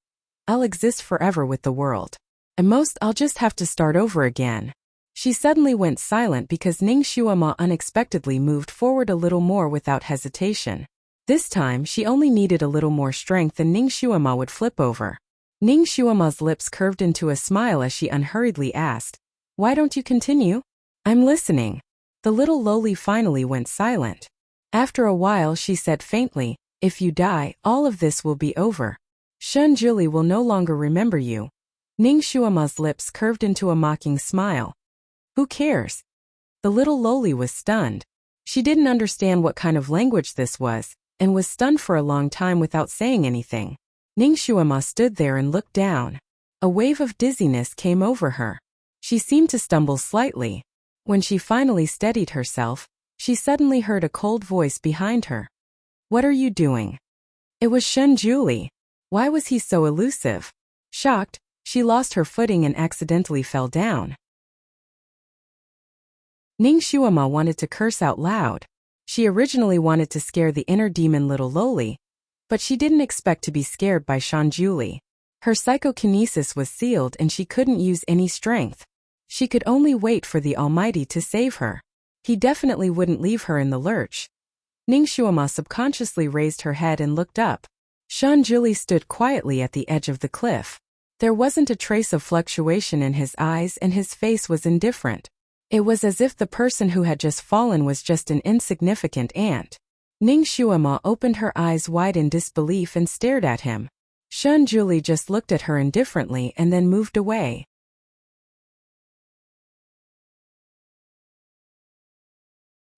I'll exist forever with the world. At most, I'll just have to start over again." She suddenly went silent because Ning Xuema unexpectedly moved forward a little more without hesitation. This time, she only needed a little more strength and Ning Xuema would flip over. Ning Xuema's lips curved into a smile as she unhurriedly asked, "Why don't you continue?" "I'm listening." The little loli finally went silent. After a while she said faintly, "If you die, all of this will be over. Shun Juli will no longer remember you." Ning Xuema's lips curved into a mocking smile. "Who cares?" The little loli was stunned. She didn't understand what kind of language this was, and was stunned for a long time without saying anything. Ning Xuema stood there and looked down. A wave of dizziness came over her. She seemed to stumble slightly. When she finally steadied herself, she suddenly heard a cold voice behind her. "What are you doing?" It was Shun Juli. Why was he so elusive? Shocked, she lost her footing and accidentally fell down. Ning Xuema wanted to curse out loud. She originally wanted to scare the inner demon little loli, but she didn't expect to be scared by Shun Juli. Her psychokinesis was sealed and she couldn't use any strength. She could only wait for the Almighty to save her. He definitely wouldn't leave her in the lurch. Ning Xuema subconsciously raised her head and looked up. Shun Juli stood quietly at the edge of the cliff. There wasn't a trace of fluctuation in his eyes and his face was indifferent. It was as if the person who had just fallen was just an insignificant ant. Ning Xuema opened her eyes wide in disbelief and stared at him. Shun Juli just looked at her indifferently and then moved away.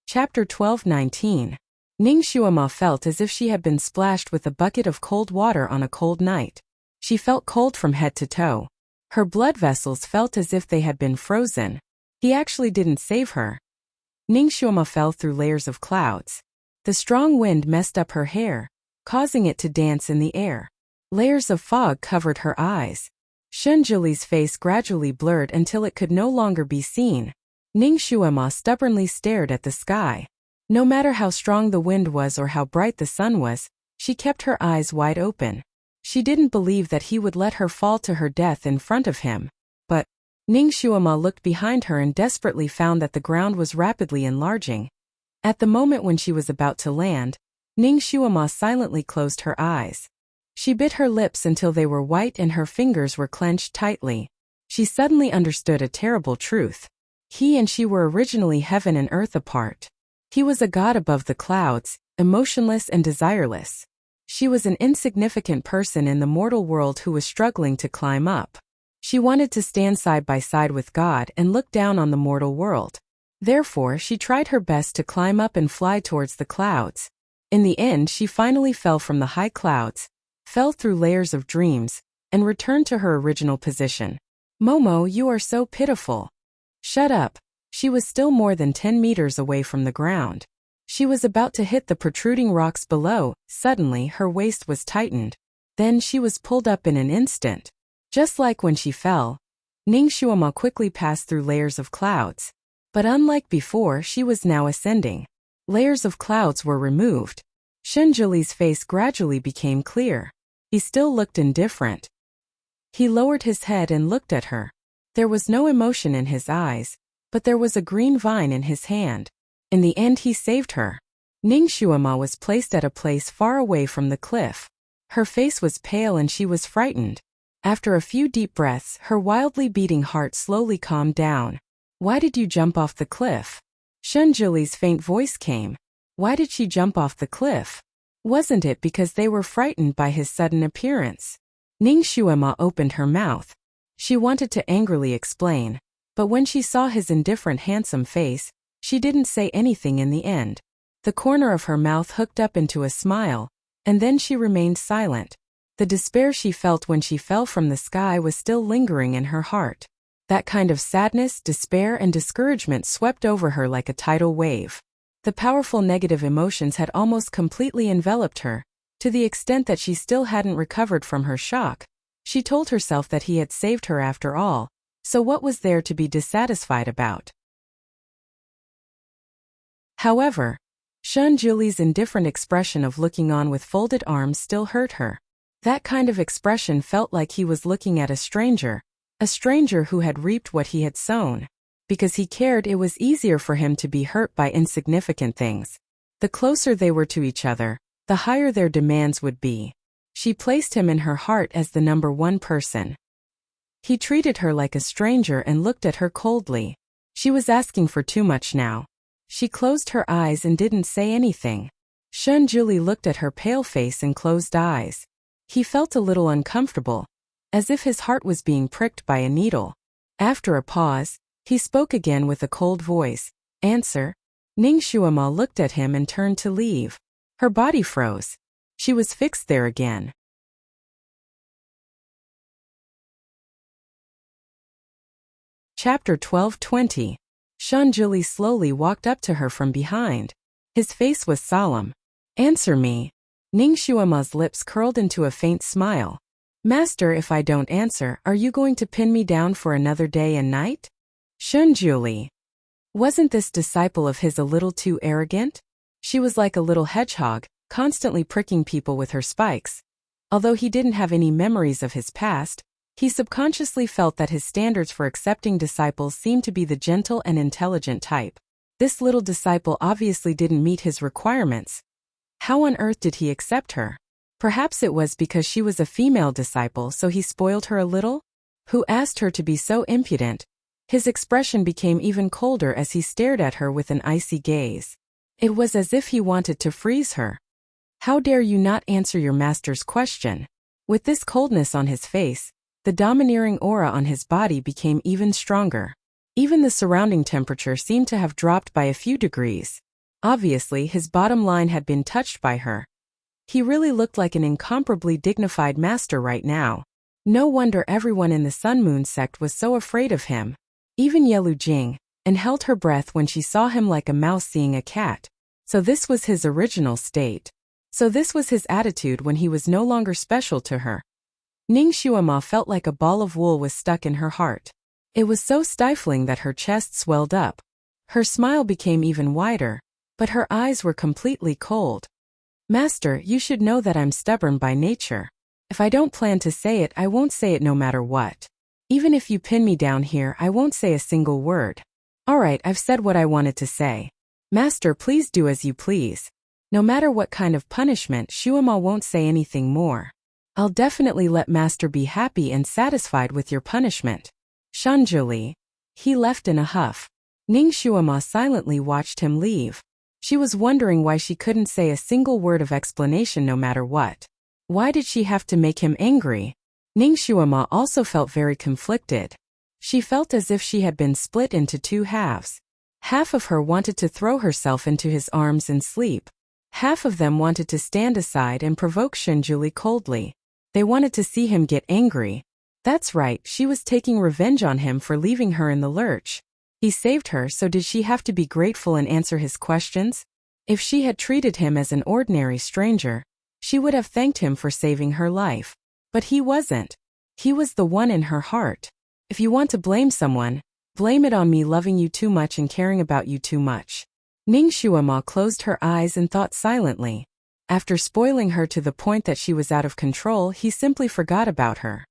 Chapter 12:19. Ning Xuema felt as if she had been splashed with a bucket of cold water on a cold night. She felt cold from head to toe. Her blood vessels felt as if they had been frozen. He actually didn't save her. Ning Xuema fell through layers of clouds. The strong wind messed up her hair, causing it to dance in the air. Layers of fog covered her eyes. Shunjuli's face gradually blurred until it could no longer be seen. Ning Shuema stubbornly stared at the sky. No matter how strong the wind was or how bright the sun was, she kept her eyes wide open. She didn't believe that he would let her fall to her death in front of him. But Ning Shuema looked behind her and desperately found that the ground was rapidly enlarging. At the moment when she was about to land, Ning Shuema silently closed her eyes. She bit her lips until they were white and her fingers were clenched tightly. She suddenly understood a terrible truth. He and she were originally heaven and earth apart. He was a god above the clouds, emotionless and desireless. She was an insignificant person in the mortal world who was struggling to climb up. She wanted to stand side by side with God and look down on the mortal world. Therefore, she tried her best to climb up and fly towards the clouds. In the end, she finally fell from the high clouds, fell through layers of dreams, and returned to her original position. Momo, you are so pitiful. Shut up. She was still more than 10 meters away from the ground. She was about to hit the protruding rocks below. Suddenly, her waist was tightened. Then she was pulled up in an instant. Just like when she fell, Ning Shuema quickly passed through layers of clouds. But unlike before, she was now ascending. Layers of clouds were removed. Shunjuli's face gradually became clear. He still looked indifferent. He lowered his head and looked at her. There was no emotion in his eyes, but there was a green vine in his hand. In the end, he saved her. Ning Shuema was placed at a place far away from the cliff. Her face was pale and she was frightened. After a few deep breaths, her wildly beating heart slowly calmed down. Why did you jump off the cliff? Shunjuli's faint voice came. Why did she jump off the cliff? Wasn't it because they were frightened by his sudden appearance? Ning Shuema opened her mouth. She wanted to angrily explain, but when she saw his indifferent handsome face, she didn't say anything in the end. The corner of her mouth hooked up into a smile, and then she remained silent. The despair she felt when she fell from the sky was still lingering in her heart. That kind of sadness, despair, and discouragement swept over her like a tidal wave. The powerful negative emotions had almost completely enveloped her, to the extent that she still hadn't recovered from her shock. She told herself that he had saved her after all, so what was there to be dissatisfied about? However, Shunjuli's indifferent expression of looking on with folded arms still hurt her. That kind of expression felt like he was looking at a stranger who had reaped what he had sown. Because he cared, it was easier for him to be hurt by insignificant things. The closer they were to each other, the higher their demands would be. She placed him in her heart as the number one person. He treated her like a stranger and looked at her coldly. She was asking for too much now. She closed her eyes and didn't say anything. Shunjuli looked at her pale face and closed eyes. He felt a little uncomfortable, as if his heart was being pricked by a needle. After a pause, he spoke again with a cold voice. Answer. Ning Shuema looked at him and turned to leave. Her body froze. She was fixed there again. Chapter 12:20. Shunjuli slowly walked up to her from behind. His face was solemn. Answer me. Ning Shuema's lips curled into a faint smile. Master, if I don't answer, are you going to pin me down for another day and night? Shunjuli. Wasn't this disciple of his a little too arrogant? She was like a little hedgehog, constantly pricking people with her spikes. Although he didn't have any memories of his past, he subconsciously felt that his standards for accepting disciples seemed to be the gentle and intelligent type. This little disciple obviously didn't meet his requirements. How on earth did he accept her? Perhaps it was because she was a female disciple, so he spoiled her a little? Who asked her to be so impudent? His expression became even colder as he stared at her with an icy gaze. It was as if he wanted to freeze her. How dare you not answer your master's question? With this coldness on his face, the domineering aura on his body became even stronger. Even the surrounding temperature seemed to have dropped by a few degrees. Obviously, his bottom line had been touched by her. He really looked like an incomparably dignified master right now. No wonder everyone in the Sun Moon sect was so afraid of him. Even Yelu Jing, and held her breath when she saw him like a mouse seeing a cat. So this was his original state. So this was his attitude when he was no longer special to her. Ning Shuama felt like a ball of wool was stuck in her heart. It was so stifling that her chest swelled up. Her smile became even wider, but her eyes were completely cold. Master, you should know that I'm stubborn by nature. If I don't plan to say it, I won't say it no matter what. Even if you pin me down here, I won't say a single word. Alright, I've said what I wanted to say. Master, please do as you please. No matter what kind of punishment, Shuama won't say anything more. I'll definitely let Master be happy and satisfied with your punishment. Shanjuli. He left in a huff. Ning Shuama silently watched him leave. She was wondering why she couldn't say a single word of explanation no matter what. Why did she have to make him angry? Ning Shuama also felt very conflicted. She felt as if she had been split into two halves. Half of her wanted to throw herself into his arms and sleep. Half of them wanted to stand aside and provoke Shanjuli coldly. They wanted to see him get angry. That's right, she was taking revenge on him for leaving her in the lurch. He saved her, so did she have to be grateful and answer his questions? If she had treated him as an ordinary stranger, she would have thanked him for saving her life. But he wasn't. He was the one in her heart. If you want to blame someone, blame it on me loving you too much and caring about you too much. Ning Shuama closed her eyes and thought silently. After spoiling her to the point that she was out of control, he simply forgot about her.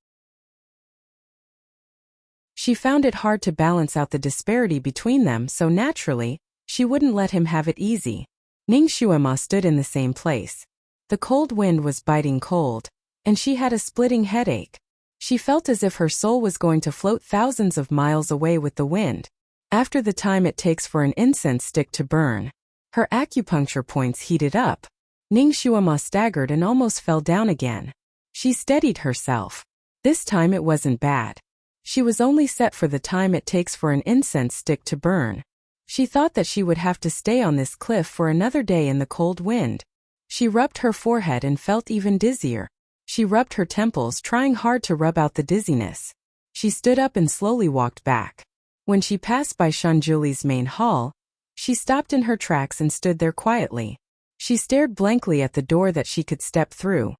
She found it hard to balance out the disparity between them, so naturally, she wouldn't let him have it easy. Ning Shuama stood in the same place. The cold wind was biting cold, and she had a splitting headache. She felt as if her soul was going to float thousands of miles away with the wind. After the time it takes for an incense stick to burn, her acupuncture points heated up. Ning Shuama staggered and almost fell down again. She steadied herself. This time it wasn't bad. She was only set for the time it takes for an incense stick to burn. She thought that she would have to stay on this cliff for another day in the cold wind. She rubbed her forehead and felt even dizzier. She rubbed her temples, trying hard to rub out the dizziness. She stood up and slowly walked back. When she passed by Shanjuli's main hall, she stopped in her tracks and stood there quietly. She stared blankly at the door that she could step through.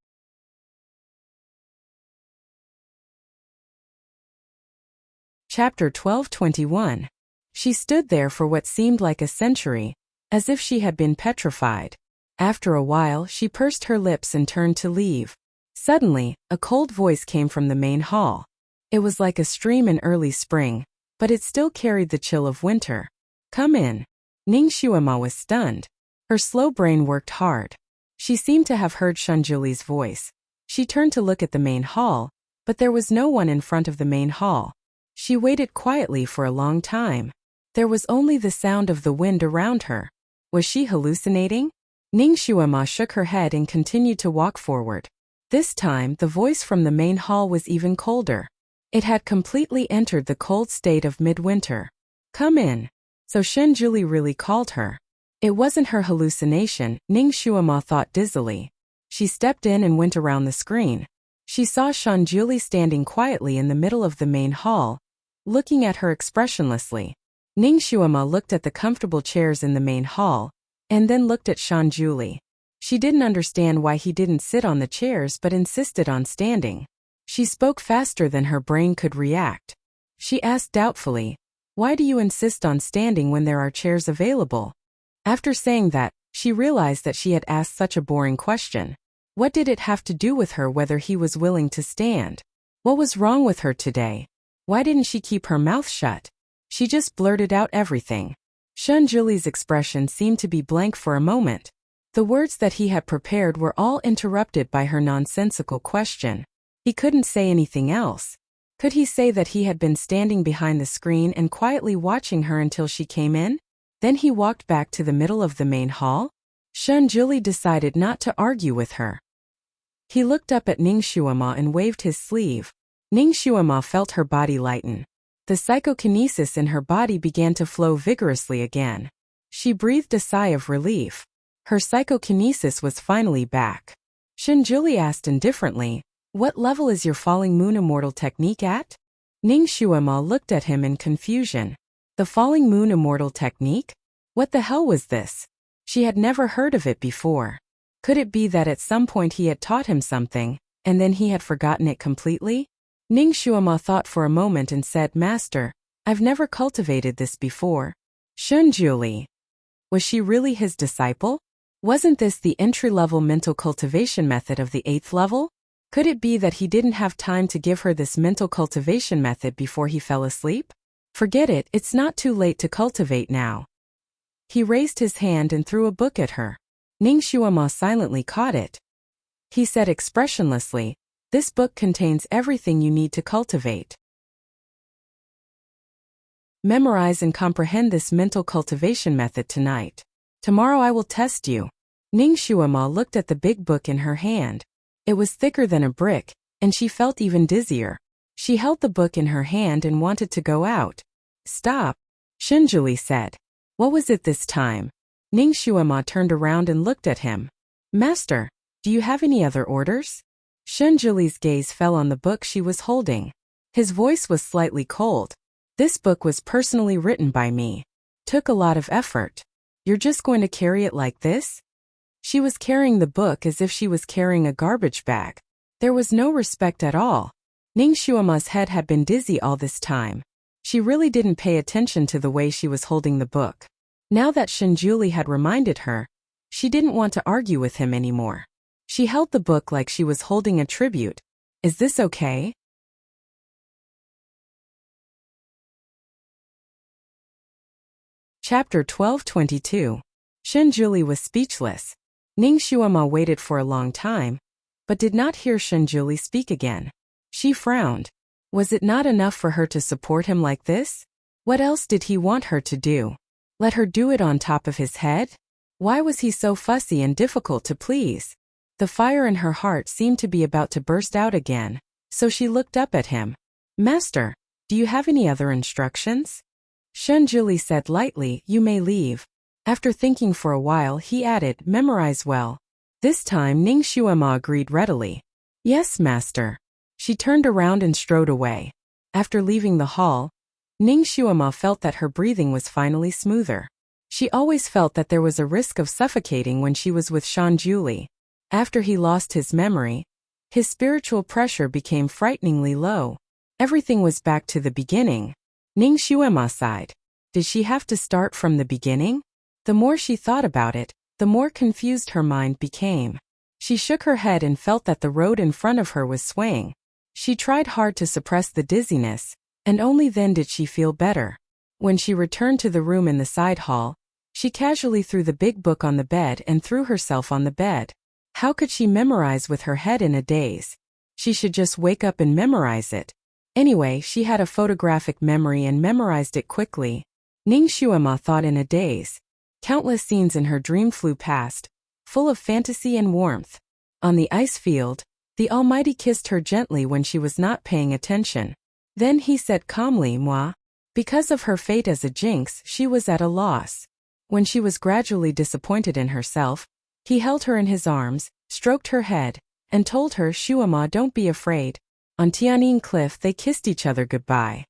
Chapter 12:21. She stood there for what seemed like a century, as if she had been petrified. After a while, she pursed her lips and turned to leave. Suddenly, a cold voice came from the main hall. It was like a stream in early spring, but it still carried the chill of winter. Come in. Ning Shuama was stunned. Her slow brain worked hard. She seemed to have heard Shanjuli's voice. She turned to look at the main hall, but there was no one in front of the main hall. She waited quietly for a long time. There was only the sound of the wind around her. Was she hallucinating? Ning Shuama shook her head and continued to walk forward. This time, the voice from the main hall was even colder. It had completely entered the cold state of midwinter. Come in. So Shanjuli really called her. It wasn't her hallucination, Ning Shuama thought dizzily. She stepped in and went around the screen. She saw Shanjuli standing quietly in the middle of the main hall, looking at her expressionlessly. Ning Shuama looked at the comfortable chairs in the main hall, and then looked at Shanjuli. She didn't understand why he didn't sit on the chairs but insisted on standing. She spoke faster than her brain could react. She asked doubtfully, "Why do you insist on standing when there are chairs available?" After saying that, she realized that she had asked such a boring question. What did it have to do with her whether he was willing to stand? What was wrong with her today? Why didn't she keep her mouth shut? She just blurted out everything. Shanjuli's expression seemed to be blank for a moment. The words that he had prepared were all interrupted by her nonsensical question. He couldn't say anything else. Could he say that he had been standing behind the screen and quietly watching her until she came in? Then he walked back to the middle of the main hall? Shanjuli decided not to argue with her. He looked up at Ning Shuama and waved his sleeve. Ning Shuama felt her body lighten. The psychokinesis in her body began to flow vigorously again. She breathed a sigh of relief. Her psychokinesis was finally back. Shanjuli asked indifferently, "What level is your falling moon immortal technique at?" Ning Shuama looked at him in confusion. The falling moon immortal technique? What the hell was this? She had never heard of it before. Could it be that at some point he had taught him something, and then he had forgotten it completely? Ning Shuama thought for a moment and said, Master, I've never cultivated this before. Shunjuli. Was she really his disciple? Wasn't this the entry-level mental cultivation method of the 8th level? Could it be that he didn't have time to give her this mental cultivation method before he fell asleep? Forget it, it's not too late to cultivate now. He raised his hand and threw a book at her. Ning Shuama silently caught it. He said expressionlessly, this book contains everything you need to cultivate. Memorize and comprehend this mental cultivation method tonight. Tomorrow I will test you. Ning Shuama looked at the big book in her hand. It was thicker than a brick, and she felt even dizzier. She held the book in her hand and wanted to go out. Stop, Shunjuli said. What was it this time? Ning Shuama turned around and looked at him. Master, do you have any other orders? Shunjuli's gaze fell on the book she was holding. His voice was slightly cold. This book was personally written by me. Took a lot of effort. You're just going to carry it like this? She was carrying the book as if she was carrying a garbage bag. There was no respect at all. Ning Shuama's head had been dizzy all this time. She really didn't pay attention to the way she was holding the book. Now that Shunjuli had reminded her, she didn't want to argue with him anymore. She held the book like she was holding a tribute. Is this okay? Chapter 12:22. Shunjuli was speechless. Ning Shuama waited for a long time, but did not hear Shunjuli speak again. She frowned. Was it not enough for her to support him like this? What else did he want her to do? Let her do it on top of his head? Why was he so fussy and difficult to please? The fire in her heart seemed to be about to burst out again, so she looked up at him. Master, do you have any other instructions? Shunjuli said lightly, you may leave. After thinking for a while, he added, memorize well. This time Ning Shuama agreed readily. Yes, master. She turned around and strode away. After leaving the hall, Ning Shuama felt that her breathing was finally smoother. She always felt that there was a risk of suffocating when she was with Shunjuli. After he lost his memory, his spiritual pressure became frighteningly low. Everything was back to the beginning. Ning Shuama sighed. Did she have to start from the beginning? The more she thought about it, the more confused her mind became. She shook her head and felt that the road in front of her was swaying. She tried hard to suppress the dizziness, and only then did she feel better. When she returned to the room in the side hall, she casually threw the big book on the bed and threw herself on the bed. How could she memorize with her head in a daze? She should just wake up and memorize it. Anyway, she had a photographic memory and memorized it quickly. Ning Shuama thought in a daze. Countless scenes in her dream flew past, full of fantasy and warmth. On the ice field, the Almighty kissed her gently when she was not paying attention. Then he said calmly, Moi. Because of her fate as a jinx, she was at a loss. When she was gradually disappointed in herself, he held her in his arms, stroked her head, and told her, Shuama, don't be afraid. On Tianyin Cliff they kissed each other goodbye.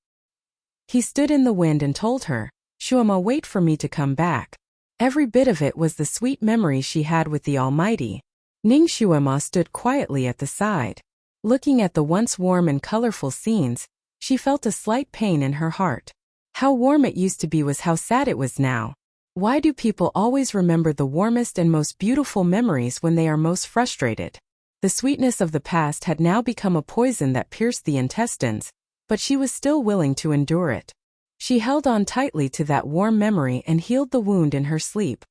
He stood in the wind and told her, Shuama, wait for me to come back. Every bit of it was the sweet memory she had with the Almighty. Ning Shuama stood quietly at the side. Looking at the once warm and colorful scenes, she felt a slight pain in her heart. How warm it used to be was how sad it was now. Why do people always remember the warmest and most beautiful memories when they are most frustrated? The sweetness of the past had now become a poison that pierced the intestines, but she was still willing to endure it. She held on tightly to that warm memory and healed the wound in her sleep.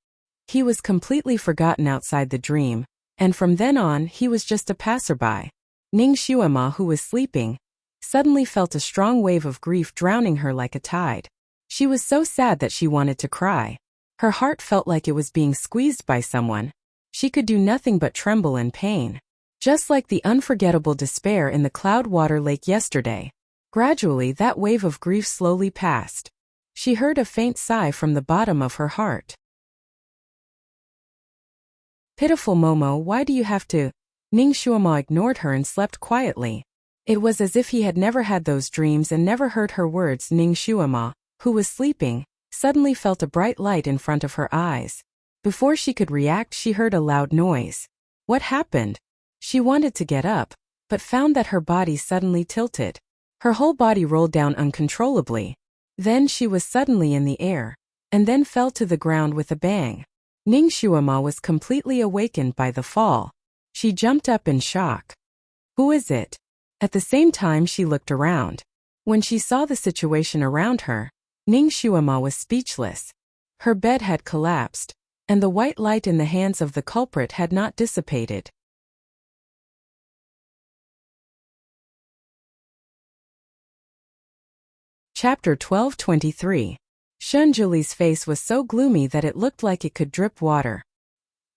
He was completely forgotten outside the dream, and from then on he was just a passerby. Ning Shuama, who was sleeping, suddenly felt a strong wave of grief drowning her like a tide. She was so sad that she wanted to cry. Her heart felt like it was being squeezed by someone. She could do nothing but tremble in pain. Just like the unforgettable despair in the Cloudwater Lake yesterday. Gradually that wave of grief slowly passed. She heard a faint sigh from the bottom of her heart. Pitiful Momo, why do you have to? Ning Shuama ignored her and slept quietly. It was as if he had never had those dreams and never heard her words. Ning Shuama, who was sleeping, suddenly felt a bright light in front of her eyes. Before she could react, she heard a loud noise. What happened? She wanted to get up, but found that her body suddenly tilted. Her whole body rolled down uncontrollably. Then she was suddenly in the air, and then fell to the ground with a bang. Ning Xuema was completely awakened by the fall. She jumped up in shock. Who is it? At the same time she looked around. When she saw the situation around her, Ning Xuema was speechless. Her bed had collapsed, and the white light in the hands of the culprit had not dissipated. Chapter 12:23. Shunjuli's face was so gloomy that it looked like it could drip water.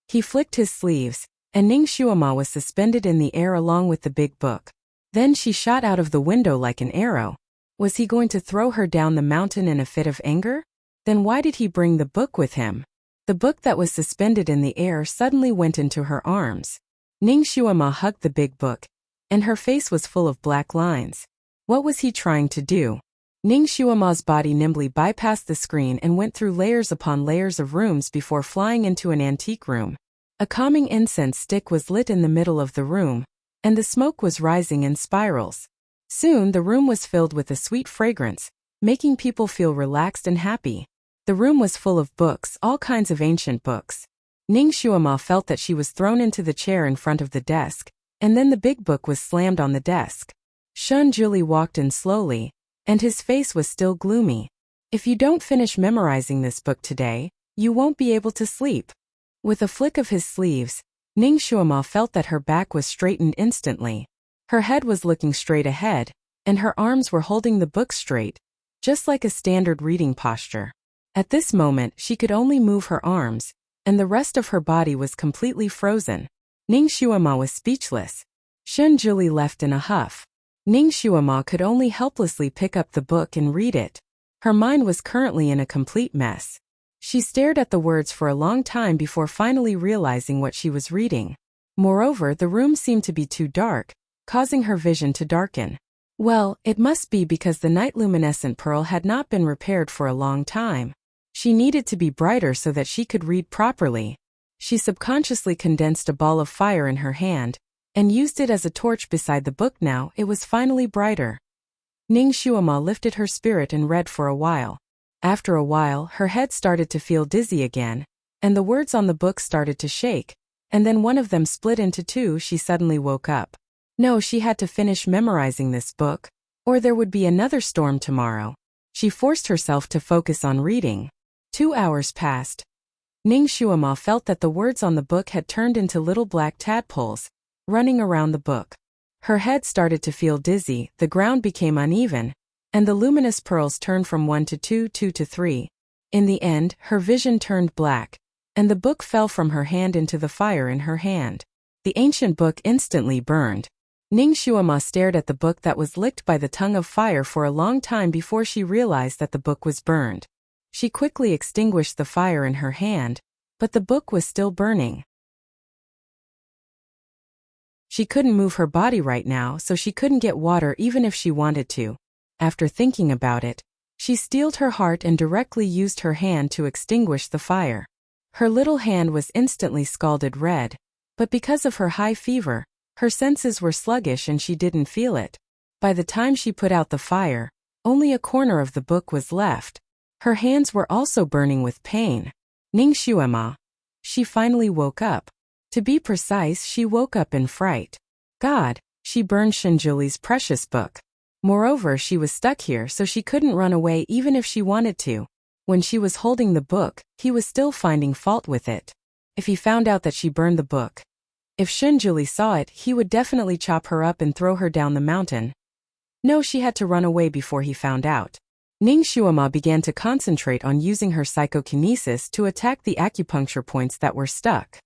He flicked his sleeves, and Ning Xuema was suspended in the air along with the big book. Then she shot out of the window like an arrow. Was he going to throw her down the mountain in a fit of anger? Then why did he bring the book with him? The book that was suspended in the air suddenly went into her arms. Ning Xuema hugged the big book, and her face was full of black lines. What was he trying to do? Ning Xuema's body nimbly bypassed the screen and went through layers upon layers of rooms before flying into an antique room. A calming incense stick was lit in the middle of the room, and the smoke was rising in spirals. Soon the room was filled with a sweet fragrance, making people feel relaxed and happy. The room was full of books, all kinds of ancient books. Ning Xuema felt that she was thrown into the chair in front of the desk, and then the big book was slammed on the desk. Shunjuli walked in slowly, and his face was still gloomy. If you don't finish memorizing this book today, you won't be able to sleep. With a flick of his sleeves, Ning Xuema felt that her back was straightened instantly. Her head was looking straight ahead, and her arms were holding the book straight, just like a standard reading posture. At this moment she could only move her arms, and the rest of her body was completely frozen. Ning Xuema was speechless. Shunjuli left in a huff. Ning Xuema could only helplessly pick up the book and read it. Her mind was currently in a complete mess. She stared at the words for a long time before finally realizing what she was reading. Moreover, the room seemed to be too dark, causing her vision to darken. Well, it must be because the night luminescent pearl had not been repaired for a long time. She needed to be brighter so that she could read properly. She subconsciously condensed a ball of fire in her hand, and used it as a torch beside the book. Now it was finally brighter. Ning Xuema lifted her spirit and read for a while. After a while, her head started to feel dizzy again, and the words on the book started to shake, and then one of them split into two. She suddenly woke up. No, she had to finish memorizing this book, or there would be another storm tomorrow. She forced herself to focus on reading. 2 hours passed. Ning Xuema felt that the words on the book had turned into little black tadpoles, running around the book. Her head started to feel dizzy, the ground became uneven, and the luminous pearls turned from 1 to 2, 2 to 3. In the end, her vision turned black, and the book fell from her hand into the fire in her hand. The ancient book instantly burned. Ning Xuema stared at the book that was licked by the tongue of fire for a long time before she realized that the book was burned. She quickly extinguished the fire in her hand, but the book was still burning. She couldn't move her body right now, so she couldn't get water even if she wanted to. After thinking about it, she steeled her heart and directly used her hand to extinguish the fire. Her little hand was instantly scalded red, but because of her high fever, her senses were sluggish and she didn't feel it. By the time she put out the fire, only a corner of the book was left. Her hands were also burning with pain. Ning Xuema. She finally woke up. To be precise, she woke up in fright. God, she burned Shunjuli's precious book. Moreover, she was stuck here so she couldn't run away even if she wanted to. When she was holding the book, he was still finding fault with it. If he found out that she burned the book, if Shunjuli saw it, he would definitely chop her up and throw her down the mountain. No, she had to run away before he found out. Ning Xuema began to concentrate on using her psychokinesis to attack the acupuncture points that were stuck.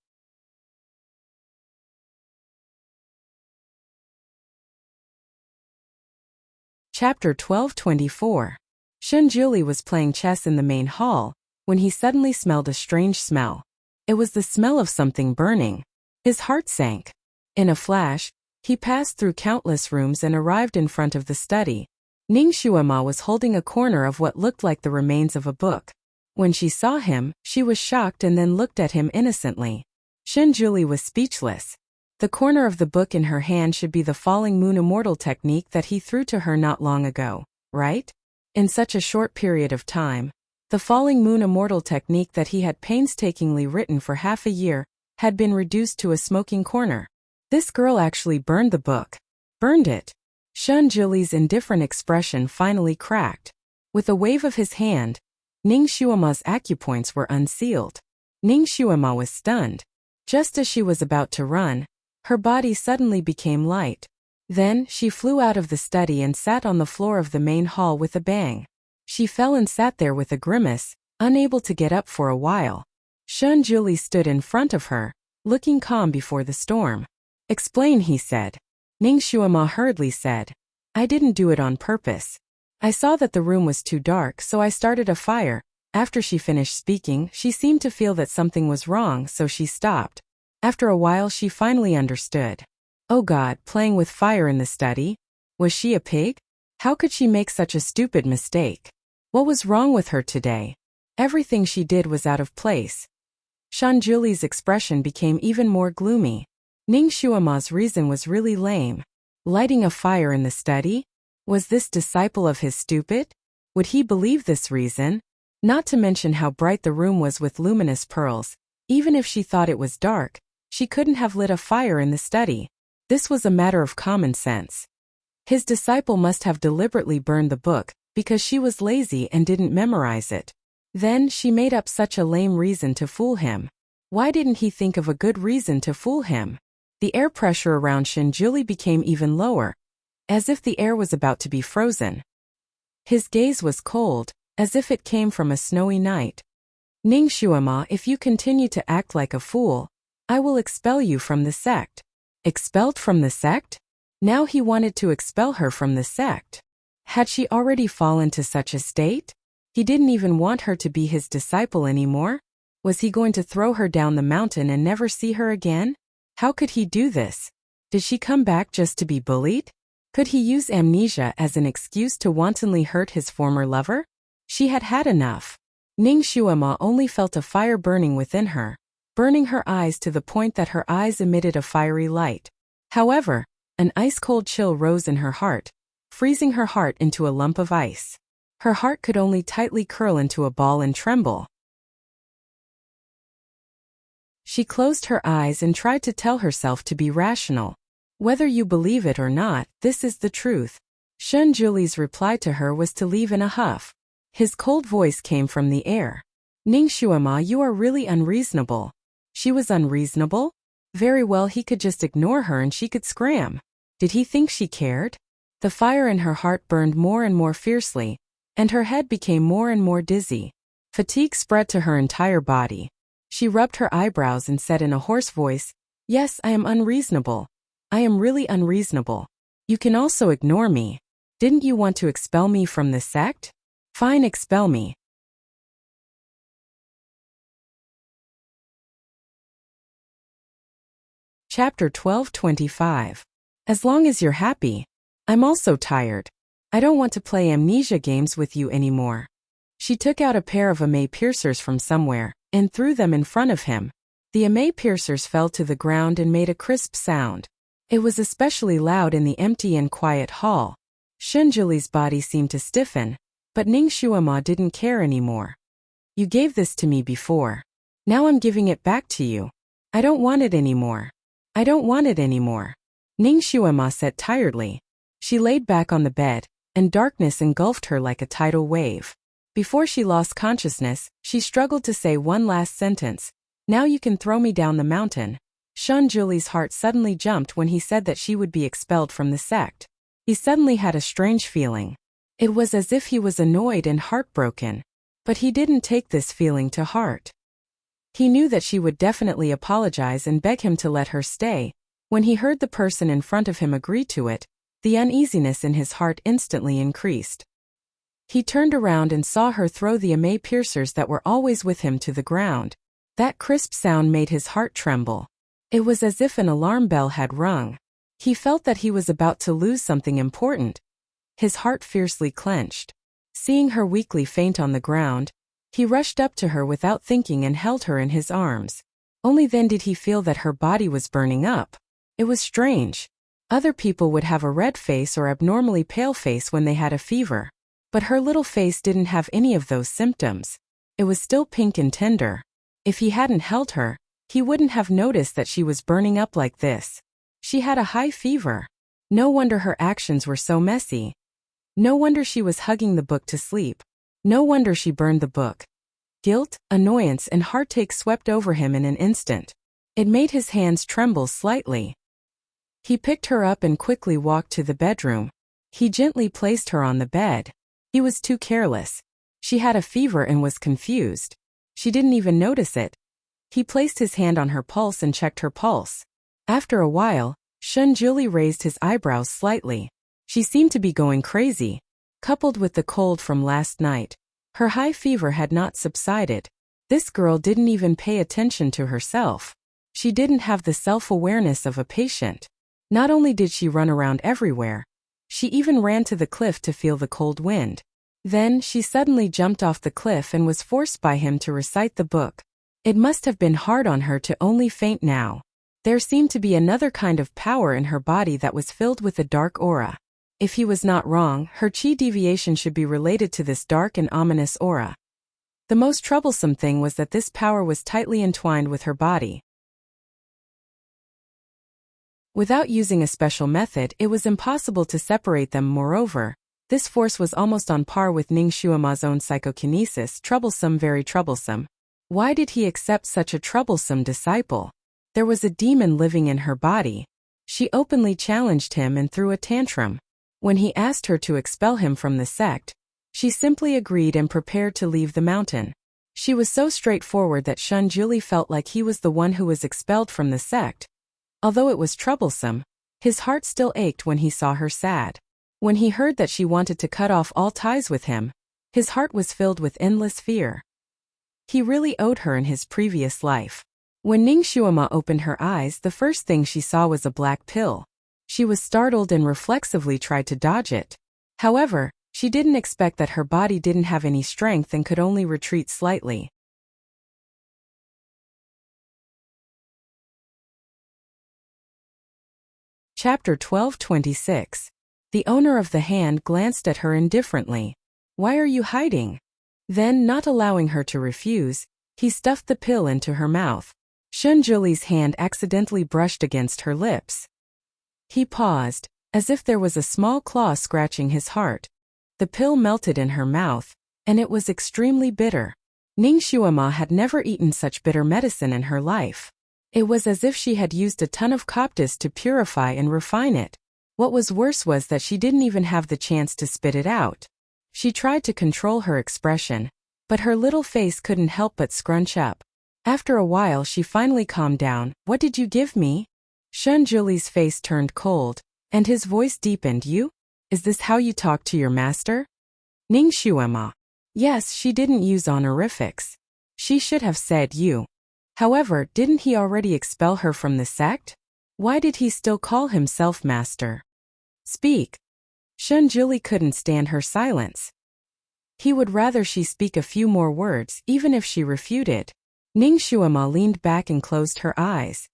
Chapter 12:24. Shunjuli was playing chess in the main hall, when he suddenly smelled a strange smell. It was the smell of something burning. His heart sank. In a flash, he passed through countless rooms and arrived in front of the study. Ning Xuema was holding a corner of what looked like the remains of a book. When she saw him, she was shocked and then looked at him innocently. Shunjuli was speechless. The corner of the book in her hand should be the falling moon immortal technique that he threw to her not long ago, right? In such a short period of time, the falling moon immortal technique that he had painstakingly written for half a year had been reduced to a smoking corner. This girl actually burned the book. Burned it. Shun Jili's indifferent expression finally cracked. With a wave of his hand, Ning Xuema's acupoints were unsealed. Ning Xuema was stunned. Just as she was about to run, her body suddenly became light. Then, she flew out of the study and sat on the floor of the main hall with a bang. She fell and sat there with a grimace, unable to get up for a while. Shun Jili stood in front of her, looking calm before the storm. "Explain," he said. Ning Xuema hurriedly said, "I didn't do it on purpose. I saw that the room was too dark, so I started a fire." After she finished speaking, she seemed to feel that something was wrong, so she stopped. After a while she finally understood. Oh God, playing with fire in the study? Was she a pig? How could she make such a stupid mistake? What was wrong with her today? Everything she did was out of place. Shun Jili's expression became even more gloomy. Ning Xuema's reason was really lame. Lighting a fire in the study? Was this disciple of his stupid? Would he believe this reason? Not to mention how bright the room was with luminous pearls. Even if she thought it was dark, she couldn't have lit a fire in the study. This was a matter of common sense. His disciple must have deliberately burned the book, because she was lazy and didn't memorize it. Then she made up such a lame reason to fool him. Why didn't he think of a good reason to fool him? The air pressure around Shun Jili became even lower, as if the air was about to be frozen. His gaze was cold, as if it came from a snowy night. Ning Xuema, if you continue to act like a fool, I will expel you from the sect. Expelled from the sect? Now he wanted to expel her from the sect. Had she already fallen to such a state? He didn't even want her to be his disciple anymore? Was he going to throw her down the mountain and never see her again? How could he do this? Did she come back just to be bullied? Could he use amnesia as an excuse to wantonly hurt his former lover? She had had enough. Ning Xuema only felt a fire burning within her, burning her eyes to the point that her eyes emitted a fiery light. However, an ice-cold chill rose in her heart, freezing her heart into a lump of ice. Her heart could only tightly curl into a ball and tremble. She closed her eyes and tried to tell herself to be rational. Whether you believe it or not, this is the truth. Shun Jili's reply to her was to leave in a huff. His cold voice came from the air. Ning Xuema, you are really unreasonable. She was unreasonable? Very well, he could just ignore her and she could scram. Did he think she cared? The fire in her heart burned more and more fiercely, and her head became more and more dizzy. Fatigue spread to her entire body. She rubbed her eyebrows and said in a hoarse voice, "Yes, I am unreasonable. I am really unreasonable. You can also ignore me. Didn't you want to expel me from the sect? Fine, expel me." Chapter 12:25. As long as you're happy. I'm also tired. I don't want to play amnesia games with you anymore. She took out a pair of email piercers from somewhere, and threw them in front of him. The email piercers fell to the ground and made a crisp sound. It was especially loud in the empty and quiet hall. Shun Jili's body seemed to stiffen, but Ning Xuema didn't care anymore. You gave this to me before. Now I'm giving it back to you. I don't want it anymore. I don't want it anymore. Ning Xuema said tiredly. She laid back on the bed, and darkness engulfed her like a tidal wave. Before she lost consciousness, she struggled to say one last sentence. Now you can throw me down the mountain. Shun Jili's heart suddenly jumped when he said that she would be expelled from the sect. He suddenly had a strange feeling. It was as if he was annoyed and heartbroken. But he didn't take this feeling to heart. He knew that she would definitely apologize and beg him to let her stay. When he heard the person in front of him agree to it, the uneasiness in his heart instantly increased. He turned around and saw her throw the email piercers that were always with him to the ground. That crisp sound made his heart tremble. It was as if an alarm bell had rung. He felt that he was about to lose something important. His heart fiercely clenched. Seeing her weakly faint on the ground, he rushed up to her without thinking and held her in his arms. Only then did he feel that her body was burning up. It was strange. Other people would have a red face or abnormally pale face when they had a fever. But her little face didn't have any of those symptoms. It was still pink and tender. If he hadn't held her, he wouldn't have noticed that she was burning up like this. She had a high fever. No wonder her actions were so messy. No wonder she was hugging the book to sleep. No wonder she burned the book. Guilt, annoyance, and heartache swept over him in an instant. It made his hands tremble slightly. He picked her up and quickly walked to the bedroom. He gently placed her on the bed. He was too careless. She had a fever and was confused. She didn't even notice it. He placed his hand on her pulse and checked her pulse. After a while, Shunjuli raised his eyebrows slightly. She seemed to be going crazy. Coupled with the cold from last night, her high fever had not subsided. This girl didn't even pay attention to herself. She didn't have the self-awareness of a patient. Not only did she run around everywhere, she even ran to the cliff to feel the cold wind. Then she suddenly jumped off the cliff and was forced by him to recite the book. It must have been hard on her to only faint now. There seemed to be another kind of power in her body that was filled with a dark aura. If he was not wrong, her chi deviation should be related to this dark and ominous aura. The most troublesome thing was that this power was tightly entwined with her body. Without using a special method, it was impossible to separate them. Moreover, this force was almost on par with Ning Xuema's own psychokinesis, troublesome, very troublesome. Why did he accept such a troublesome disciple? There was a demon living in her body. She openly challenged him and threw a tantrum. When he asked her to expel him from the sect, she simply agreed and prepared to leave the mountain. She was so straightforward that Shunjuli felt like he was the one who was expelled from the sect. Although it was troublesome, his heart still ached when he saw her sad. When he heard that she wanted to cut off all ties with him, his heart was filled with endless fear. He really owed her in his previous life. When Ning Xuema opened her eyes, the first thing she saw was a black pill. She was startled and reflexively tried to dodge it. However, she didn't expect that her body didn't have any strength and could only retreat slightly. Chapter 12:26. The owner of the hand glanced at her indifferently. "Why are you hiding?" Then, not allowing her to refuse, he stuffed the pill into her mouth. Shunjuli's hand accidentally brushed against her lips. He paused, as if there was a small claw scratching his heart. The pill melted in her mouth, and it was extremely bitter. Ning Xuema had never eaten such bitter medicine in her life. It was as if she had used a ton of coptis to purify and refine it. What was worse was that she didn't even have the chance to spit it out. She tried to control her expression, but her little face couldn't help but scrunch up. After a while she finally calmed down. "What did you give me?" Shunjuli's face turned cold, and his voice deepened. "You? Is this how you talk to your master?" Ning Xuema. Yes, she didn't use honorifics. She should have said you. However, didn't he already expel her from the sect? Why did he still call himself master? Speak. Shunjuli couldn't stand her silence. He would rather she speak a few more words, even if she refuted. Ning Xuema leaned back and closed her eyes.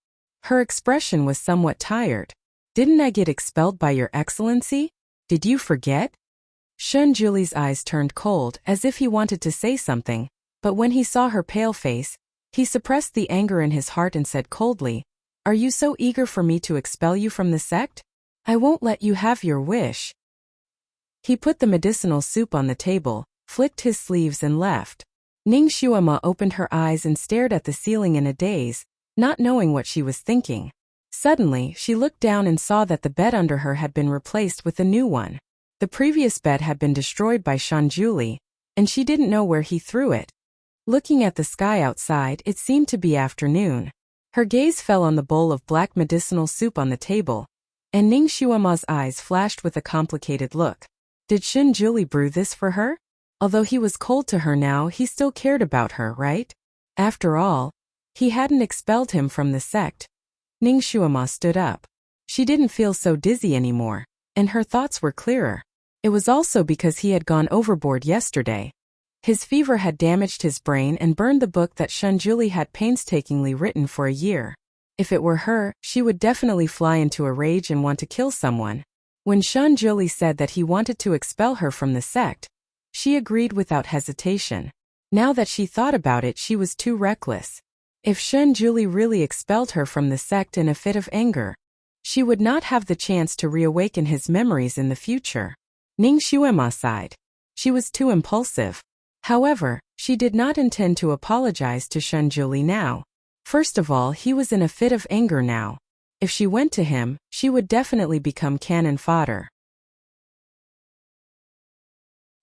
Her expression was somewhat tired. "Didn't I get expelled by your excellency? Did you forget?" Shunjuli's eyes turned cold, as if he wanted to say something, but when he saw her pale face, he suppressed the anger in his heart and said coldly, "Are you so eager for me to expel you from the sect? I won't let you have your wish." He put the medicinal soup on the table, flicked his sleeves and left. Ning Xuema opened her eyes and stared at the ceiling in a daze, not knowing what she was thinking. Suddenly, she looked down and saw that the bed under her had been replaced with a new one. The previous bed had been destroyed by Shunjuli, and she didn't know where he threw it. Looking at the sky outside, it seemed to be afternoon. Her gaze fell on the bowl of black medicinal soup on the table, and Ning Xuema's eyes flashed with a complicated look. Did Shunjuli brew this for her? Although he was cold to her now, he still cared about her, right? After all, he hadn't expelled him from the sect. Ning Xuema stood up. She didn't feel so dizzy anymore, and her thoughts were clearer. It was also because he had gone overboard yesterday. His fever had damaged his brain and burned the book that Shunjuli had painstakingly written for a year. If it were her, she would definitely fly into a rage and want to kill someone. When Shanjuli said that he wanted to expel her from the sect, she agreed without hesitation. Now that she thought about it, she was too reckless. If Shanjuli really expelled her from the sect in a fit of anger, she would not have the chance to reawaken his memories in the future. Ning Xuema sighed. She was too impulsive. However, she did not intend to apologize to Shanjuli now. First of all, he was in a fit of anger now. If she went to him, she would definitely become cannon fodder.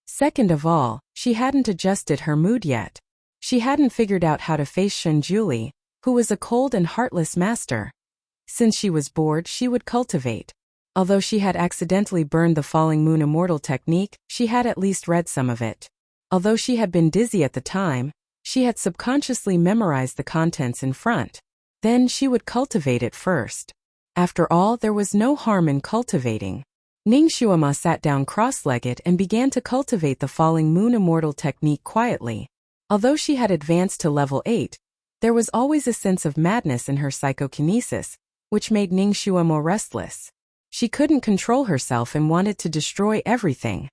Second of all, she hadn't adjusted her mood yet. She hadn't figured out how to face Shanjuli, who was a cold and heartless master. Since she was bored, she would cultivate. Although she had accidentally burned the Falling Moon Immortal technique, she had at least read some of it. Although she had been dizzy at the time, she had subconsciously memorized the contents in front. Then she would cultivate it first. After all, there was no harm in cultivating. Ning Xuema sat down cross-legged and began to cultivate the Falling Moon Immortal technique quietly. Although she had advanced to level 8, there was always a sense of madness in her psychokinesis, which made Ning Xuema restless. She couldn't control herself and wanted to destroy everything.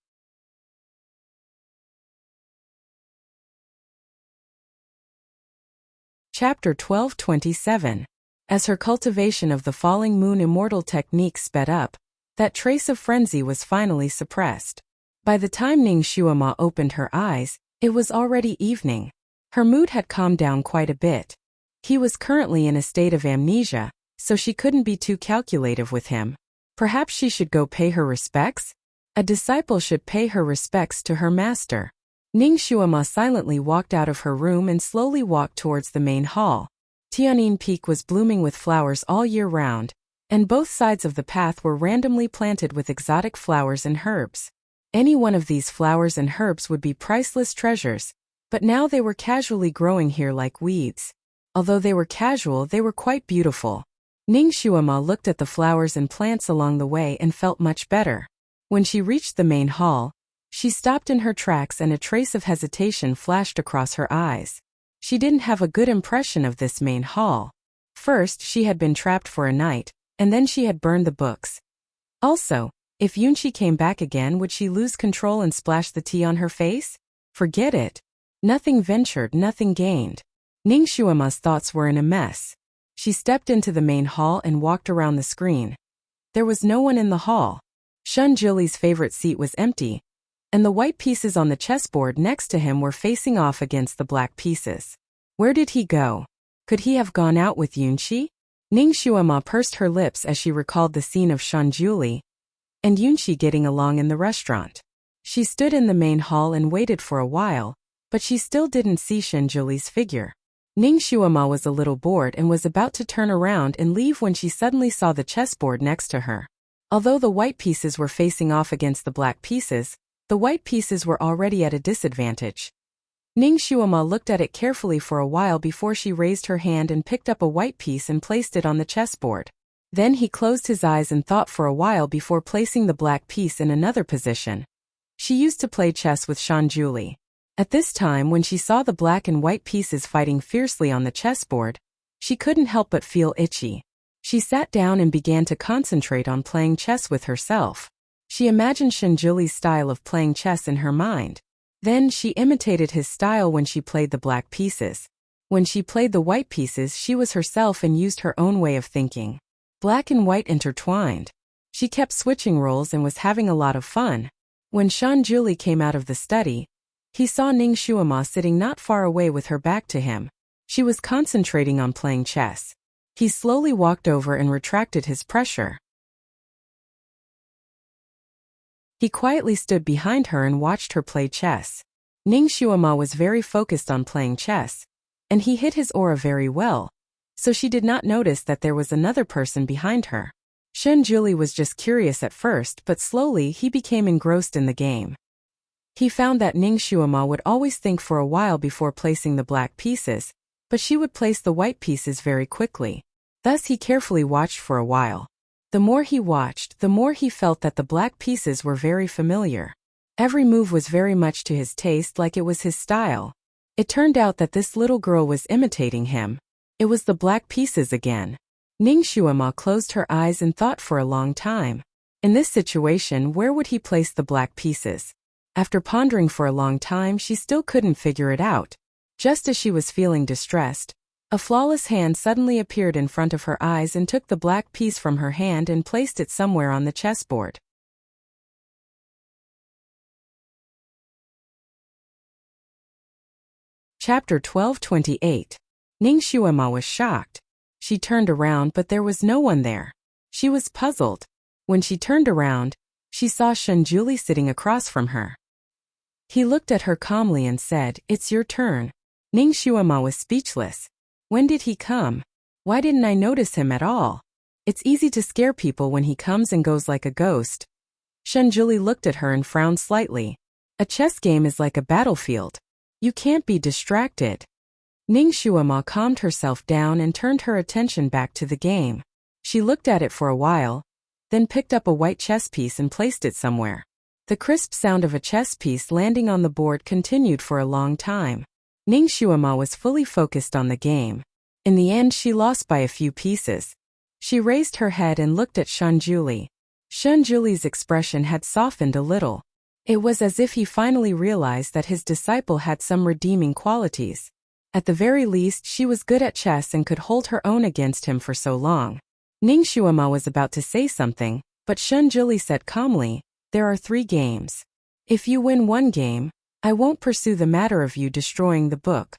Chapter 12:27. As her cultivation of the Falling Moon Immortal technique sped up, that trace of frenzy was finally suppressed. By the time Ning Xuema opened her eyes, it was already evening. Her mood had calmed down quite a bit. He was currently in a state of amnesia, so she couldn't be too calculative with him. Perhaps she should go pay her respects? A disciple should pay her respects to her master. Ning Xuema silently walked out of her room and slowly walked towards the main hall. Tianyin Peak was blooming with flowers all year round, and both sides of the path were randomly planted with exotic flowers and herbs. Any one of these flowers and herbs would be priceless treasures, but now they were casually growing here like weeds. Although they were casual, they were quite beautiful. Ning Xuema looked at the flowers and plants along the way and felt much better. When she reached the main hall, she stopped in her tracks and a trace of hesitation flashed across her eyes. She didn't have a good impression of this main hall. First, she had been trapped for a night, and then she had burned the books. Also, if Yunqi came back again, would she lose control and splash the tea on her face? Forget it. Nothing ventured, nothing gained. Ning Xuema's thoughts were in a mess. She stepped into the main hall and walked around the screen. There was no one in the hall. Shanjuli's favorite seat was empty, and the white pieces on the chessboard next to him were facing off against the black pieces. Where did he go? Could he have gone out with Yunqi? Ning Xuema pursed her lips as she recalled the scene of Shanjuli and Yunqi getting along in the restaurant. She stood in the main hall and waited for a while, but she still didn't see Shanjuli's figure. Ning Xuema was a little bored and was about to turn around and leave when she suddenly saw the chessboard next to her. Although the white pieces were facing off against the black pieces, the white pieces were already at a disadvantage. Ning Xuema looked at it carefully for a while before she raised her hand and picked up a white piece and placed it on the chessboard. Then he closed his eyes and thought for a while before placing the black piece in another position. She used to play chess with Shanjuli. At this time, when she saw the black and white pieces fighting fiercely on the chessboard, she couldn't help but feel itchy. She sat down and began to concentrate on playing chess with herself. She imagined Shanjuli's style of playing chess in her mind. Then she imitated his style when she played the black pieces. When she played the white pieces, she was herself and used her own way of thinking. Black and white intertwined. She kept switching roles and was having a lot of fun. When Shanjuli came out of the study, he saw Ning Xuema sitting not far away with her back to him. She was concentrating on playing chess. He slowly walked over and retracted his pressure. He quietly stood behind her and watched her play chess. Ning Xuema was very focused on playing chess, and he hit his aura very well, so she did not notice that there was another person behind her. Shanjuli was just curious at first, but slowly he became engrossed in the game. He found that Ning Xuema would always think for a while before placing the black pieces, but she would place the white pieces very quickly. Thus he carefully watched for a while. The more he watched, the more he felt that the black pieces were very familiar. Every move was very much to his taste, like it was his style. It turned out that this little girl was imitating him. It was the black pieces again. Ning Shuama closed her eyes and thought for a long time. In this situation, where would he place the black pieces? After pondering for a long time, she still couldn't figure it out. Just as she was feeling distressed, a flawless hand suddenly appeared in front of her eyes and took the black piece from her hand and placed it somewhere on the chessboard. Chapter 12:28. Ning Shuama was shocked. She turned around, but there was no one there. She was puzzled. When she turned around, she saw Shunjuli sitting across from her. He looked at her calmly and said, "It's your turn." Ning Shuama was speechless. When did he come? Why didn't I notice him at all? It's easy to scare people when he comes and goes like a ghost. Shunjuli looked at her and frowned slightly. A chess game is like a battlefield. You can't be distracted. Ning Shuama calmed herself down and turned her attention back to the game. She looked at it for a while, then picked up a white chess piece and placed it somewhere. The crisp sound of a chess piece landing on the board continued for a long time. Ning Shuama was fully focused on the game. In the end, she lost by a few pieces. She raised her head and looked at Shunjuli. Shunjuli's expression had softened a little. It was as if he finally realized that his disciple had some redeeming qualities. At the very least, she was good at chess and could hold her own against him for so long. Ning Shuama was about to say something, but Shunjuli said calmly, "There are 3 games. If you win one game, I won't pursue the matter of you destroying the book."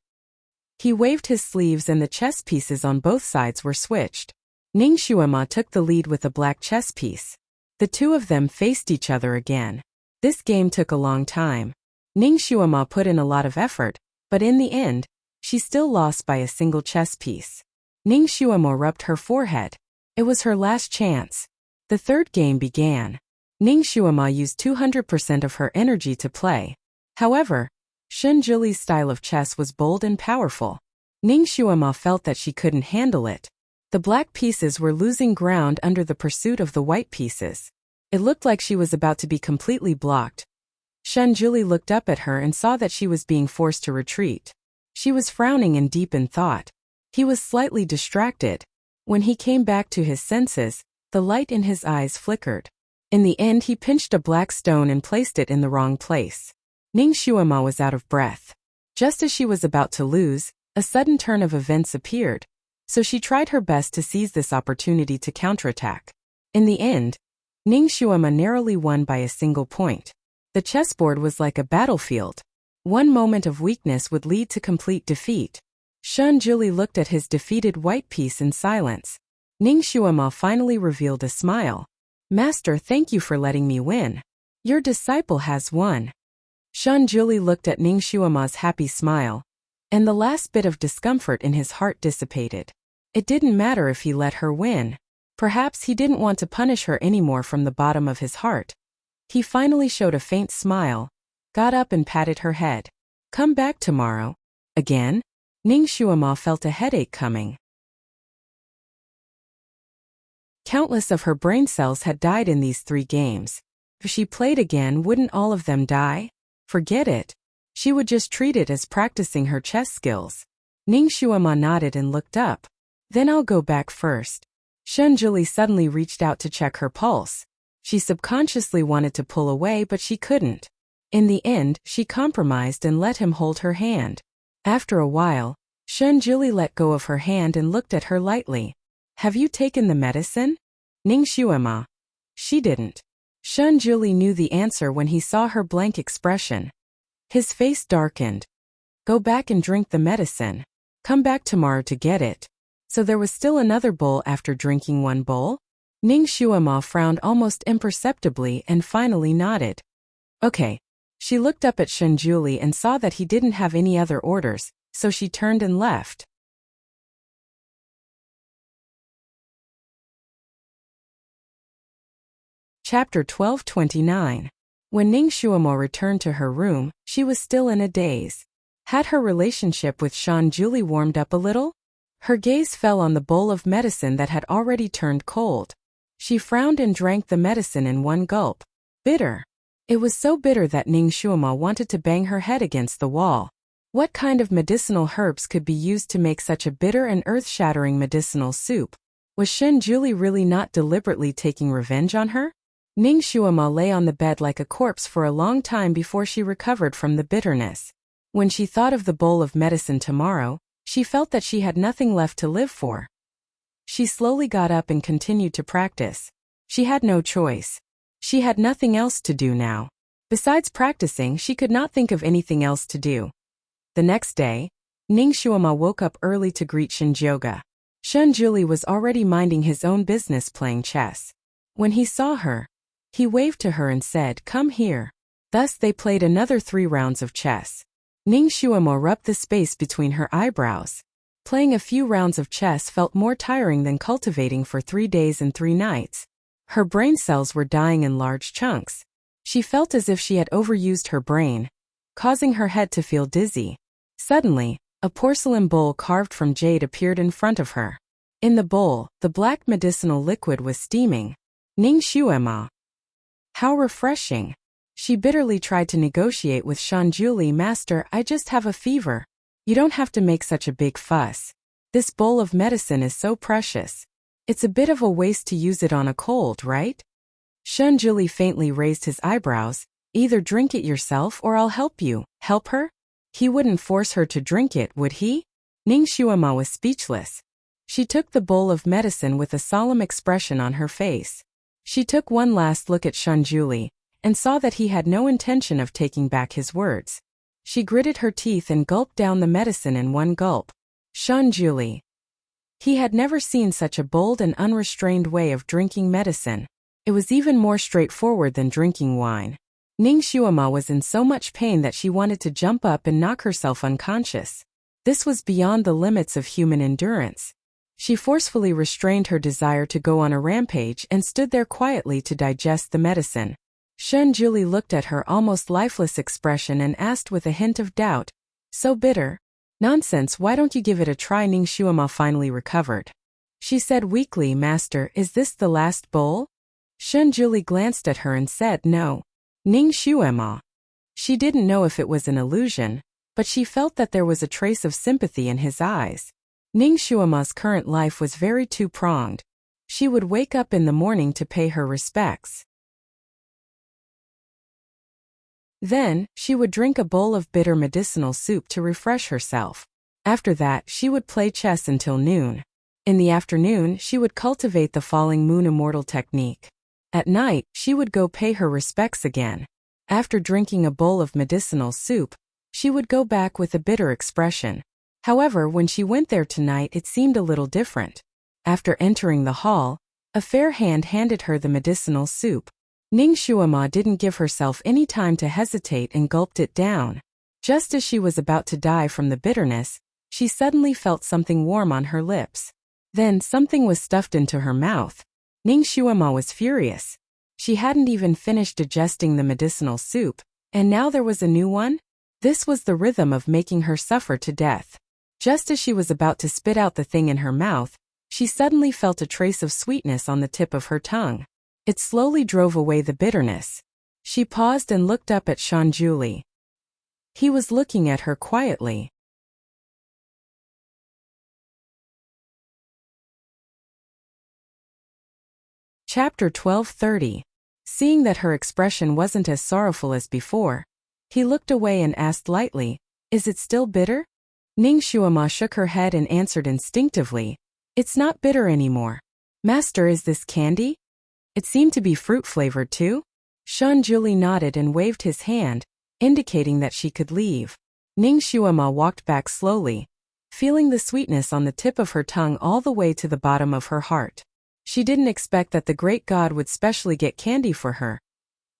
He waved his sleeves and the chess pieces on both sides were switched. Ning Shuama took the lead with a black chess piece. The two of them faced each other again. This game took a long time. Ning Shuama put in a lot of effort, but in the end, she still lost by a single chess piece. Ning Shuama rubbed her forehead. It was her last chance. The third game began. Ning Shuama used 200% of her energy to play. However, Shunjuli's style of chess was bold and powerful. Ning Shuama felt that she couldn't handle it. The black pieces were losing ground under the pursuit of the white pieces. It looked like she was about to be completely blocked. Shunjuli looked up at her and saw that she was being forced to retreat. She was frowning and deep in thought. He was slightly distracted. When he came back to his senses, the light in his eyes flickered. In the end, he pinched a black stone and placed it in the wrong place. Ning Shuama was out of breath. Just as she was about to lose, a sudden turn of events appeared, so she tried her best to seize this opportunity to counterattack. In the end, Ning Shuama narrowly won by a single point. The chessboard was like a battlefield. One moment of weakness would lead to complete defeat. Shunjuli looked at his defeated white piece in silence. Ning Shuama finally revealed a smile. "Master, thank you for letting me win. Your disciple has won." Shunjuli looked at Ning Shuama's happy smile, and the last bit of discomfort in his heart dissipated. It didn't matter if he let her win. Perhaps he didn't want to punish her anymore from the bottom of his heart. He finally showed a faint smile, got up and patted her head. "Come back tomorrow." Again? Ning Shuama felt a headache coming. Countless of her brain cells had died in these 3 games. If she played again, wouldn't all of them die? Forget it. She would just treat it as practicing her chess skills. Ning Shuama nodded and looked up. "Then I'll go back first." Shunjuli suddenly reached out to check her pulse. She subconsciously wanted to pull away, but she couldn't. In the end, she compromised and let him hold her hand. After a while, Shunjuli let go of her hand and looked at her lightly. "Have you taken the medicine?" Ning Shuama. She didn't. Shunjuli knew the answer when he saw her blank expression. His face darkened. "Go back and drink the medicine. Come back tomorrow to get it." So there was still another bowl after drinking one bowl? Ning Shuama frowned almost imperceptibly and finally nodded. "Okay." She looked up at Shunjuli and saw that he didn't have any other orders, so she turned and left. Chapter 12:29. When Ning Shuama returned to her room, she was still in a daze. Had her relationship with Shunjuli warmed up a little? Her gaze fell on the bowl of medicine that had already turned cold. She frowned and drank the medicine in one gulp. Bitter. It was so bitter that Ning Shuama wanted to bang her head against the wall. What kind of medicinal herbs could be used to make such a bitter and earth-shattering medicinal soup? Was Shun Julie really not deliberately taking revenge on her? Ning Shuama lay on the bed like a corpse for a long time before she recovered from the bitterness. When she thought of the bowl of medicine tomorrow, she felt that she had nothing left to live for. She slowly got up and continued to practice. She had no choice. She had nothing else to do now. Besides practicing, she could not think of anything else to do. The next day, Ning Shuama woke up early to greet Shinjoga. Shun Julie was already minding his own business playing chess. When he saw her, he waved to her and said, "Come here." Thus they played another 3 rounds of chess. Ning Shuama rubbed the space between her eyebrows. Playing a few rounds of chess felt more tiring than cultivating for 3 days and 3 nights. Her brain cells were dying in large chunks. She felt as if she had overused her brain, causing her head to feel dizzy. Suddenly, a porcelain bowl carved from jade appeared in front of her. In the bowl, the black medicinal liquid was steaming. Ning Shuema. How refreshing. She bitterly tried to negotiate with Shun Julie. "Master, I just have a fever. You don't have to make such a big fuss. This bowl of medicine is so precious. It's a bit of a waste to use it on a cold, right?" Shun Julie faintly raised his eyebrows. "Either drink it yourself or I'll help you." Help her? He wouldn't force her to drink it, would he? Ning Shuama was speechless. She took the bowl of medicine with a solemn expression on her face. She took one last look at Shun Julie, and saw that he had no intention of taking back his words. She gritted her teeth and gulped down the medicine in one gulp. Shun Julie. He had never seen such a bold and unrestrained way of drinking medicine. It was even more straightforward than drinking wine. Ning Shuama was in so much pain that she wanted to jump up and knock herself unconscious. This was beyond the limits of human endurance. She forcefully restrained her desire to go on a rampage and stood there quietly to digest the medicine. Shun Julie looked at her almost lifeless expression and asked with a hint of doubt, "So bitter?" "Nonsense, why don't you give it a try?" Ning Shuama finally recovered. She said weakly, "Master, is this the last bowl?" Shun Julie glanced at her and said, "No." Ning Shuema. She didn't know if it was an illusion, but she felt that there was a trace of sympathy in his eyes. Ning Shuema's current life was very two-pronged. She would wake up in the morning to pay her respects. Then, she would drink a bowl of bitter medicinal soup to refresh herself. After that, she would play chess until noon. In the afternoon, she would cultivate the falling moon immortal technique. At night, she would go pay her respects again. After drinking a bowl of medicinal soup, she would go back with a bitter expression. However, when she went there tonight, it seemed a little different. After entering the hall, a fair hand handed her the medicinal soup. Ning Shuama didn't give herself any time to hesitate and gulped it down. Just as she was about to die from the bitterness, she suddenly felt something warm on her lips. Then something was stuffed into her mouth. Ning Shuama was furious. She hadn't even finished digesting the medicinal soup, and now there was a new one? This was the rhythm of making her suffer to death. Just as she was about to spit out the thing in her mouth, she suddenly felt a trace of sweetness on the tip of her tongue. It slowly drove away the bitterness. She paused and looked up at Shun Julie. He was looking at her quietly. Chapter 12:30. Seeing that her expression wasn't as sorrowful as before, he looked away and asked lightly, "Is it still bitter?" Ning Shuama shook her head and answered instinctively, "It's not bitter anymore." "Master, is this candy?" It seemed to be fruit-flavored too. Shun Julie nodded and waved his hand, indicating that she could leave. Ning Shuama walked back slowly, feeling the sweetness on the tip of her tongue all the way to the bottom of her heart. She didn't expect that the great god would specially get candy for her.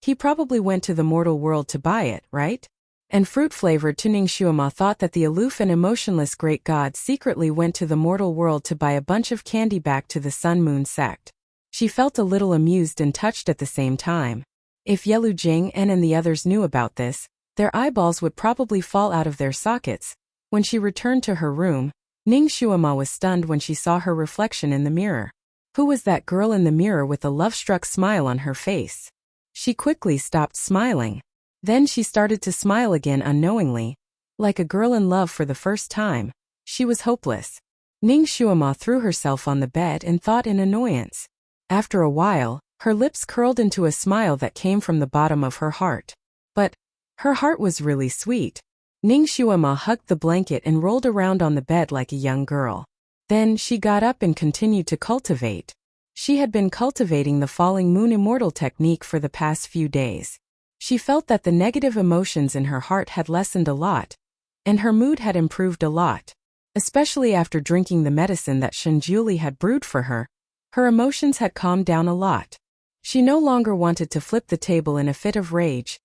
He probably went to the mortal world to buy it, right? And fruit-flavored too. Ning Shuama thought that the aloof and emotionless great god secretly went to the mortal world to buy a bunch of candy back to the Sun Moon sect. She felt a little amused and touched at the same time. If Yelu Jing and the others knew about this, their eyeballs would probably fall out of their sockets. When she returned to her room, Ning Shuama was stunned when she saw her reflection in the mirror. Who was that girl in the mirror with a love-struck smile on her face? She quickly stopped smiling. Then she started to smile again unknowingly. Like a girl in love for the first time, she was hopeless. Ning Shuama threw herself on the bed and thought in annoyance. After a while, her lips curled into a smile that came from the bottom of her heart. But her heart was really sweet. Ning Shuama hugged the blanket and rolled around on the bed like a young girl. Then she got up and continued to cultivate. She had been cultivating the falling moon immortal technique for the past few days. She felt that the negative emotions in her heart had lessened a lot, and her mood had improved a lot. Especially after drinking the medicine that Shunjuli had brewed for her, her emotions had calmed down a lot. She no longer wanted to flip the table in a fit of rage.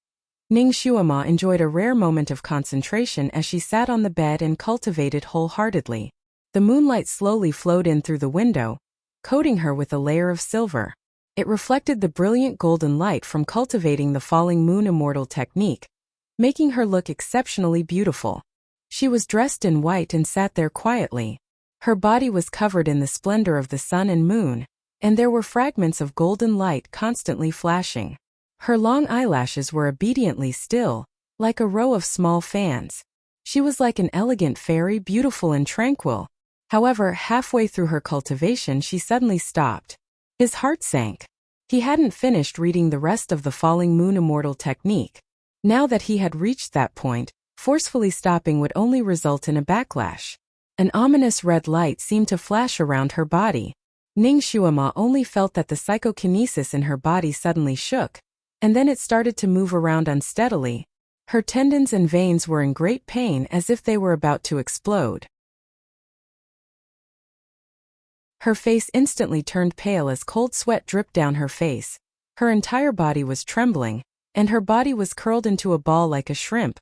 Ning Shuama enjoyed a rare moment of concentration as she sat on the bed and cultivated wholeheartedly. The moonlight slowly flowed in through the window, coating her with a layer of silver. It reflected the brilliant golden light from cultivating the falling moon immortal technique, making her look exceptionally beautiful. She was dressed in white and sat there quietly. Her body was covered in the splendor of the sun and moon, and there were fragments of golden light constantly flashing. Her long eyelashes were obediently still, like a row of small fans. She was like an elegant fairy, beautiful and tranquil. However, halfway through her cultivation she suddenly stopped. His heart sank. He hadn't finished reading the rest of the falling moon immortal technique. Now that he had reached that point, forcefully stopping would only result in a backlash. An ominous red light seemed to flash around her body. Ning Shuama only felt that the psychokinesis in her body suddenly shook, and then it started to move around unsteadily. Her tendons and veins were in great pain as if they were about to explode. Her face instantly turned pale as cold sweat dripped down her face. Her entire body was trembling, and her body was curled into a ball like a shrimp.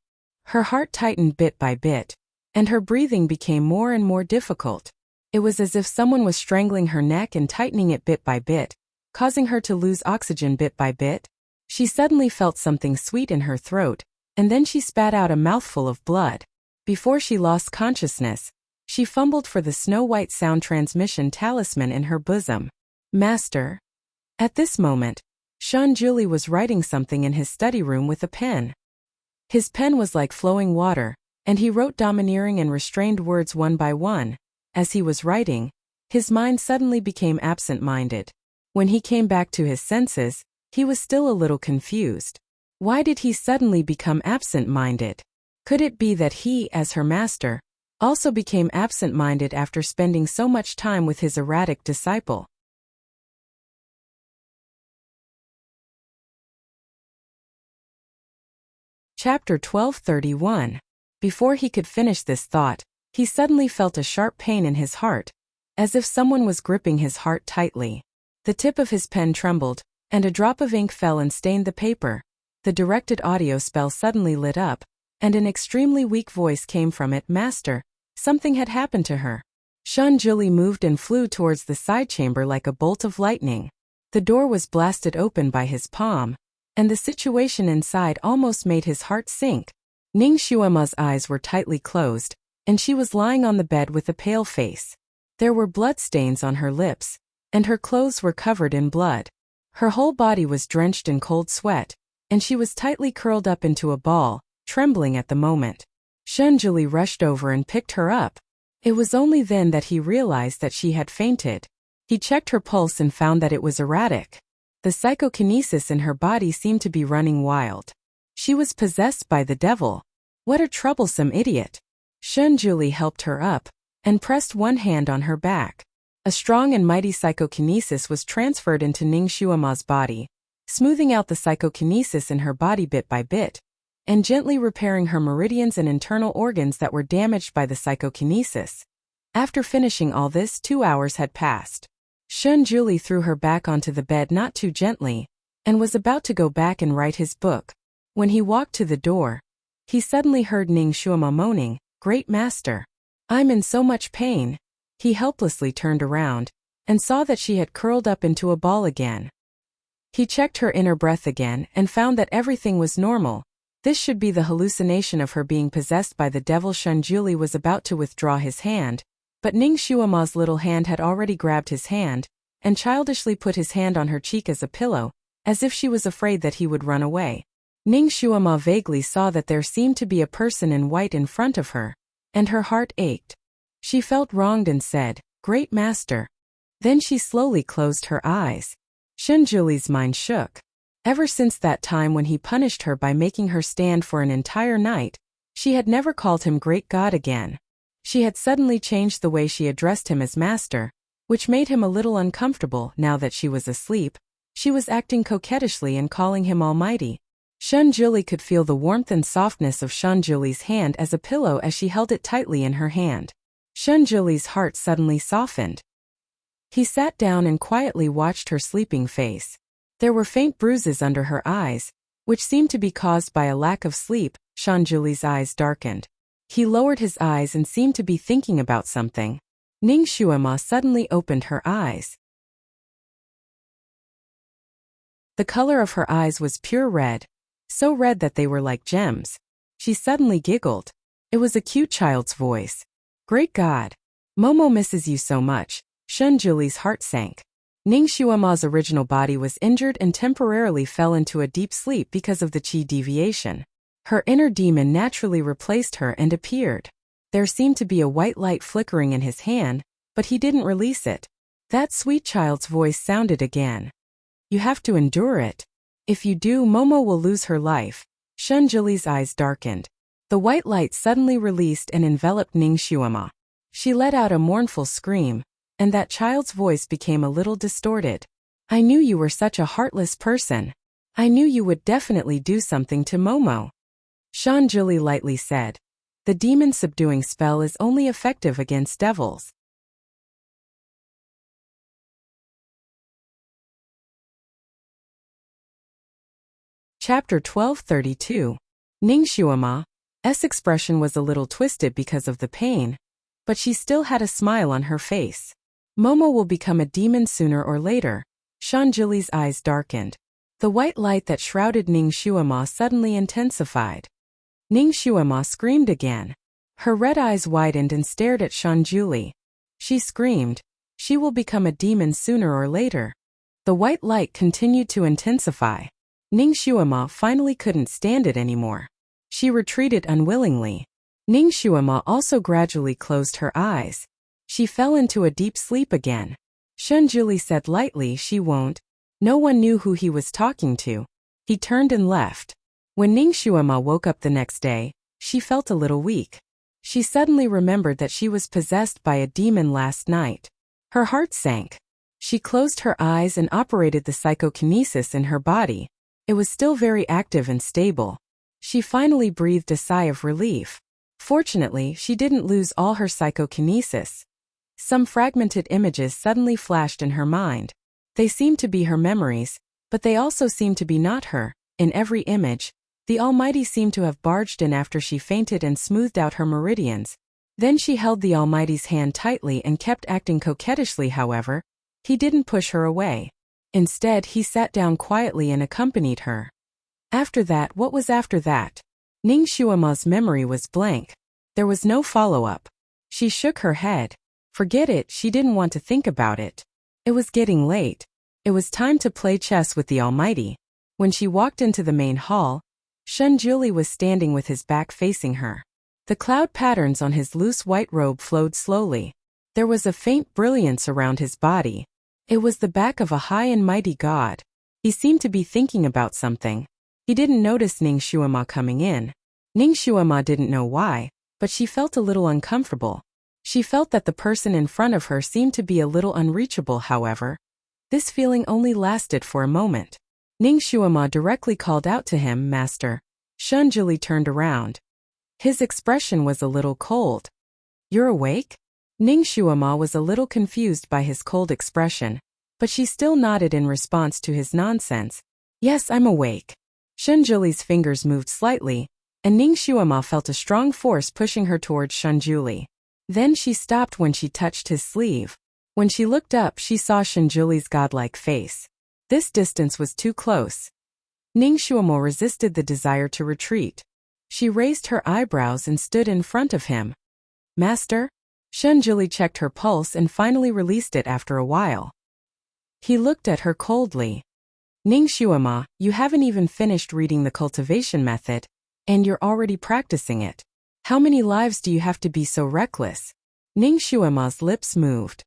Her heart tightened bit by bit, and her breathing became more and more difficult. It was as if someone was strangling her neck and tightening it bit by bit, causing her to lose oxygen bit by bit. She suddenly felt something sweet in her throat, and then she spat out a mouthful of blood. Before she lost consciousness, she fumbled for the snow-white sound transmission talisman in her bosom. Master. At this moment, Shunjuli was writing something in his study room with a pen. His pen was like flowing water, and he wrote domineering and restrained words one by one. As he was writing, his mind suddenly became absent-minded. When he came back to his senses, he was still a little confused. Why did he suddenly become absent-minded? Could it be that he, as her master, also became absent-minded after spending so much time with his erratic disciple? Chapter 1231. Before he could finish this thought, he suddenly felt a sharp pain in his heart, as if someone was gripping his heart tightly. The tip of his pen trembled, and a drop of ink fell and stained the paper. The directed audio spell suddenly lit up, and an extremely weak voice came from it. Master, something had happened to her. Shunjuli moved and flew towards the side chamber like a bolt of lightning. The door was blasted open by his palm, and the situation inside almost made his heart sink. Ning Shuama's eyes were tightly closed, and she was lying on the bed with a pale face. There were blood stains on her lips, and her clothes were covered in blood. Her whole body was drenched in cold sweat, and she was tightly curled up into a ball, trembling at the moment. Shunjuli rushed over and picked her up. It was only then that he realized that she had fainted. He checked her pulse and found that it was erratic. The psychokinesis in her body seemed to be running wild. She was possessed by the devil. What a troublesome idiot. Shunjuli helped her up, and pressed one hand on her back. A strong and mighty psychokinesis was transferred into Ning Shuama's body, smoothing out the psychokinesis in her body bit by bit, and gently repairing her meridians and internal organs that were damaged by the psychokinesis. After finishing all this, 2 hours had passed. Shunjuli threw her back onto the bed not too gently, and was about to go back and write his book. When he walked to the door, he suddenly heard Ning Shuama moaning, "Great Master, I'm in so much pain." He helplessly turned around, and saw that she had curled up into a ball again. He checked her inner breath again and found that everything was normal. This should be the hallucination of her being possessed by the devil. Shunjuli was about to withdraw his hand, but Ning Shuama's little hand had already grabbed his hand, and childishly put his hand on her cheek as a pillow, as if she was afraid that he would run away. Ning Shuama vaguely saw that there seemed to be a person in white in front of her, and her heart ached. She felt wronged and said, "Great master." Then she slowly closed her eyes. Shunjuli's mind shook. Ever since that time when he punished her by making her stand for an entire night, she had never called him great god again. She had suddenly changed the way she addressed him as master, which made him a little uncomfortable. Now that she was asleep, she was acting coquettishly and calling him almighty. Shunjuli could feel the warmth and softness of Shunjuli's hand as a pillow as she held it tightly in her hand. Shunjuli's heart suddenly softened. He sat down and quietly watched her sleeping face. There were faint bruises under her eyes, which seemed to be caused by a lack of sleep. Shunjuli's eyes darkened. He lowered his eyes and seemed to be thinking about something. Ning Shuima suddenly opened her eyes. The color of her eyes was pure red, so red that they were like gems. She suddenly giggled. It was a cute child's voice. "Great God! Momo misses you so much." Shunjuli's heart sank. Ning Shuima's original body was injured and temporarily fell into a deep sleep because of the qi deviation. Her inner demon naturally replaced her and appeared. There seemed to be a white light flickering in his hand, but he didn't release it. That sweet child's voice sounded again. "You have to endure it. If you do, Momo will lose her life." Shunjuli's eyes darkened. The white light suddenly released and enveloped Ning Shuima. She let out a mournful scream, and that child's voice became a little distorted. "I knew you were such a heartless person. I knew you would definitely do something to Momo." Shunjuli lightly said, "The demon subduing spell is only effective against devils." Chapter 1232. Ning Shuima's expression was a little twisted because of the pain, but she still had a smile on her face. "Momo will become a demon sooner or later." Shunjuli's eyes darkened. The white light that shrouded Ning Shuima suddenly intensified. Ning Shuima screamed again. Her red eyes widened and stared at Shunjuli. She screamed, "She will become a demon sooner or later." The white light continued to intensify. Ning Shuima finally couldn't stand it anymore. She retreated unwillingly. Ning Shuima also gradually closed her eyes. She fell into a deep sleep again. Shunjuli said lightly she won't. No one knew who he was talking to. He turned and left. When Ning Shuima woke up the next day, she felt a little weak. She suddenly remembered that she was possessed by a demon last night. Her heart sank. She closed her eyes and operated the psychokinesis in her body. It was still very active and stable. She finally breathed a sigh of relief. Fortunately, she didn't lose all her psychokinesis. Some fragmented images suddenly flashed in her mind. They seemed to be her memories, but they also seemed to be not her. In every image, the Almighty seemed to have barged in after she fainted and smoothed out her meridians. Then she held the Almighty's hand tightly and kept acting coquettishly. However, he didn't push her away. Instead, he sat down quietly and accompanied her. After that, what was after that? Ning Shuima's memory was blank. There was no follow-up. She shook her head. Forget it, she didn't want to think about it. It was getting late. It was time to play chess with the Almighty. When she walked into the main hall, Shunjuli was standing with his back facing her. The cloud patterns on his loose white robe flowed slowly. There was a faint brilliance around his body. It was the back of a high and mighty god. He seemed to be thinking about something. He didn't notice Ning Shuima coming in. Ning Shuima didn't know why, but she felt a little uncomfortable. She felt that the person in front of her seemed to be a little unreachable. However, this feeling only lasted for a moment. Ning Shuima directly called out to him, "Master." Shunjuli turned around. His expression was a little cold. "You're awake?" Ning Shuima was a little confused by his cold expression, but she still nodded in response to his nonsense. "Yes, I'm awake." Shunjuli's fingers moved slightly, and Ning Shuima felt a strong force pushing her towards Shunjuli. Then she stopped when she touched his sleeve. When she looked up, she saw Shunjuli's godlike face. This distance was too close. Ning Shuima resisted the desire to retreat. She raised her eyebrows and stood in front of him. "Master?" Shunjuli checked her pulse and finally released it after a while. He looked at her coldly. "Ning Shuima, you haven't even finished reading the cultivation method, and you're already practicing it. How many lives do you have to be so reckless?" Ning Xuema's lips moved.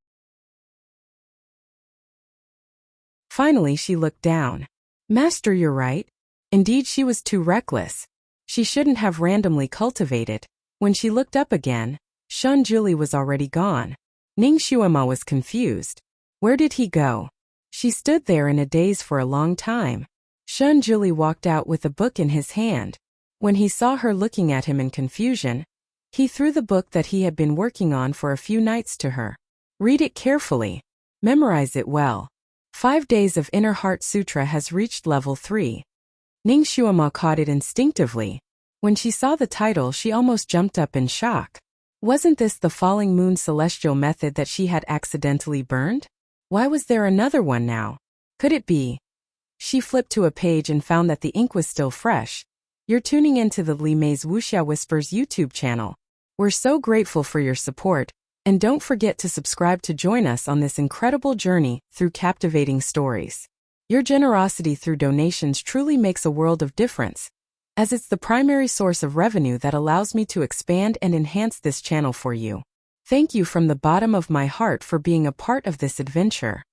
Finally she looked down. Master, you're right. Indeed, she was too reckless. She shouldn't have randomly cultivated. When she looked up again, Shun Juli was already gone. Ning Xuema was confused. Where did he go? She stood there in a daze for a long time. Shun Juli walked out with a book in his hand. When he saw her looking at him in confusion, he threw the book that he had been working on for a few nights to her. Read it carefully. Memorize it well. 5 Days of Inner Heart Sutra has reached level 3. Ning Xuema caught it instinctively. When she saw the title, she almost jumped up in shock. Wasn't this the falling moon celestial method that she had accidentally burned? Why was there another one now? Could it be? She flipped to a page and found that the ink was still fresh. You're tuning into the Li Mei's Wuxia Whispers YouTube channel. We're so grateful for your support, and don't forget to subscribe to join us on this incredible journey through captivating stories. Your generosity through donations truly makes a world of difference, as it's the primary source of revenue that allows me to expand and enhance this channel for you. Thank you from the bottom of my heart for being a part of this adventure.